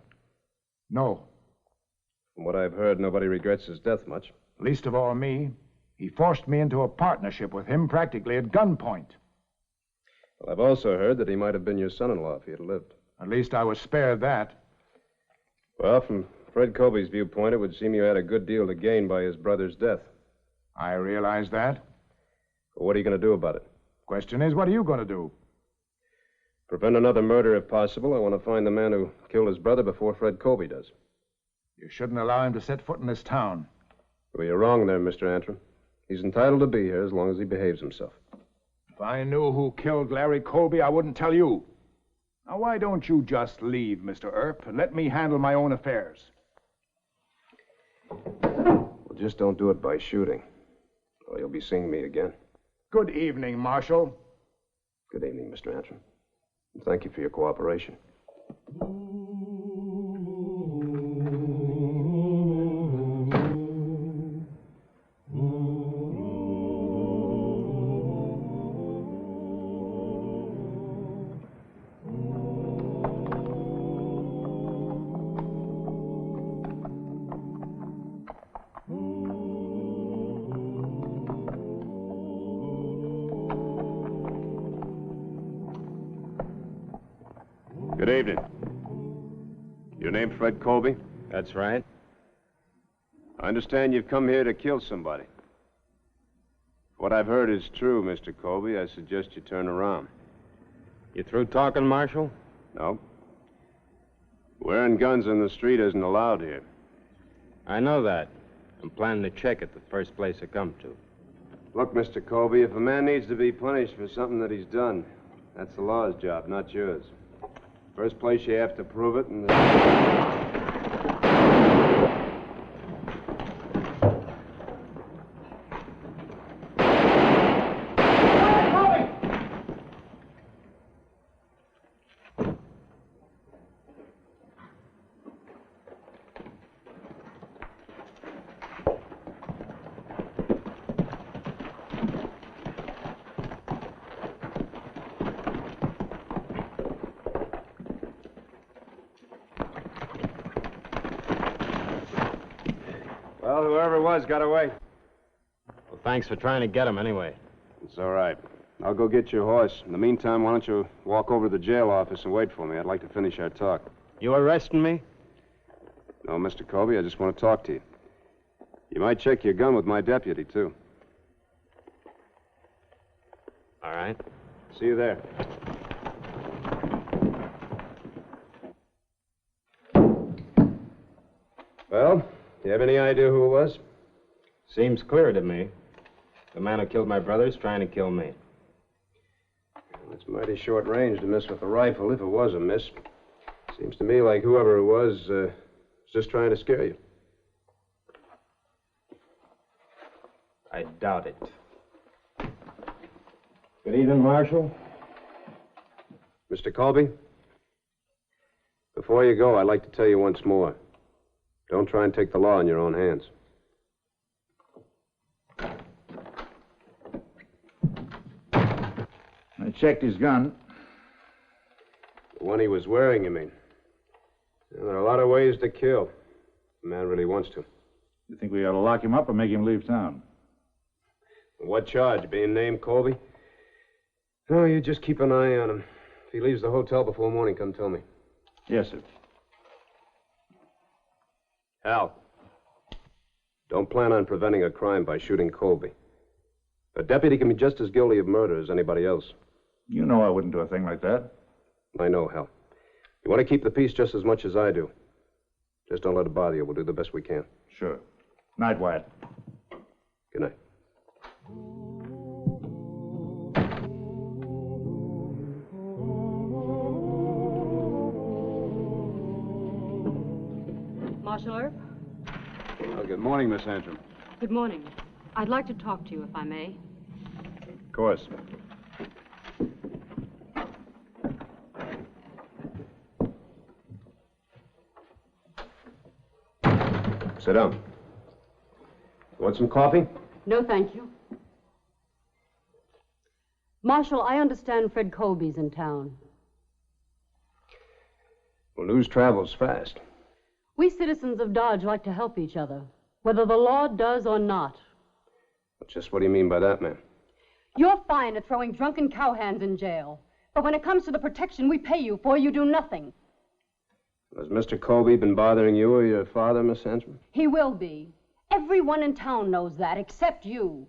No. From what I've heard, nobody regrets his death much. Least of all me. He forced me into a partnership with him practically at gunpoint. Well, I've also heard that he might have been your son-in-law if he had lived. At least I was spared that. Well, from Fred Colby's viewpoint, it would seem you had a good deal to gain by his brother's death. I realize that. But what are you going to do about it? Question is, what are you going to do? Prevent another murder if possible. I want to find the man who killed his brother before Fred Colby does. You shouldn't allow him to set foot in this town. Well, you're wrong there, Mr. Antrim. He's entitled to be here as long as he behaves himself. If I knew who killed Larry Colby, I wouldn't tell you. Now, why don't you just leave, Mr. Earp, and let me handle my own affairs? Well, just don't do it by shooting, or you'll be seeing me again. Good evening, Marshal. Good evening, Mr. Antrim. And thank you for your cooperation. Good evening. Your name Fred Colby? That's right. I understand you've come here to kill somebody. If what I've heard is true, Mr. Colby, I suggest you turn around. You through talking, Marshal? No. Wearing guns in the street isn't allowed here. I know that. I'm planning to check it the first place I come to. Look, Mr. Colby, if a man needs to be punished for something that he's done, that's the law's job, not yours. First place, you have to prove it, and whoever it was got away. Well, thanks for trying to get him anyway. It's all right. I'll go get your horse. In the meantime, why don't you walk over to the jail office and wait for me? I'd like to finish our talk. You arresting me? No, Mr. Colby, I just want to talk to you. You might check your gun with my deputy, too. All right. See you there. Well, do you have any idea who it was? Seems clear to me. The man who killed my brother is trying to kill me. It's mighty short range to miss with a rifle, if it was a miss. Seems to me like whoever it was just trying to scare you. I doubt it. Good evening, Marshal. Mr. Colby, before you go, I'd like to tell you once more. Don't try and take the law in your own hands. I checked his gun. The one he was wearing, you mean? Well, there are a lot of ways to kill. If the man really wants to. You think we ought to lock him up or make him leave town? What charge? Being named Colby? No, you just keep an eye on him. If he leaves the hotel before morning, come tell me. Yes, sir. Hal, don't plan on preventing a crime by shooting Colby. A deputy can be just as guilty of murder as anybody else. You know I wouldn't do a thing like that. I know, Hal. You want to keep the peace just as much as I do. Just don't let it bother you. We'll do the best we can. Sure. Night, Wyatt. Good night. Marshal Earp? Well, good morning, Miss Antrim. Good morning. I'd like to talk to you, if I may. Of course. Sit down. Want some coffee? No, thank you. Marshal, I understand Fred Colby's in town. Well, news travels fast. We citizens of Dodge like to help each other, whether the law does or not. Just what do you mean by that, ma'am? You're fine at throwing drunken cowhands in jail, but when it comes to the protection we pay you for, you do nothing. Has Mr. Colby been bothering you or your father, Miss Antrim? He will be. Everyone in town knows that, except you.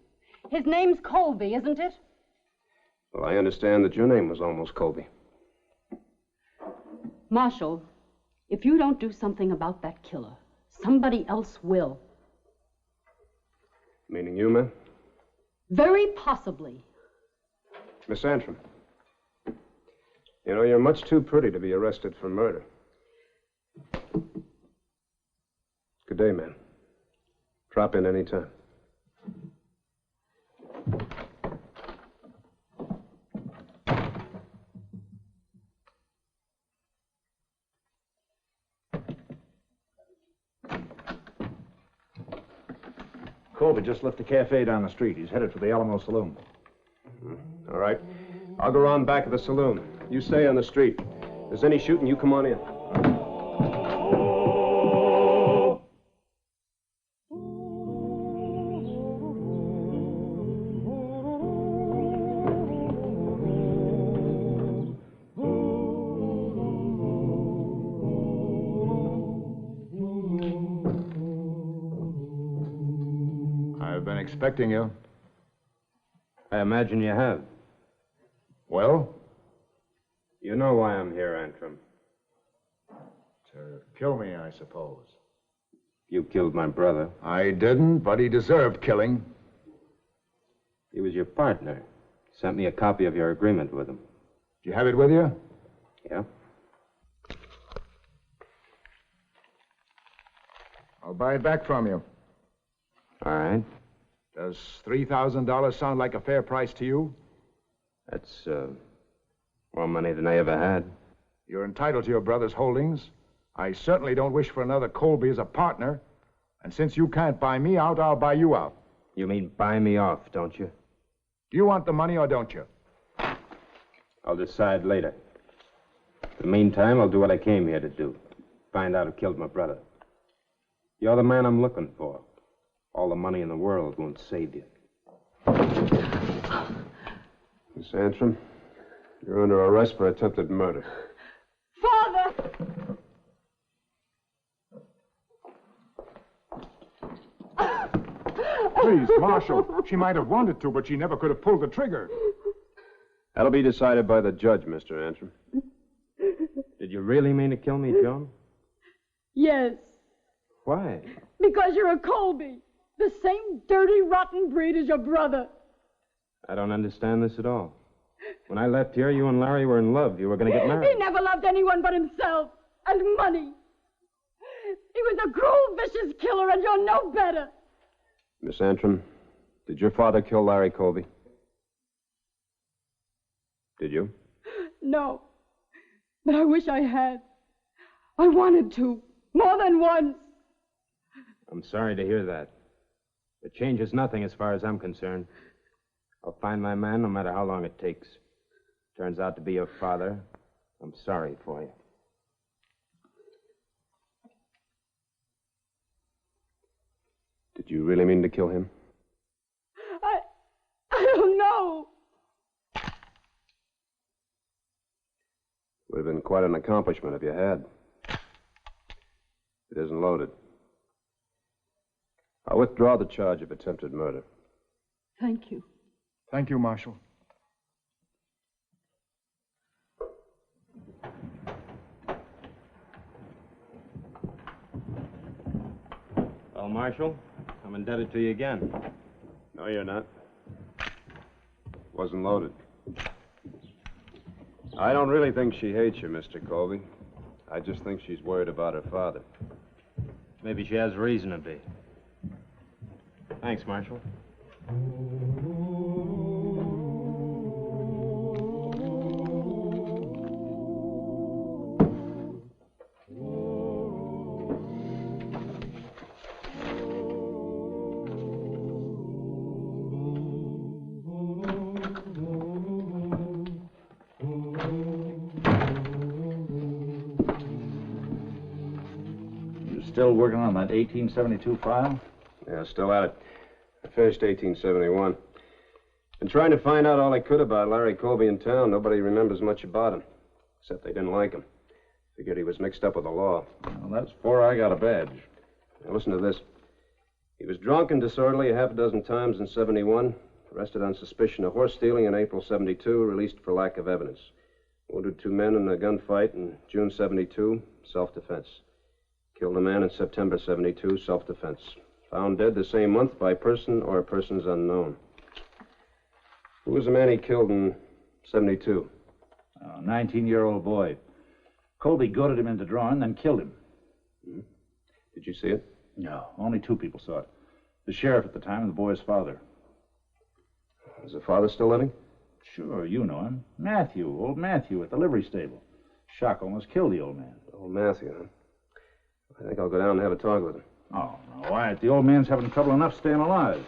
His name's Colby, isn't it? Well, I understand that your name was almost Colby. Marshal, if you don't do something about that killer, somebody else will. Meaning you, ma'am? Very possibly. Miss Antrim, you know, you're much too pretty to be arrested for murder. Good day, ma'am. Drop in any time. Colby just left the cafe down the street. He's headed for the Alamo Saloon. All right. I'll go around back of the saloon. You stay on the street. If there's any shooting, you come on in. I've been expecting you. I imagine you have. Well? You know why I'm here, Antrim. To kill me, I suppose. You killed my brother. I didn't, but he deserved killing. He was your partner. Sent me a copy of your agreement with him. Do you have it with you? Yeah. I'll buy it back from you. All right. Does $3,000 sound like a fair price to you? That's, more money than I ever had. You're entitled to your brother's holdings. I certainly don't wish for another Colby as a partner. And since you can't buy me out, I'll buy you out. You mean buy me off, don't you? Do you want the money or don't you? I'll decide later. In the meantime, I'll do what I came here to do. Find out who killed my brother. You're the man I'm looking for. All the money in the world won't save you. Miss Antrim, you're under arrest for attempted murder. Father! Please, Marshal. She might have wanted to, but she never could have pulled the trigger. That'll be decided by the judge, Mr. Antrim. Did you really mean to kill me, Joan? Yes, Why? because you're a Colby. The same dirty, rotten breed as your brother. I don't understand this at all. When I left here, you and Larry were in love. You were going to get He married. never loved anyone but himself and money. He was a cruel, vicious killer, and you're no better. Miss Antrim, did your father kill Larry Colby? Did you? No, but I wish I had. I wanted to, more than once. I'm sorry to hear that. It changes nothing as far as I'm concerned. I'll find my man no matter how long it takes. Turns out to be your father. I'm sorry for you. Did you really mean to kill him? I don't know. Would have been quite an accomplishment if you had. It isn't loaded. I'll withdraw the charge of attempted murder. Thank you. Thank you, Marshal. Well, Marshal, I'm indebted to you again. No, you're not. Wasn't loaded. I don't really think she hates you, Mr. Colby. I just think she's worried about her father. Maybe she has reason to be. Thanks, Marshal. Still working on that 1872 file? Yeah, still at it. I finished 1871. Been trying to find out all I could about Larry Colby in town. Nobody remembers much about him, except they didn't like him. Figured he was mixed up with the law. Well, that's before I got a badge. Now, listen to this. He was drunk and disorderly a half a dozen times in 71, arrested on suspicion of horse stealing in April 72, released for lack of evidence. Wounded 2 men in a gunfight in June 72, self-defense. Killed a man in September 72, self-defense. Found dead the same month by person or persons unknown. Who was the man he killed in 72? A 19-year-old boy. Colby goaded him into drawing, then killed him. Hmm? Did you see it? No, only 2 people saw it. The sheriff at the time and the boy's father. Is the father still living? Sure, you know him. Matthew, old Matthew at the livery stable. Shock almost killed the old man. Old Matthew, huh? I think I'll go down and have a talk with him. Oh, no, Wyatt, the old man's having trouble enough staying alive.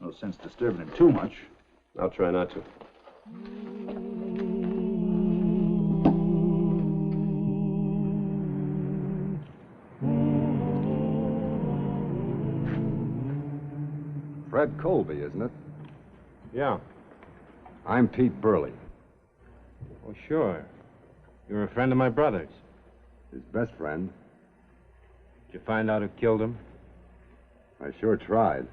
No sense disturbing him too much. I'll try not to. Fred Colby, isn't it? Yeah. I'm Pete Burley. Oh, sure. You're a friend of my brother's. His best friend. Did you find out who killed him? I sure tried.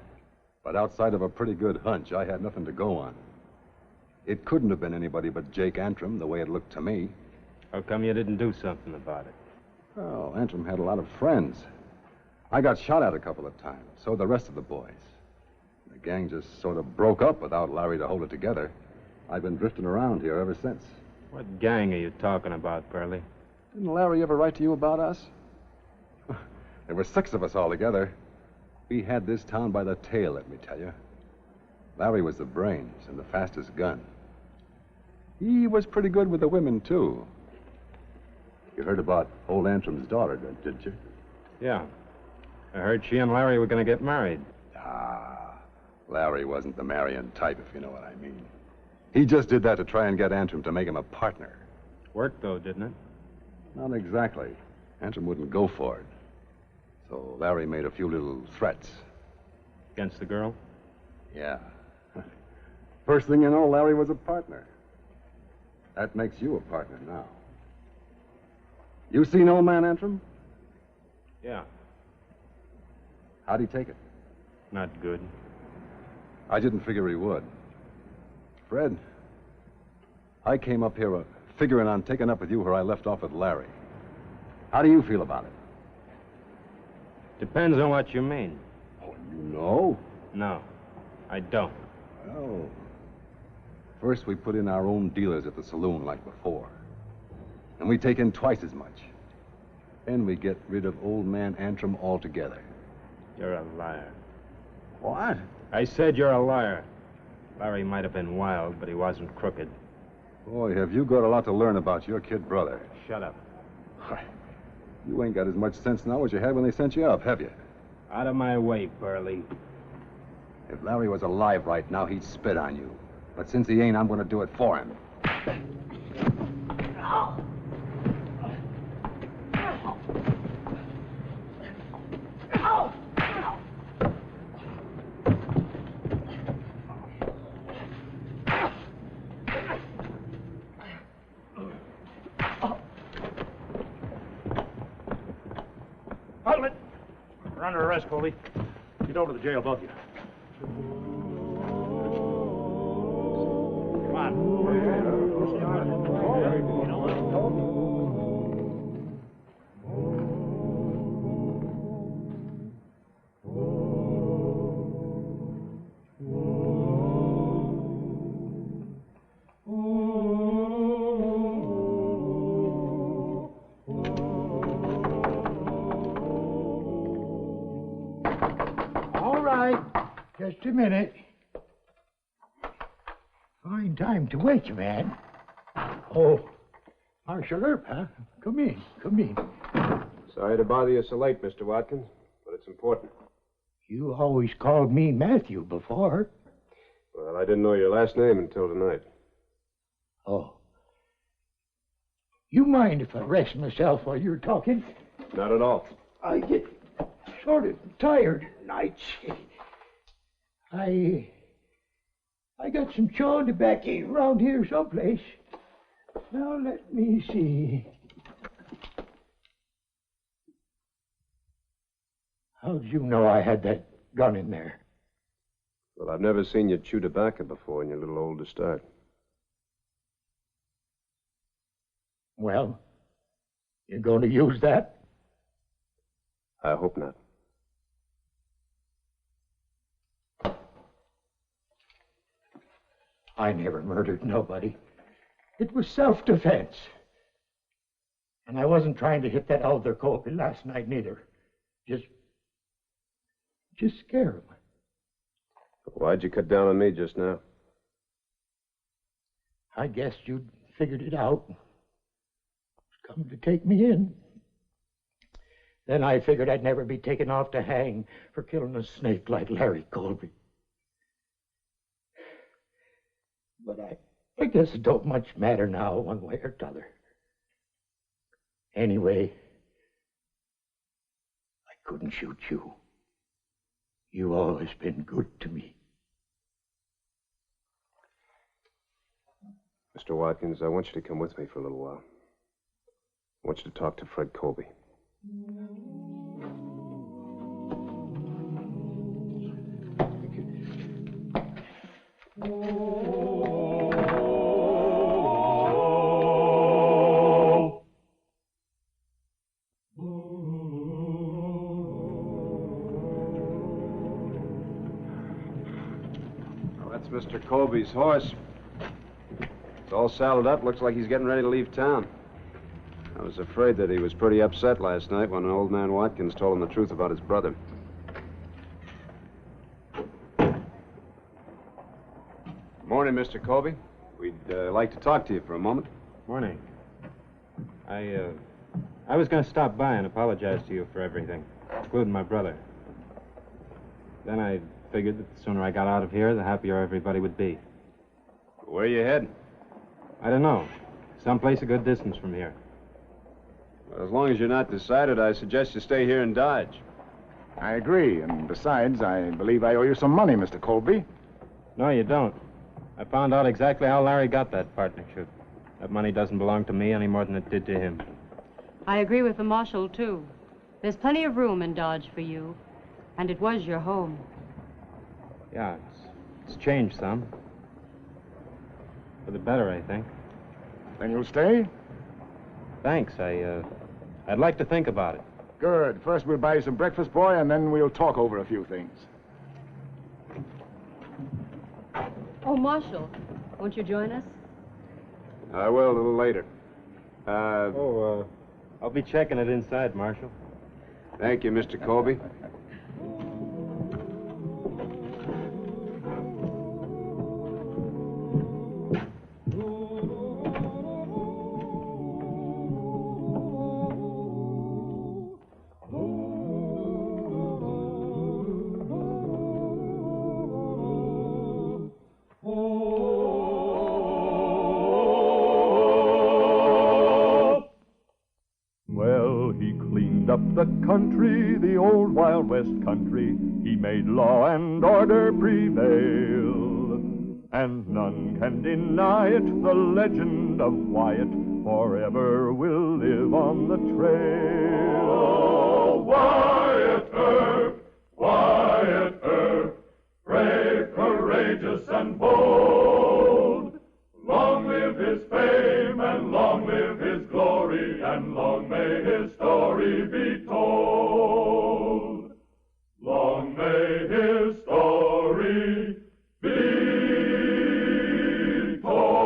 But outside of a pretty good hunch, I had nothing to go on. It couldn't have been anybody but Jake Antrim, the way it looked to me. How come you didn't do something about it? Well, Antrim had a lot of friends. I got shot at a couple of times, so did the rest of the boys. The gang just sort of broke up without Larry to hold it together. I've been drifting around here ever since. What gang are you talking about, Burley? Didn't Larry ever write to you about us? There were 6 of us all together. We had this town by the tail, let me tell you. Larry was the brains and the fastest gun. He was pretty good with the women, too. You heard about old Antrim's daughter, didn't you? Yeah. I heard she and Larry were going to get married. Ah, Larry wasn't the marrying type, if you know what I mean. He just did that to try and get Antrim to make him a partner. Worked, though, didn't it? Not exactly. Antrim wouldn't go for it. So Larry made a few little threats. Against the girl? Yeah. First thing you know, Larry was a partner. That makes you a partner now. You seen old man Antrim? Yeah. How'd he take it? Not good. I didn't figure he would. Fred, I came up here figuring on taking up with you where I left off with Larry. How do you feel about it? Depends on what you mean. Oh, you know? No, I don't. Well, first we put in our own dealers at the saloon like before. And we take in twice as much. Then we get rid of old man Antrim altogether. You're a liar. What? I said you're a liar. Larry might have been wild, but he wasn't crooked. Boy, have you got a lot to learn about your kid brother. Shut up. You ain't got as much sense now as you had when they sent you up, have you? Out of my way, Burley. If Larry was alive right now, he'd spit on you. But since he ain't, I'm going to do it for him. You're under arrest, Colby. Get over to the jail, both of you. Come All right. Just a minute. Fine time to wake you, man. Oh, Marshal Earp, huh? Come in, come in. Sorry to bother you so late, Mr. Watkins, but it's important. You always called me Matthew before. Well, I didn't know your last name until tonight. Oh. You mind if I rest myself while you're talking? Not at all. I get sort of tired at nights. I got some chawing tobacco around here someplace. Now, let me see. How'd you know I had that gun in there? Well, I've never seen you chew tobacco before, and you're a little old to start. Well, you going to use that? I hope not. I never murdered nobody. It was self-defense. And I wasn't trying to hit that elder Colby last night neither. Just scare him. Why'd you cut down on me just now? I guessed you'd figured it out. Come to take me in. Then I figured I'd never be taken off to hang for killing a snake like Larry Colby. But I guess it don't much matter now, one way or t'other. Anyway, I couldn't shoot you. You've always been good to me. Mr. Watkins, I want you to come with me for a little while. I want you to talk to Fred Colby. That's Mr. Colby's horse. It's all saddled up. Looks like he's getting ready to leave town. I was afraid that he was pretty upset last night when old man Watkins told him the truth about his brother. Morning, Mr. Colby. We'd like to talk to you for a moment. Morning. I was going to stop by and apologize to you for everything, including my brother. Then I figured that the sooner I got out of here, the happier everybody would be. Where are you heading? I don't know. Someplace a good distance from here. Well, as long as you're not decided, I suggest you stay here in Dodge. I agree, and besides, I believe I owe you some money, Mr. Colby. No, you don't. I found out exactly how Larry got that partnership. That money doesn't belong to me any more than it did to him. I agree with the marshal, too. There's plenty of room in Dodge for you, and it was your home. Yeah, it's changed some. For the better, I think. Then you'll stay? Thanks. I'd like to think about it. Good. First we'll buy you some breakfast, boy, and then we'll talk over a few things. Oh, Marshal, won't you join us? I will a little later. I'll be checking it inside, Marshal. Thank you, Mr. Colby. The country, the old Wild West country, he made law and order prevail. And none can deny it, the legend of Wyatt forever will live on the trail. Oh, Wyatt Earp, brave, courageous, and bold. Long live his fame, and long live his glory, and long may his story be told. Long may his story be told.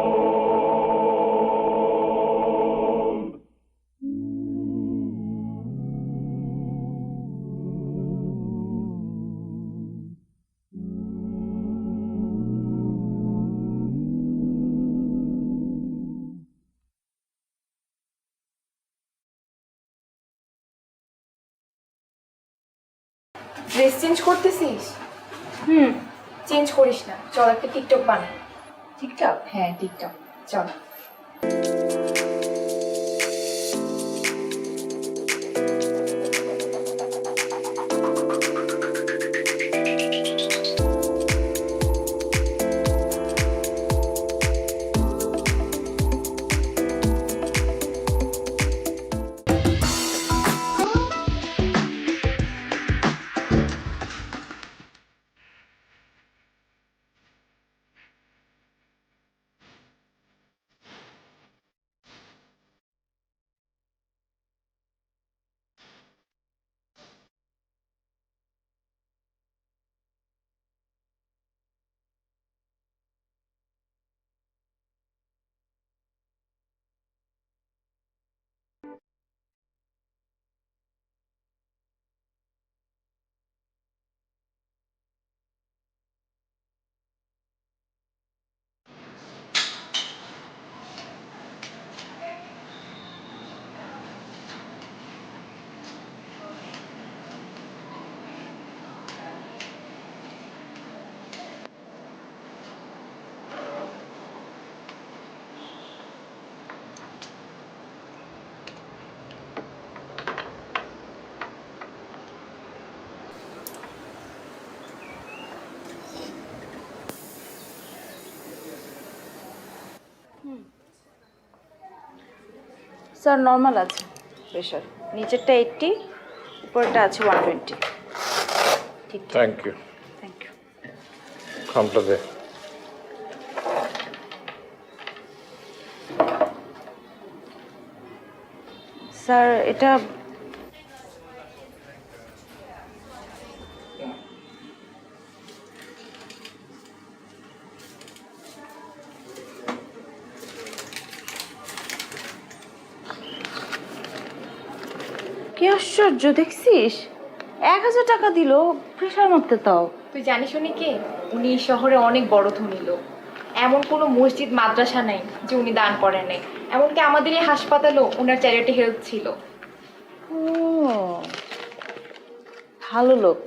Dress change করতেছিস? Change করিস না, চল একটা TikTok বানাই। TikTok? হ্যাঁ TikTok, চল। Sir normal আছে pressure, নিচেরটা 80, উপরটা আছে 120। ঠিক। Thank you. Thank you. খামটা দে। স্যার এটা কি আশ্চর্য দেখছিস, 1000 টাকা দিল প্রেশার মাপতে। তাও তুই জানিস উনি কে? উনি শহরে অনেক বড় ধনী লোক। এমন কোনো মসজিদ মাদ্রাসা নাই যে উনি দান করেন নাই। এমনকি আমাদের এই হাসপাতালও ওনার চ্যারিটি হেল্প ছিল। ও ভালো লোক।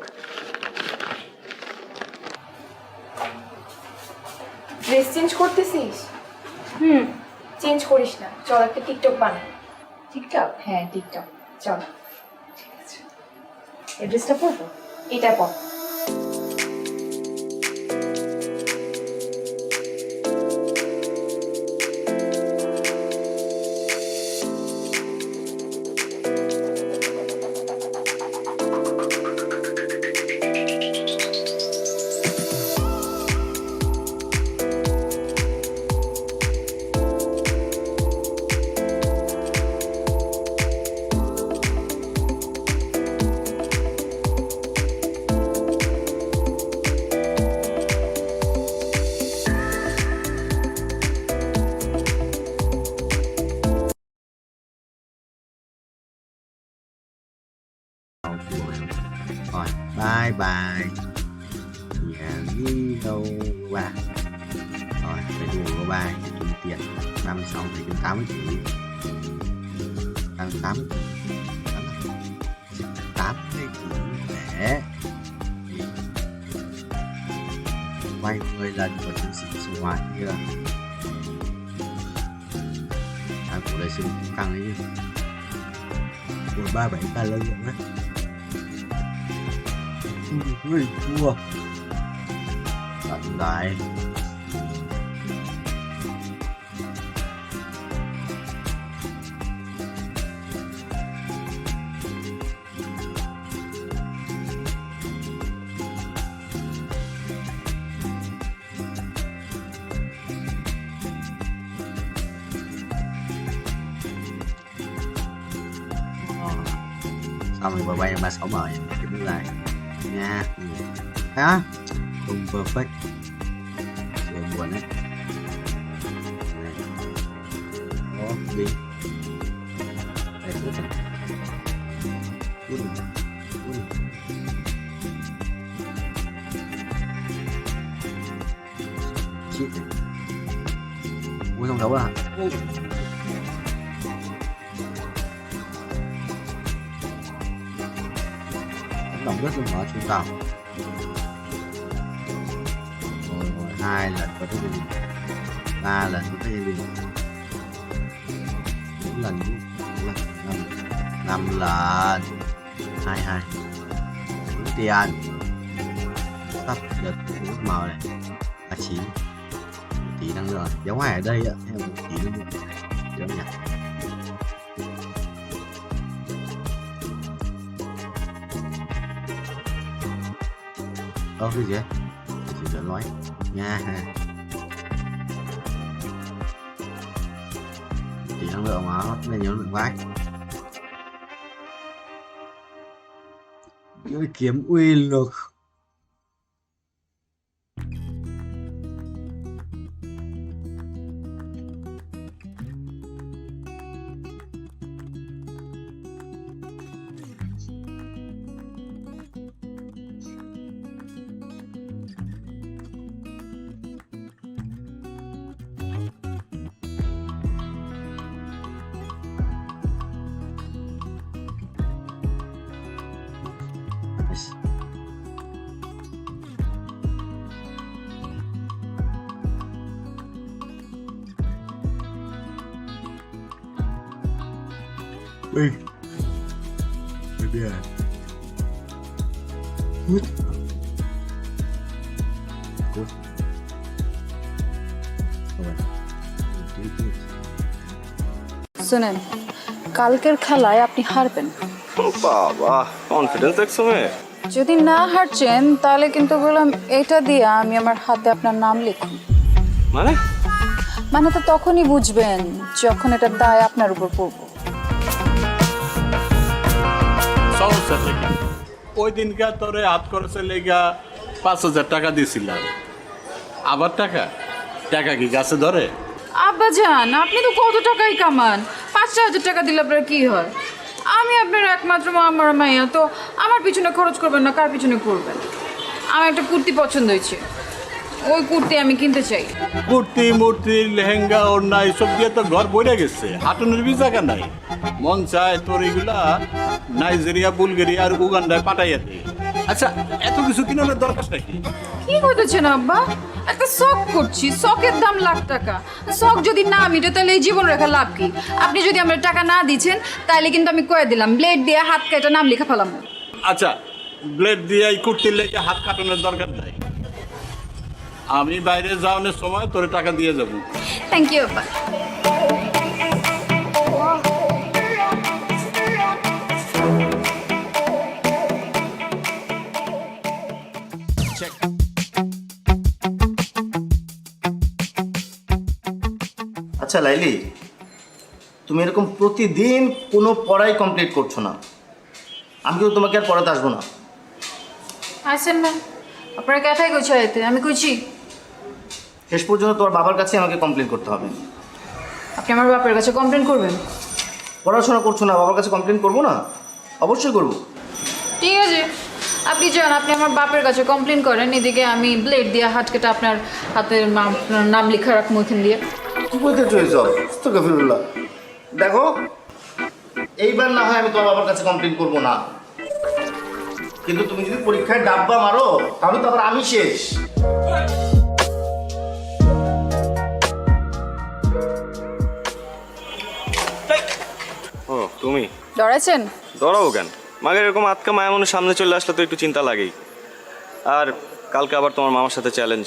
ড্রেস চেঞ্জ করতেছিস? চেঞ্জ করিস না, চল একটা টিকটক বানাই। টিকটক? হ্যাঁ টিকটক, চল। ঠিক আছে। এই ড্রেসটা পরবো, এটা পর। Rồi, bye bye. Nhà đi đâu qua. Rồi, phải đùa của bye. Kiếm tiền 36 phải đến 80 triệu. 80 80 triệu để vay 10 lần của chứng sĩ sinh hoạt kia. Của đây sinh cũng căng đấy chứ. Của 37 ta lợi dụng á. Người thua tận lại xong rồi bay 36 mời cái bước này nha. Hả? Không perfect. Trời buồn đấy. Đó, đi. Đây, bước này. Chít này. Ui, không đấu à? Lòng rất là mở chúng ta. 2 lần có thể đi 3 lần có thể đi 4 lần 5 lần 22 đúng tiền sắp được nước màu này 39 tí năng lượng giống ngoài ở đây ạ theo một tí năng lượng giống nhỉ. Cái gì ấy chỉ cần nói nha. Chỉ năng lượng mà nó lên nhiều lượng vãi. Cái kiếm uy lực. Ui. Bây giờ. Hút. Hút. শুনেন কালকের খেলায় আপনি হারবেন। বাবা confidence দেখছো মেয়ে? যদি না হারছেন তাহলে কিন্তু বললাম এটা দিয়ে আমি আমার হাতে আপনার নাম লিখুন। মানে তো তখনই বুঝবেন যখন এটা দায় আপনার উপর পড়বো। ওই দিনকা তোরে হাত খরচে লেগা 5,000 টাকা দিয়েছিলাম। আবার টাকা টাকা কি গাছে ধরে? আব্বা জান আপনি তো কত টাকাই কামান, 5,000 টাকা দিলে আপনার কি হয়? আমি আপনার একমাত্র আমার মাইয়া, তো আমার পিছনে খরচ করবেন না কার পিছনে করবেন? আমার একটা কুর্তি পছন্দ হয়েছে, ওই কুর্তি আমি কিনতে চাই। কুর্তি মূর্তি লেহেঙ্গা ওড়না এসব দিয়ে তো ঘর বইরে গেছে, হাঁটুনের বি জায়গা নাই। মন চায় তোর এগুলা নাইজেরিয়া বুলগেরিয়া আর উগান্ডায় পাঠাইয়া দে। আচ্ছা এত কিছু কিনার দরকার নাকি? কি করতেছেন আব্বা? একটা শখ করছি, শখের দাম লাখ টাকা। শখ যদি না মিটে তাহলে এই জীবন রেখা লাভ কি? আপনি যদি আমার টাকা না দিচ্ছেন তাহলে কিন্তু আমি কয়ে দিলাম ব্লেড দিয়ে হাত কেটে নাম লেখা ফেলাম। আচ্ছা ব্লেড দিয়ে এই কুর্তির লেগে হাত কাটানোর দরকার নাই। আমি বাইরে যাওয়ানোর সময় তোরে টাকা দিয়ে যাবো। থ্যাংক ইউ আব্বা। আচ্ছা লাইলি, তুমি এরকম প্রতিদিন কোনো পড়াই কমপ্লিট করছো না, আমি কিন্তু তোমাকে আর পড়াতে আসবো না। আসেন না, আপনারা ক্যাথাই কইছো এতে, আমি কইছি। শেষ পর্যন্ত তোমার বাবার কাছে আমাকে কমপ্লেন করতে হবে। আপনি আমার বাপের কাছে কমপ্লেন করবেন? পড়াশোনা করছো না, বাবার কাছে কমপ্লেন করবো না? অবশ্যই করবো। ঠিক আছে, আপনি যান, আপনি আমার বাপের কাছে কমপ্লেন করেন, এদিকে আমি ব্লেড দিয়ে হাত কেটে আপনার হাতের নাম লেখা রাখবো এখান দিয়ে। কি বলতে চলেছ? দেখো, এইবার না হয় আমি তোমার বাবার কাছে কমপ্লেন করবো না, কিন্তু তুমি যদি পরীক্ষায় ডাব্বা মারো তাহলে তো আবার আমি শেষ। ও তুমি ডরাইছেন? ডরাবো কেন? মাকে এরকম আটকা মায়া মনে সামনে চলে আসলে তো একটু চিন্তা লাগেই। আর কালকে আবার তোমার মামার সাথে চ্যালেঞ্জ,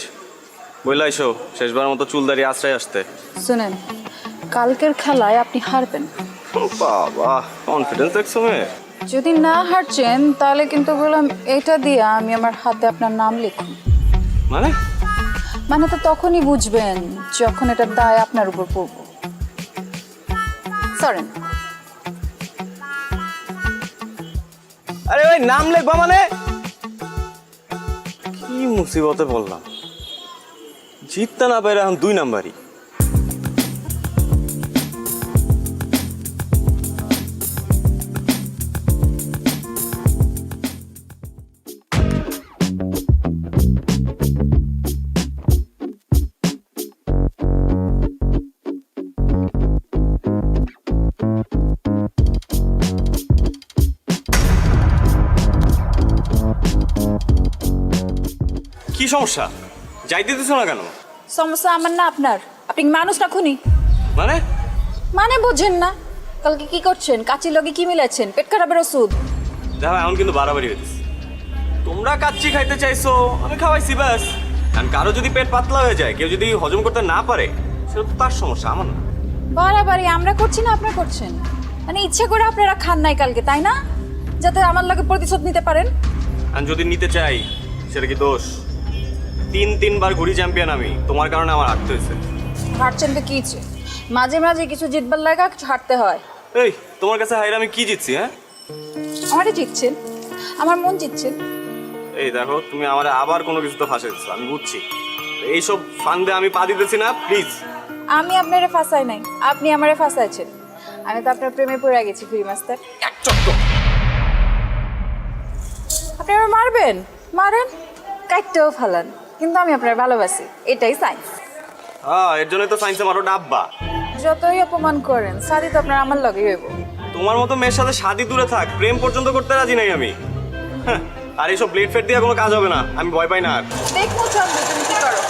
বললে এসো শেষবার মতো চুল দাঁড়িয়ে আশ্রয় আসতে। শুনেন, কালকের খেলায় আপনি হারবেন। বাবা, কনফিডেন্স দেখছো মেয়ে। যদি না হারছেন তাহলে কিন্তু বললাম এটা দিয়ে আমি আমার হাতে আপনার নাম লিখুন। মানে তো তখনই বুঝবেন যখন এটার দায় আপনার উপর পড়ব। সরেন। আরে ভাই, নাম লিখবা মানে? কি মুসিবতে বললাম, জিততে না পারে এখন 2 নাম্বারই। কি সমস্যা? যাইতে দিছ না কেন? সমস্যা আমার না আপনার। আপনি মানুষ না খুনি? মানে বোঝেন না? কালকে কি করছেন? কাচির লগে কি মিলাচ্ছেন? পেট খারাপের ওষুধ। দেখো এখন কিন্তু বাড়াবাড়ি হইতেছে। তোমরা কাচ্চি খাইতে চাইছো, আমি খাওয়াইছি ব্যাস। কারণ কারো যদি পেট পাতলা হয়ে যায়, কেউ যদি হজম করতে না পারে, সেটা তো তার সমস্যা, আমার না। বাড়াবাড়ি আমরা করছি না আপনারা করছেন? মানে ইচ্ছে করে আপনারা খান নাই কালকে, তাই না? যাতে আমার লগে প্রতিশোধ নিতে পারেন। আর যদি নিতে চাই সেটা কি দোষ? 3 বার ঘুরি চ্যাম্পিয়ন আমি, তোমার কারণে আমার হারতে হয়েছে। হারছেন তো কি হচ্ছে? মাঝে মাঝে কিছু জিতবার লাগা কিছু হারতে হয়। এই তোমার কাছে হাইরে আমি কি জিতছি? হ্যাঁ, আমারই জিতছেন, আমার মন জিতছেন। এই দেখো, তুমি আমার আবার কোনো কিছু তো ফাঁসে দিচ্ছ, আমি বুঝছি। এইসব ফান্দে আমি পা দিতেছি না, প্লিজ। আমি আপনারে ফাঁসাই নাই, আপনি আমারে ফাঁসাইছেন। আমি তো আপনার প্রেমে পড়ে গেছি ফ্রি মাস্টার। আপনি আমার মারবেন, মারেন, কাটতেও ফালান, কিন্তু আমি আপনার ভালোবাসি, এটাই সায়েন্স। হ্যাঁ, এর জন্যই তো সায়েন্সে মারো ডাব্বা। যতই অপমান করেন, শাদি তো আপনার আমার লগে হইব। তোমার মতো মেয়ের সাথে শাদি দূরে থাক, প্রেম পর্যন্ত করতে রাজি নাই আমি। আর এইসব ব্লেড ফেড দিয়ে কোনো কাজ হবে না, আমি ভয় পাই না আর। দেখো চন্দ্র, তুমি কি করো।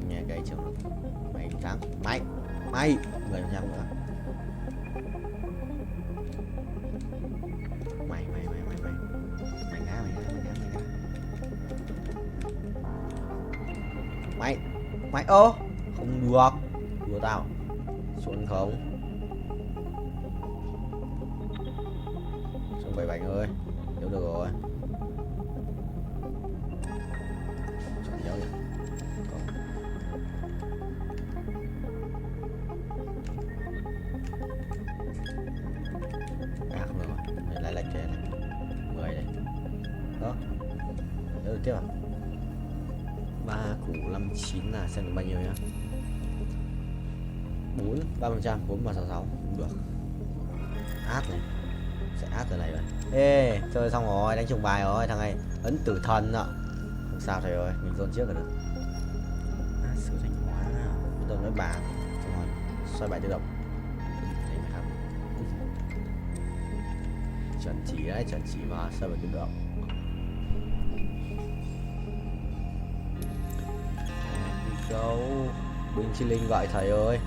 Nghe cái chiều mày trắng mày 10% nữa. Mày ngã. Mày ô không được, đùa tao xuân không xuân 77 ơi, hiểu được rồi. Xuân nhớ vậy. Không được rồi, mày lại lệch cho em 10 này đó, nhớ được tiếp à? 3 củ 59 là xem được bao nhiêu nhá. 3%, 4,66 cũng được. Át này, sẽ át từ này rồi. Ê, chơi xong rồi, đánh trùng bài rồi, thằng này ấn tử thần ạ. Không sao thầy ơi, mình dồn trước là được. Sử thanh hóa, bắt đầu nói bà, xong rồi xoay bài tự động. Đấy phải không? Chuẩn chỉ đấy, chuẩn chỉ mà, xoay bài tự động. Go. Bên Chi Linh gọi thầy ơi.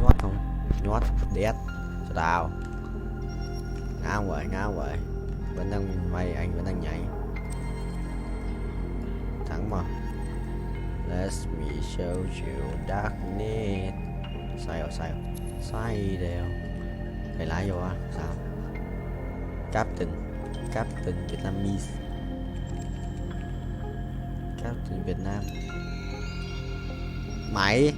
Nhót không? Nhót, đét. Sao đào? Ngáo vậy. Vẫn đang mày, anh vẫn đang nhảy. Thắng mà. Let me show you darkness. Sai đều. Thầy lái vô á, sao? Captain Vietnamese. Captain Việt Nam. Máy.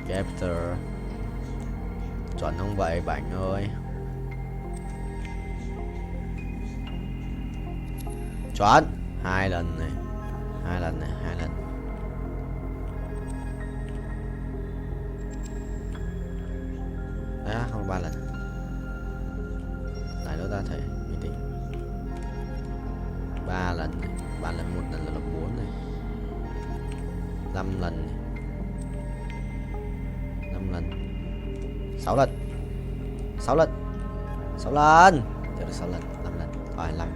Capture. Chuẩn không vậy bạn ơi? Chuẩn. Hai lần. Đó, không 3 lần. Lại đó ta thể uy tín. 3 lần này. 3 lần 1 lần là 4 này. 5 lần này. 5 lần. 6 lần. 6 lần. Được 6 lần. 5 lần. Rồi 5.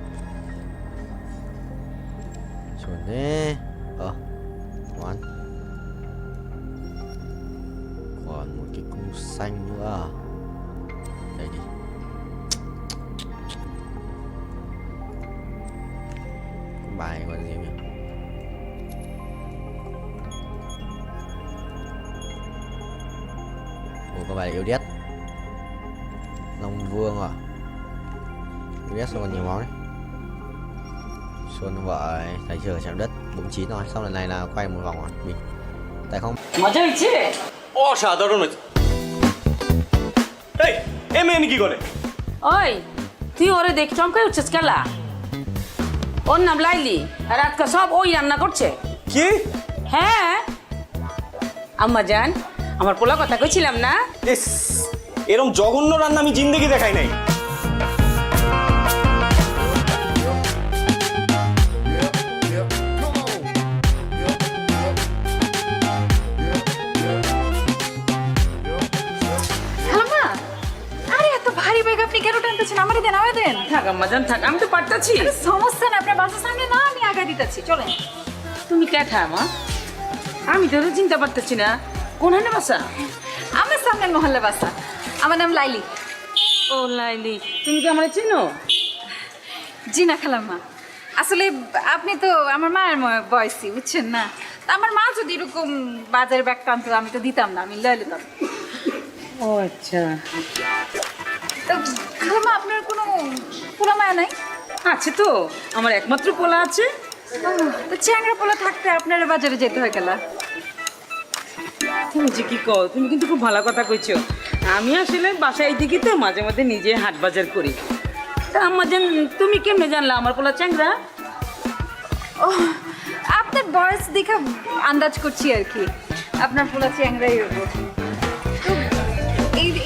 Chuẩn thế. Ngoan. Còn một cái cung xanh nữa. Đây đi. Cung bài gọi là gì nhỉ? Có bài yêu đét. Long Vương à? Yêu đét xong còn nhiều máu đấy. Xuân vợ thầy chưa chạm đất 49 rồi. Xong lần này là quay một vòng rồi. Mình tại không মজা হয়েছে অসাধারণ হয়েছে এই এ মেয়ে কি করে ওই তুই ওরে দেখ চমকাই উঠছিস কেলা ওর নাম লাইলি আর আজকে সব ওই রান্না করছে কি হ্যাঁ আম্মা জান আমার পোলা কথা কইছিলাম না এরকম জঘন্য রান্না আমি জিন্দেগি দেখাই নাই আপনি কেন টানতেছেন? আমারে দেন, আমারে দেন। থাক আম্মা জান থাক, আমি তো পারতাছি। সমস্যা না, আপনার বাসার সামনে না, আমি আগা দিতেছি, চলেন। তুমি কেঠা মা? আমি তো চিন্তা পারতেছি না কোনখানে বাসা। আমার সামনে মহল্লা বাসা। আমার নাম লাইলি। ও লাইলি, তুমি কি আমারে চিনো? জি না খালাম্মা, আসলে আপনি তো আমার মায়ের বয়সী, বুঝছেন না? তা আমার মা যদি এরকম বাজার ব্যাগ টানতো আমি তো দিতাম না, আমি লয়ে নিতাম। ও আচ্ছা। খালাম্মা আপনার কোনো পোলা মায়া নাই? আছে তো, আমার একমাত্র পোলা আছে। তো চ্যাংড়া পোলা থাকতে আপনার বাজারে যেতে হয় গেলা। তুমি যে কি কও, তুমি কিন্তু খুব ভালো কথা কইছো। আমি আসলে বাসায় দিকে তো মাঝে মাঝে নিজে হাট বাজার করি। তা আম্মা জান তুমি কেমনে জানলা আমার পোলা চ্যাংড়া? ও আপনার বয়স দেখে আন্দাজ করছি আর কি, আপনার পোলা চ্যাংড়াই হবো।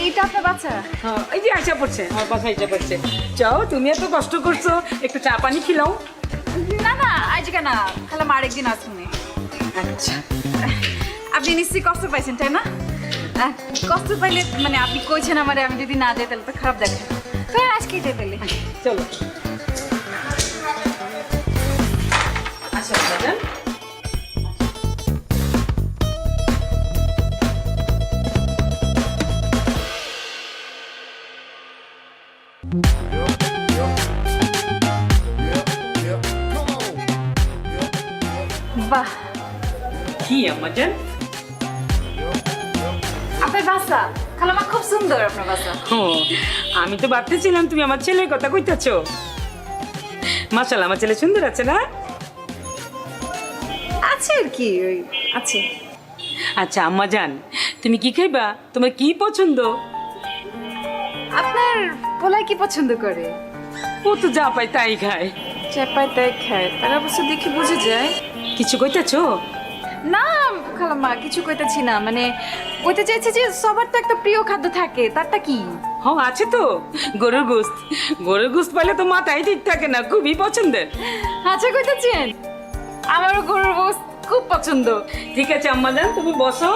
এইটা আপনার বাচ্চা? হ্যাঁ, এই যে আইসা পড়ছে, আমার বাসা আইসা পড়ছে। চাও তুমি এত কষ্ট করছো, একটু চা পানি খিলাও। না না আজকে না, খালাম্মা আরেকদিন আসুন। আচ্ছা, আপনি নিশ্চয়ই কষ্ট পাইছেন তাই না? কষ্ট পাইলে মানে আপনি কইছেন আমারে, আমি যদি না যাই তাহলে তো খারাপ দেখেন। তো আজকেই যাই তাহলে। চলো আচ্ছা বাজান। বাহ, কি আম্মা জান আপনার বাসা? খালাম্মা খুব সুন্দর আপনার বাসা। ও, আমি তো ভাবতেছিলাম তুমি আমার ছেলের কথা কইতাছো। মাশাআল্লাহ, আমার ছেলে সুন্দর আছে না? আছে আর কি, ওই আছে। আচ্ছা আম্মা জান, তুমি কি খাইবা? তোমার কি পছন্দ? আপনার পোলাই কি পছন্দ করে? ও তো যা পায় তাই খায়। যা পায় তাই খায়, তার অবশ্য দেখে বুঝে যায়। কিছু কইতাছো? না খালাম্মা, কিছু কইতেছি না, মানে কইতে চাইছি যে সবার তো একটা প্রিয় খাদ্য থাকে, তারটা কি? হ্যাঁ আছে তো, গরুর গোশত। গরুর গোশত পাইলে তো মাথায় ঠিক থাকে না, খুবই পছন্দের। আচ্ছা কইতেছেন, আমারও গরুর গোশত খুব পছন্দ। ঠিক আছে আম্মা জান, তুমি বসো,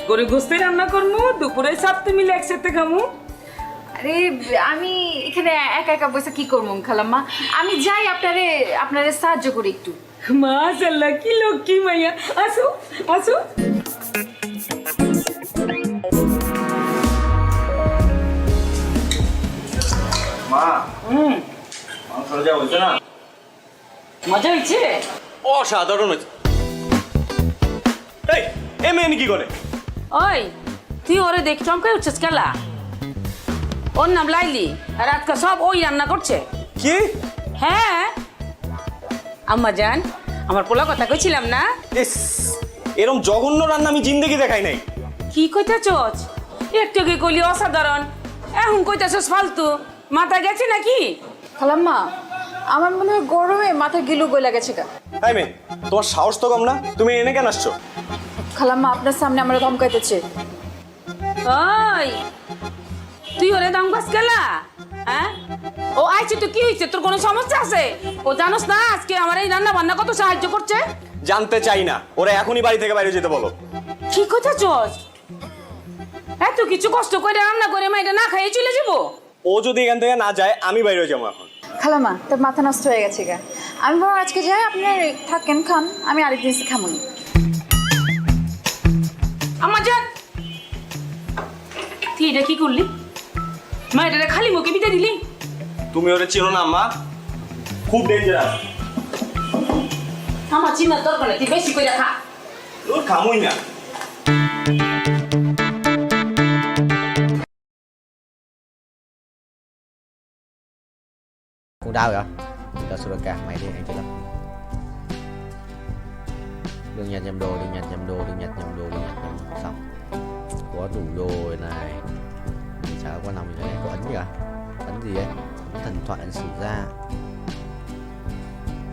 গরুর গোশতই রান্না করবো, দুপুরে সাথে মিলে একসাথে খামু। আরে আমি এখানে একা একা বসে কি করবো খালাম্মা? আমি যাই আপনারে সাহায্য করি একটু। মাশাআল্লাহ কি লক্ষ্মী মাইয়া আসো আসো মা মাংস যা হয়েছে না মজা হয়েছে অসাধারণ হয়েছে এই এ মেয়ে কি করে ওই তুই ওরে দেখ চমকাই উঠছিস কেলা ওর নাম লাইলি আর আজকে সব ওই রান্না করছে কি হ্যাঁ আম্মা জান আমার পোলা কথা কইছিলাম না এরকম জঘন্য রান্না আমি জিন্দেগি দেখাই নাই কি কইতাছস একটু কি কইলি অসাধারণ এখন কইতাছস ফালতু মাথা গেছে নাকি খালাম্মা আমার মনে হয় গরমে মাথা গিলু গলা গেছে গা তাই মেয়ে তোমার সাহস তো কম না তুমি এনে কেন আসছো খালাম্মা আপনার সামনে আমরা ধমকাইতেছে ওই তুই ওরে দামগাছ গেলা হ্যাঁ ও আইছে তো কি হইছে তোর কোনো সমস্যা আছে ও জানোস না আজকে আমার এই রান্না বান্না কত সাহায্য করছে জানতে চাই না ওরা এখনই বাড়ি থেকে বাইরে যেতে বলো কি কথা চস এত কিছু কষ্ট করে রান্না করে মা এটা না খাইয়ে চলে যাবো ও যদি এখান থেকে না যায় আমি বাইরে যাবো এখন খালাম্মা তোর মাথা নষ্ট হয়ে গেছে গা আমি বরং আজকে যাই আপনার থাকেন খান আমি আরেকদিন এসে খামুনি আমার জান তুই এটা কি করলি মা এটা খালি মুখে বিতে দিলি তুমি ওরে চিনো না মা খুব ডেঞ্জারাস আমার চিন্তার দরকার নেই তুই বেশি করে খা ওর খামুই না Cũng đau vậy? Cho sửa cả mày đi, anh chơi lắm. Đừng nhặt nhầm đồ, đừng nhặt nhầm đồ, đừng nhặt nhầm đồ, đừng nhặt nhầm đồ. Xong. Có đủ đồ này. Chả có nằm gì đấy, có ấn gì à? Ấn gì ấy? Ấn thần thoại, ấn sử gia.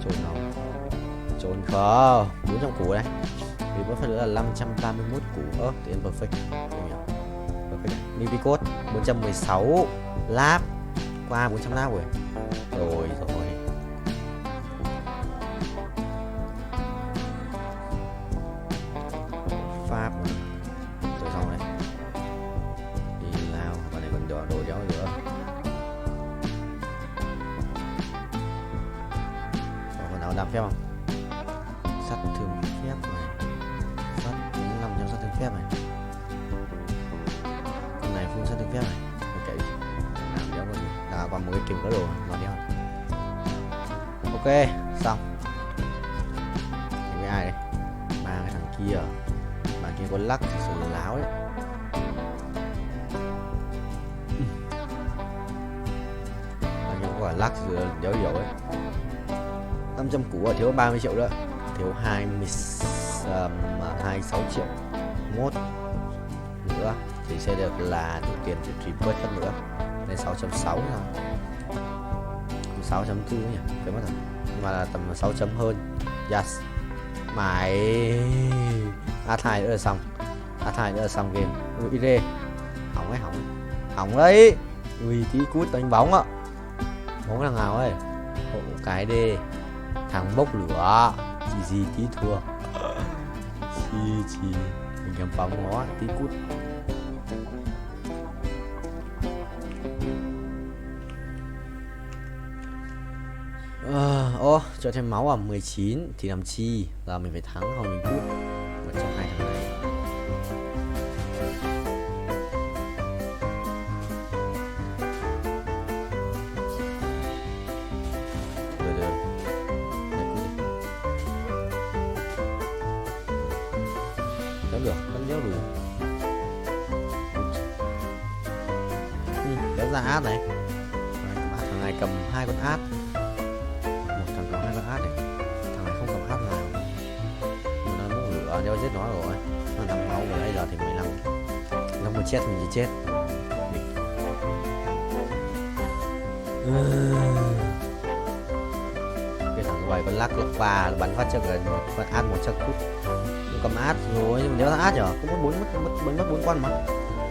Trốn nó. Trốn khó. 400 củ đấy. Vì có phải nữa là 531 củ. Tiền perfect. Perfect. Mini code 416 lap. Qua 400 lap rồi. Rồi. Pháp rồi xong này. Đi Lào và này còn đồ đéo nữa. Còn nào làm phép không? Sắt thường phép này. Sắt 45 sắt thường phép này. Con này full sắt thường phép này. Ok. Làm đéo có gì. Là còn một cái kìm có đồ mà đéo. Ok, xong. Cái ai đây? Ba cái thằng kia. Bạn kia có lắc thì sự láo đấy. Bạn kia có lắc thì đéo dấu ấy. 500 củ thiếu 30 triệu nữa. Thiếu 26 triệu. Mốt nữa thì sẽ được là đủ tiền để stream bớt hơn nữa. Nên 6.6 rồi. 6.4 nhỉ, cái mất rồi. Mà là tầm 6 chấm hơn. Yes. Mày A2 nữa là xong. A2 nữa là xong game. Ui rê. Hỏng ấy, hỏng. Hỏng đấy. Ui tí cút đánh bóng ạ. Bóng thằng nào ấy. Hộ cái đi. Thằng bốc lửa. Gì tí thua. Chi. Mình cầm bóng nó tí cút. Cho thêm máu à 19 thì làm chi là mình phải thắng hoặc mình cút một trong hai thằng này. Được. Vẫn được, vẫn đéo đủ. Đéo ra át này. Thằng này cầm 2 con át. Thằng có 2 con át này. Thằng này không cầm át nào. Nó bốc lửa đeo giết nó rồi. Nó 5 máu rồi, bây giờ thì 15. Nó mà chết mình chỉ chết. Cái thằng quay con lắc 3 bắn phát cho gần con át 100 phút. Nó cầm át rồi nhưng mà đéo ra át nhở. Cũng mất 4 con mà.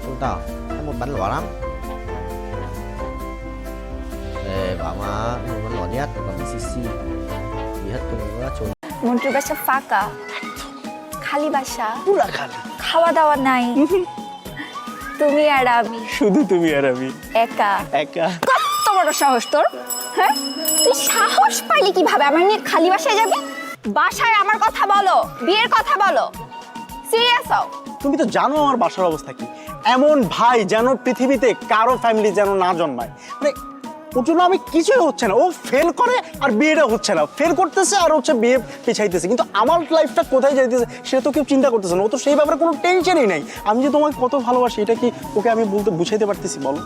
Không tao. Một bắn lỏ lắm. Bảo mà bắn lỏ nhất còn CC. মন্টুর বাসা ফাঁকা খালি বাসা পুরা খালি খাওয়া দাওয়া নাই তুমি আর আমি শুধু তুমি আর আমি একা একা কত বড় সাহস তোর হ্যাঁ তুই সাহস পাইলি কিভাবে আমার নিয়ে খালি বাসায় যাবি বাসায় আমার কথা বলো, বিয়ের কথা বলো, সিরিয়াস হও। তুমি তো জানো আমার বাসার অবস্থা কি। এমন ভাই যেন পৃথিবীতে কারো ফ্যামিলি যেন না জন্মায়। মানে ওর জন্য আমি কিছুই হচ্ছে না, ও ফেল করে আর বিয়েটা হচ্ছে না, ফেল করতেছে আর হচ্ছে বিয়ে পিছাইতেছে, কিন্তু আমার লাইফটা কোথায় যাইতেছে সেটা তো কেউ চিন্তা করতেছে না। ও তো সেই ব্যাপারে কোনো টেনশনই নাই। আমি যে তোমাকে কত ভালোবাসি এটা কি ওকে আমি বলতে বুঝাইতে পারতেছি বলো?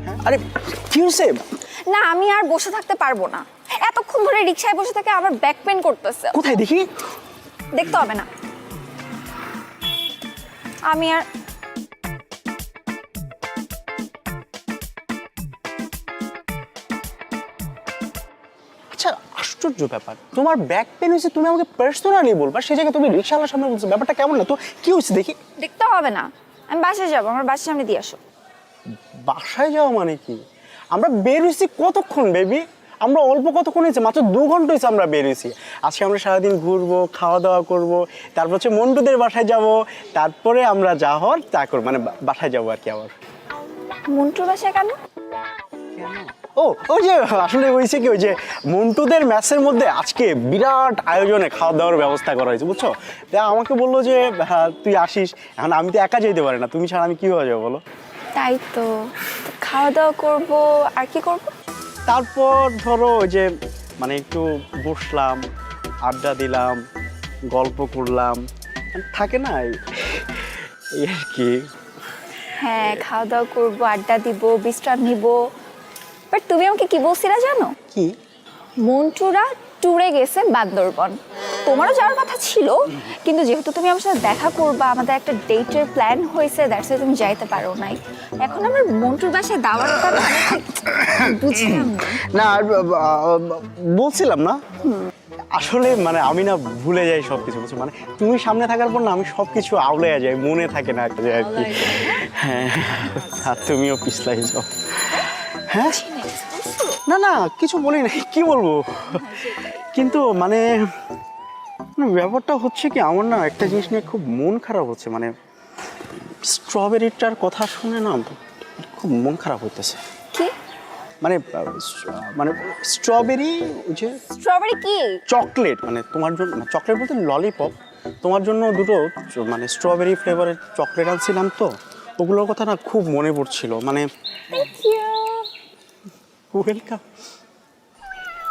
হ্যাঁ, আরে কি হয়েছে? না আমি আর বসে থাকতে পারবো না, এতক্ষণ ধরে রিকশায় বসে থেকে আমার ব্যাক পেন করতেছে। কোথায় দেখি? দেখতে হবে না, আমি আর আচ্ছা আশ্চর্য ব্যাপার, তোমার ব্যাক পেন হয়েছে তুমি আমাকে পার্সোনালি বলবা, সেই জায়গায় তুমি রিকশাওয়ালার সামনে বলছো, ব্যাপারটা কেমন না? তো কি হয়েছে দেখি? দেখতে হবে না, আমি বাসায় যাবো, আমার বাসার সামনে দিয়ে আসো। বাসায় যাওয়া মানে কি? আমরা বের হয়েছি কতক্ষণ বেবি? আমরা অল্প কতক্ষণ হয়েছে, মাত্র 2 ঘন্টা হয়েছে আমরা বের হয়েছি। আজকে আমরা সারাদিন ঘুরবো, খাওয়া দাওয়া করবো, তারপর হচ্ছে মন্টুদের বাসায় যাব, তারপরে আমরা যা হওয়ার তা করবো, মানে বাসায় যাবো আর কি। আবার মন্টুর বাসায় কেন? ও ওই যে আসলে হয়েছে কি, ওই যে মন্টুদের ম্যাচের মধ্যে আজকে বিরাট আয়োজনে খাওয়া দাওয়ার ব্যবস্থা করা হয়েছে বুঝছো। তা আমাকে বললো যে তুই আসিস, এখন আমি তো একা যেতে পারি না, তুমি ছাড়া আমি কীভাবে যাবো বলো? তাই তো, খাওয়া দাওয়া করবো আর কি করবো? তারপর ধরো ওই যে মানে একটু বসলাম, আড্ডা দিলাম, গল্প করলাম, থাকে না এই আর কি। হ্যাঁ খাওয়া দাওয়া করবো, আড্ডা দিব, বিশ্রাম নিব। বাট তুমি আমাকে কি বলছিলা জানো? কি? মন্টুরা ট্যুরে গেছে বান্দরবন, তোমারও যাওয়ার কথা ছিল, কিন্তু যেহেতু তুমি আমার সাথে দেখা করবা, আমাদের একটা ডেটের প্ল্যান হয়েছে, দ্যাটস ওয়াই তুমি যাইতে পারো নাই। এখন আমার মন্টুর বাসায় দাওয়াতটা বুঝলাম না, বলছিলাম না আসলে মানে আমি না ভুলে যাই সব কিছু বুঝছো, মানে তুমি সামনে থাকার পর না আমি সব কিছু আউলে যাই, মনে থাকে না আর কি। হ্যাঁ আর তুমিও পিছলাই যাও। হ্যাঁ না না কিছু বলি না, কি বলবো, কিন্তু মানে ব্যাপারটা হচ্ছে কি আমার না একটা জিনিস নিয়ে খুব মন খারাপ হচ্ছে, মানে স্ট্রবেরিটার কথা শুনে না খুব মন খারাপ হতেছে। কি মানে মানে স্ট্রবেরি, যে স্ট্রবেরি কি চকলেট, মানে তোমার জন্য চকলেট বলতে ললিপপ, তোমার জন্য দুটো মানে স্ট্রবেরি ফ্লেভারের চকলেট আনছিলাম, তো ওগুলোর কথা না খুব মনে পড়ছিল। মানে ওয়েলকাম।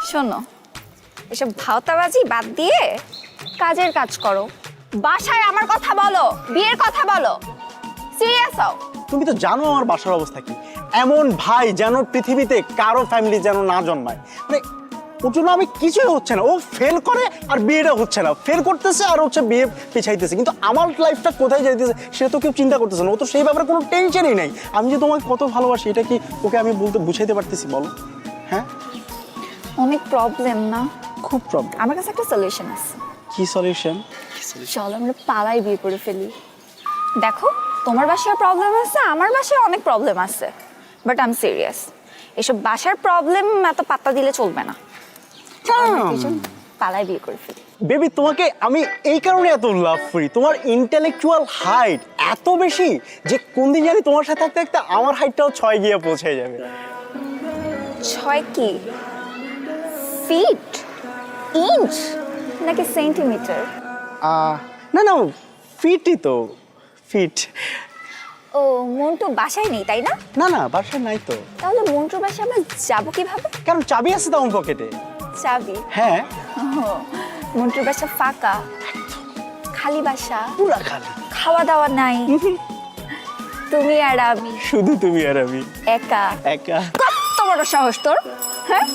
শোনো, এসব ভাওতাবাজি বাদ দিয়ে কাজের কাজ করো, বাসায় আমার কথা বলো, বিয়ের কথা বলো, সিরিয়াস হও। তুমি তো জানো আমার বাসার অবস্থা কি। এমন ভাই যেন পৃথিবীতে কারো ফ্যামিলি যেন না জন্মায়। মানে ওর জন্য আমি কিছুই হচ্ছে না, ও ফেল করে আর বিয়েটা হচ্ছে না, ফেল করতেছে আর হচ্ছে বিয়ে পিছাইতেছে, কিন্তু আমার লাইফটা কোথায় যাইতেছে সেটা তো কেউ চিন্তা করতেছে না। ও তো সেই ব্যাপারে কোনো টেনশনই নাই। আমি যে তোমাকে কত ভালোবাসি এটা কি ওকে আমি বলতে বুঝাইতে পারতেছি বলো? হ্যাঁ অনেক প্রবলেম না? খুব প্রবলেম। আমার কাছে একটা সলিউশন আছে। কি সলিউশন? চলো আমরা পালাই বিয়ে করে ফেলি। দেখো তোমার বাসায় প্রবলেম আছে, আমার বাসায় অনেক প্রবলেম আছে, বাট আই এম সিরিয়াস। এসব বাসার প্রবলেম এত পাত্তা দিলে চলবে না, পালাই বিয়ে করে ফেলি। বেবি তোমাকে আমি এই কারণে এত লাভ করি, তোমার ইন্টেলেকচুয়াল হাইট এত বেশি যে কোন দিন জানি তোমার সাথে থাকতে থাকতে আমার হাইটটাও 6 গিয়ে পৌঁছে যাবে। 6 কি ফিট, ইঞ্চ নাকি সেন্টিমিটার? না না ফিটই তো, ফিট। ও মন্টু বাসায় নেই তাই না? না না বাসায় নাই তো। তাহলে মন্টুর বাসায় আমরা যাবো কিভাবে? কারণ চাবি আছে তো আমার পকেটে। চাবি? হ্যাঁ। মন্টুর বাসা ফাঁকা, খালি বাসা, পুরা খালি, খাওয়া দাওয়া নাই, তুমি আর আমি, শুধু তুমি আর আমি, একা একা। কত বড় সাহস তোর! হ্যাঁ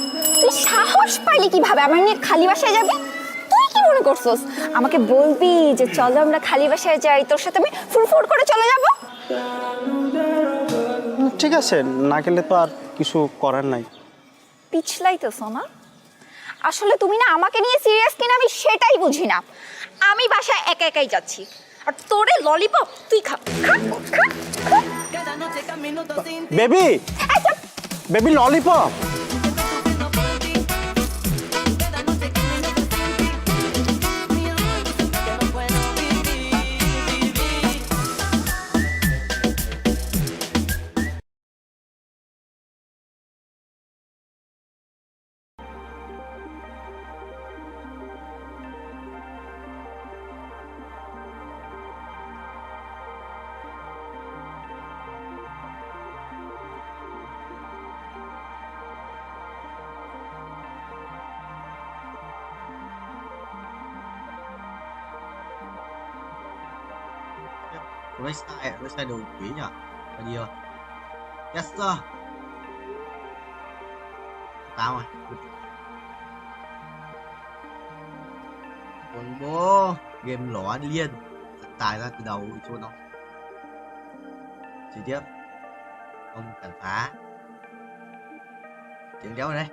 তুই সাহস পাইলি কিভাবে আমার নিয়ে খালি বাসায় যাবি? তুই কি মনে করছস আমাকে বলবি যে চলো আমরা খালি বাসায় যাই, তোর সাথে আমি ফুরফুর করে চলে যাব? ঠিক আছে, না গেলে তো আর কিছু করার নাই। পিছলাইতেছ না? আসলে তুমি না আমাকে নিয়ে সিরিয়াস কিনা আমি সেটাই বুঝি না। আমি বাসায় একা একাই যাচ্ছি, আর তোরে ললিপপ তুই খা। Baby, baby lollipop. Right side đồ quỷ nhỉ? Phải đi rồi. Yes sir. Tao rồi. Còn bố game lỏ liên tài ra từ đầu chỗ nó. Chỉ tiếp. Ông cản phá. Chuyện kéo đây.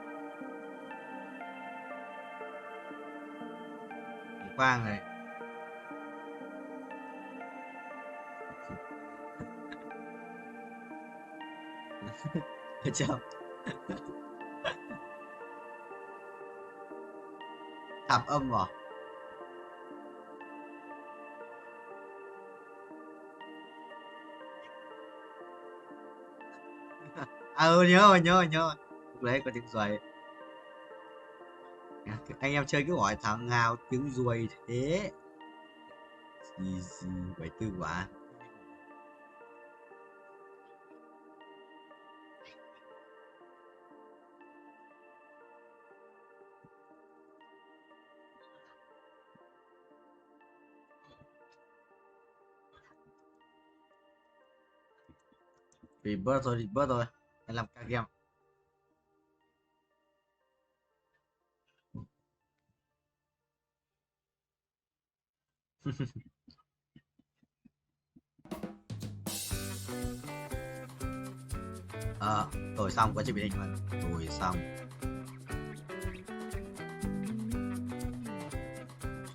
Quang này. Chào. Tạp âm vào. Nhớ. Lúc đấy có tiếng ruồi. Anh em chơi cứ hỏi thằng nào tiếng ruồi thế. Gì 74 quả. Rebirth rồi. Anh làm ca game. Rồi xong quá trình biến hình mà. Rồi xong.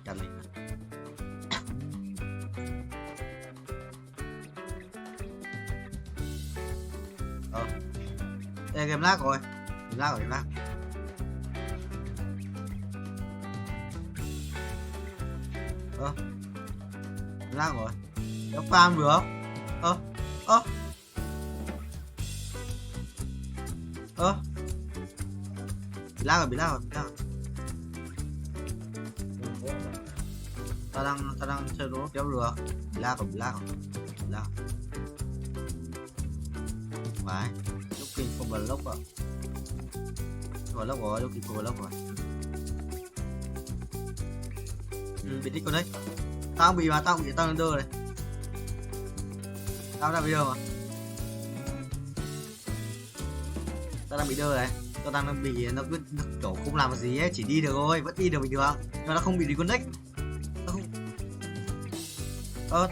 Cắt lên. Đây game lag rồi. Game lag. Lag rồi. Nó farm được. Bị lag rồi. Tao đang chơi đố kéo được. Bị lag rồi. Phải. Looking for block rồi. Looking for block rồi. Bị tích con đấy. Tao bị tao under này. Tao đang video mà. Tao đang bị đơ này. Tao đang bị nó cứ kiểu không làm gì ấy, chỉ đi được thôi, vẫn đi được bình thường. Nhưng mà nó không bị disconnect. Tao không.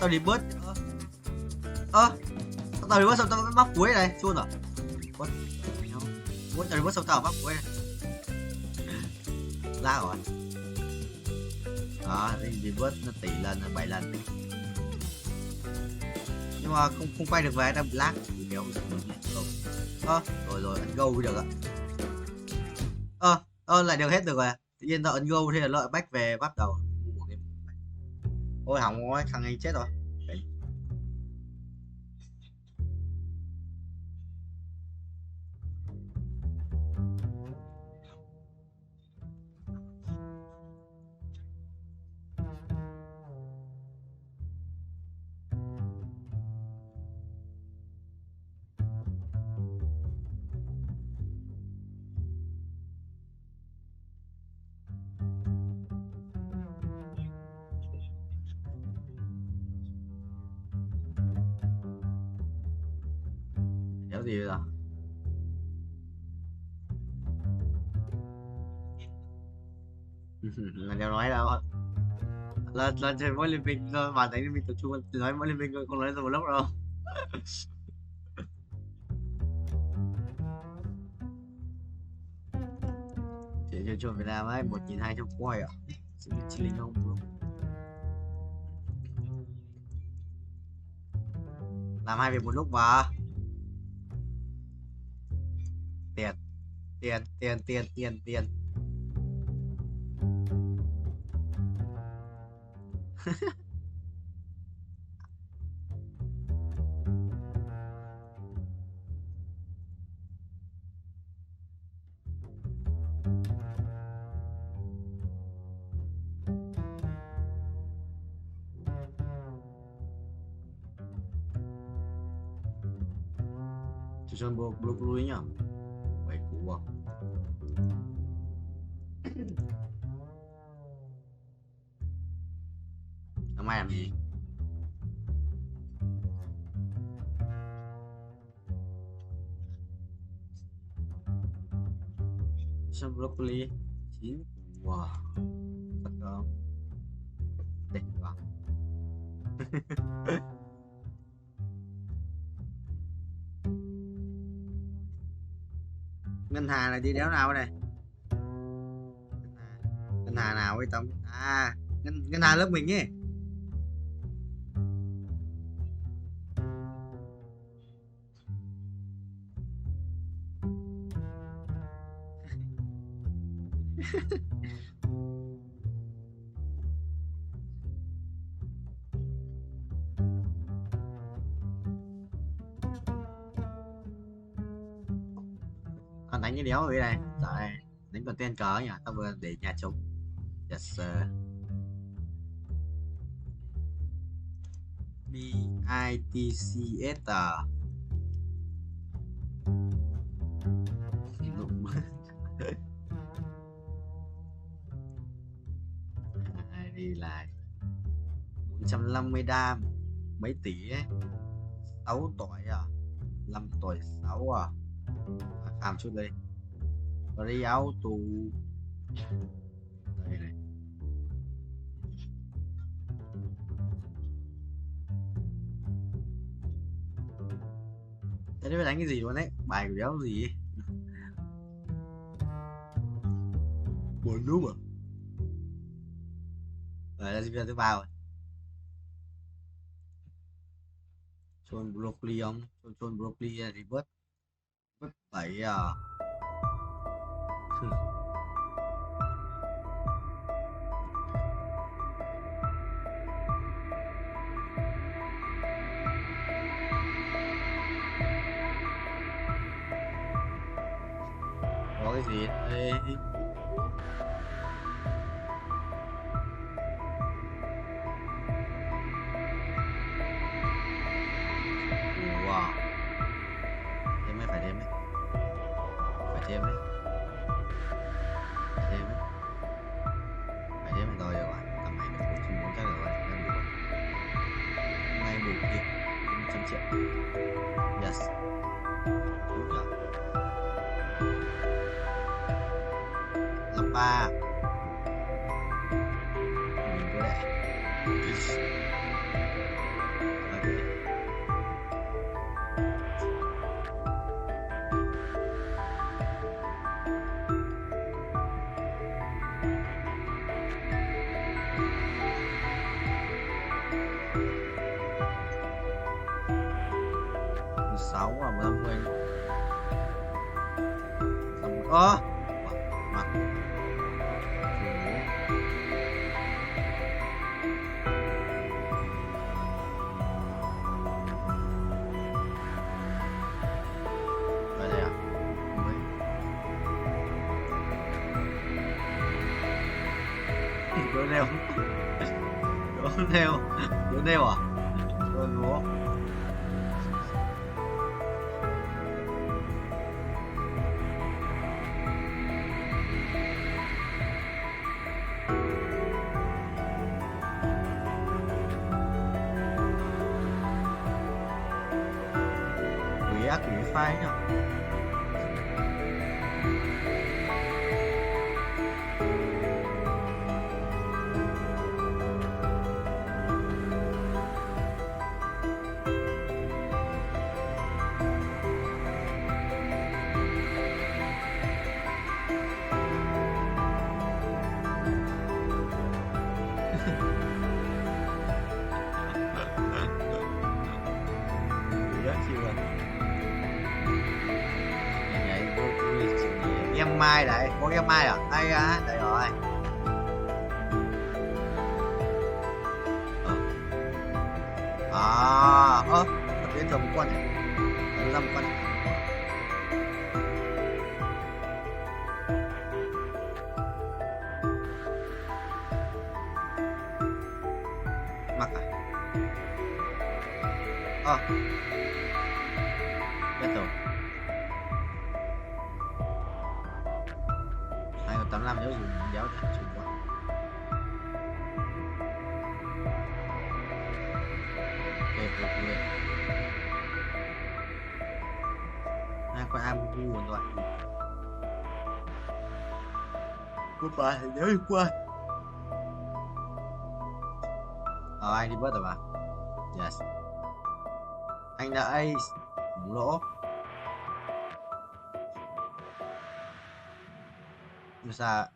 Tao reboot. Tao reboot xong tao mắc cuối này, chôn rồi. Muốn tao reboot xong tao mắc cuối này. Lá rồi. Đó, reboot nó tỷ lần, 7 lần. Nhưng mà không quay được về, đang bị lag. Nếu rồi ấn go được ạ. Lại được hết được rồi. Tự nhiên tao ấn go thế là lợi back về bắt đầu. Ôi hỏng rồi, thằng này chết rồi. Đấy. Đéo gì rồi. Là đéo nói đâu. Là chơi mỗi liên minh thôi, bạn thấy liên minh tập trung nói mỗi liên minh thôi, không nói rồi một lúc đâu. Chơi cho Việt Nam ấy 1.200 coin ạ. Chỉ lính không được. Làm hai việc một lúc mà. Tiền. Cho block lui nhá. Vậy cú à. Hôm nay làm gì? Some broccoli. 9. Wow. Thật không? Đẹp quá. Ngân hàng là đi đéo nào đây? Ngân hàng nào ấy Tâm? À, ngân hàng lớp mình ấy. Con đánh cái đéo ở đây. Trời, đánh còn tên cờ nhỉ? Tao vừa để nhà trống. Yes sir. BITCS à? Đi lại 450 đam, mấy tỷ ấy. 6 tuổi à? 5 tuổi 6 à? Làm chút đây. Đi áo tù. Đây này. Thế phải đánh cái gì luôn đấy? Bài của đéo gì ấy. Buồn đúng à? Rồi là video thứ 3 rồi. Chôn broccoli không? Chôn broccoli thì bớt 7 à. Có cái gì đây? Wow. Thêm ấy, phải thêm ấy. Phải thêm ấy. Phải thêm ấy. Phải thêm ấy rồi rồi. Tầm này được 140 chắc rồi. Em đủ. Ngay đủ đi. 100 triệu. Yes. Đúng rồi. 53. Mình có để. Sáu và 50. Mặt. Ở đây à? Đố nêu. Đố nêu à? Đố lúa. Quỷ phai nhá. Em Mai đấy, có em Mai à? Đây á, đây rồi. Biến thành một con này. Làm con này. Mặc à? Biết rồi. 285 nếu dùng giáo thẳng chung quá. Ok. Con am buồn rồi. Goodbye, nhớ qua. Anh đi bớt rồi mà. Yes. Anh đã ace. Đúng lỗ. Sao?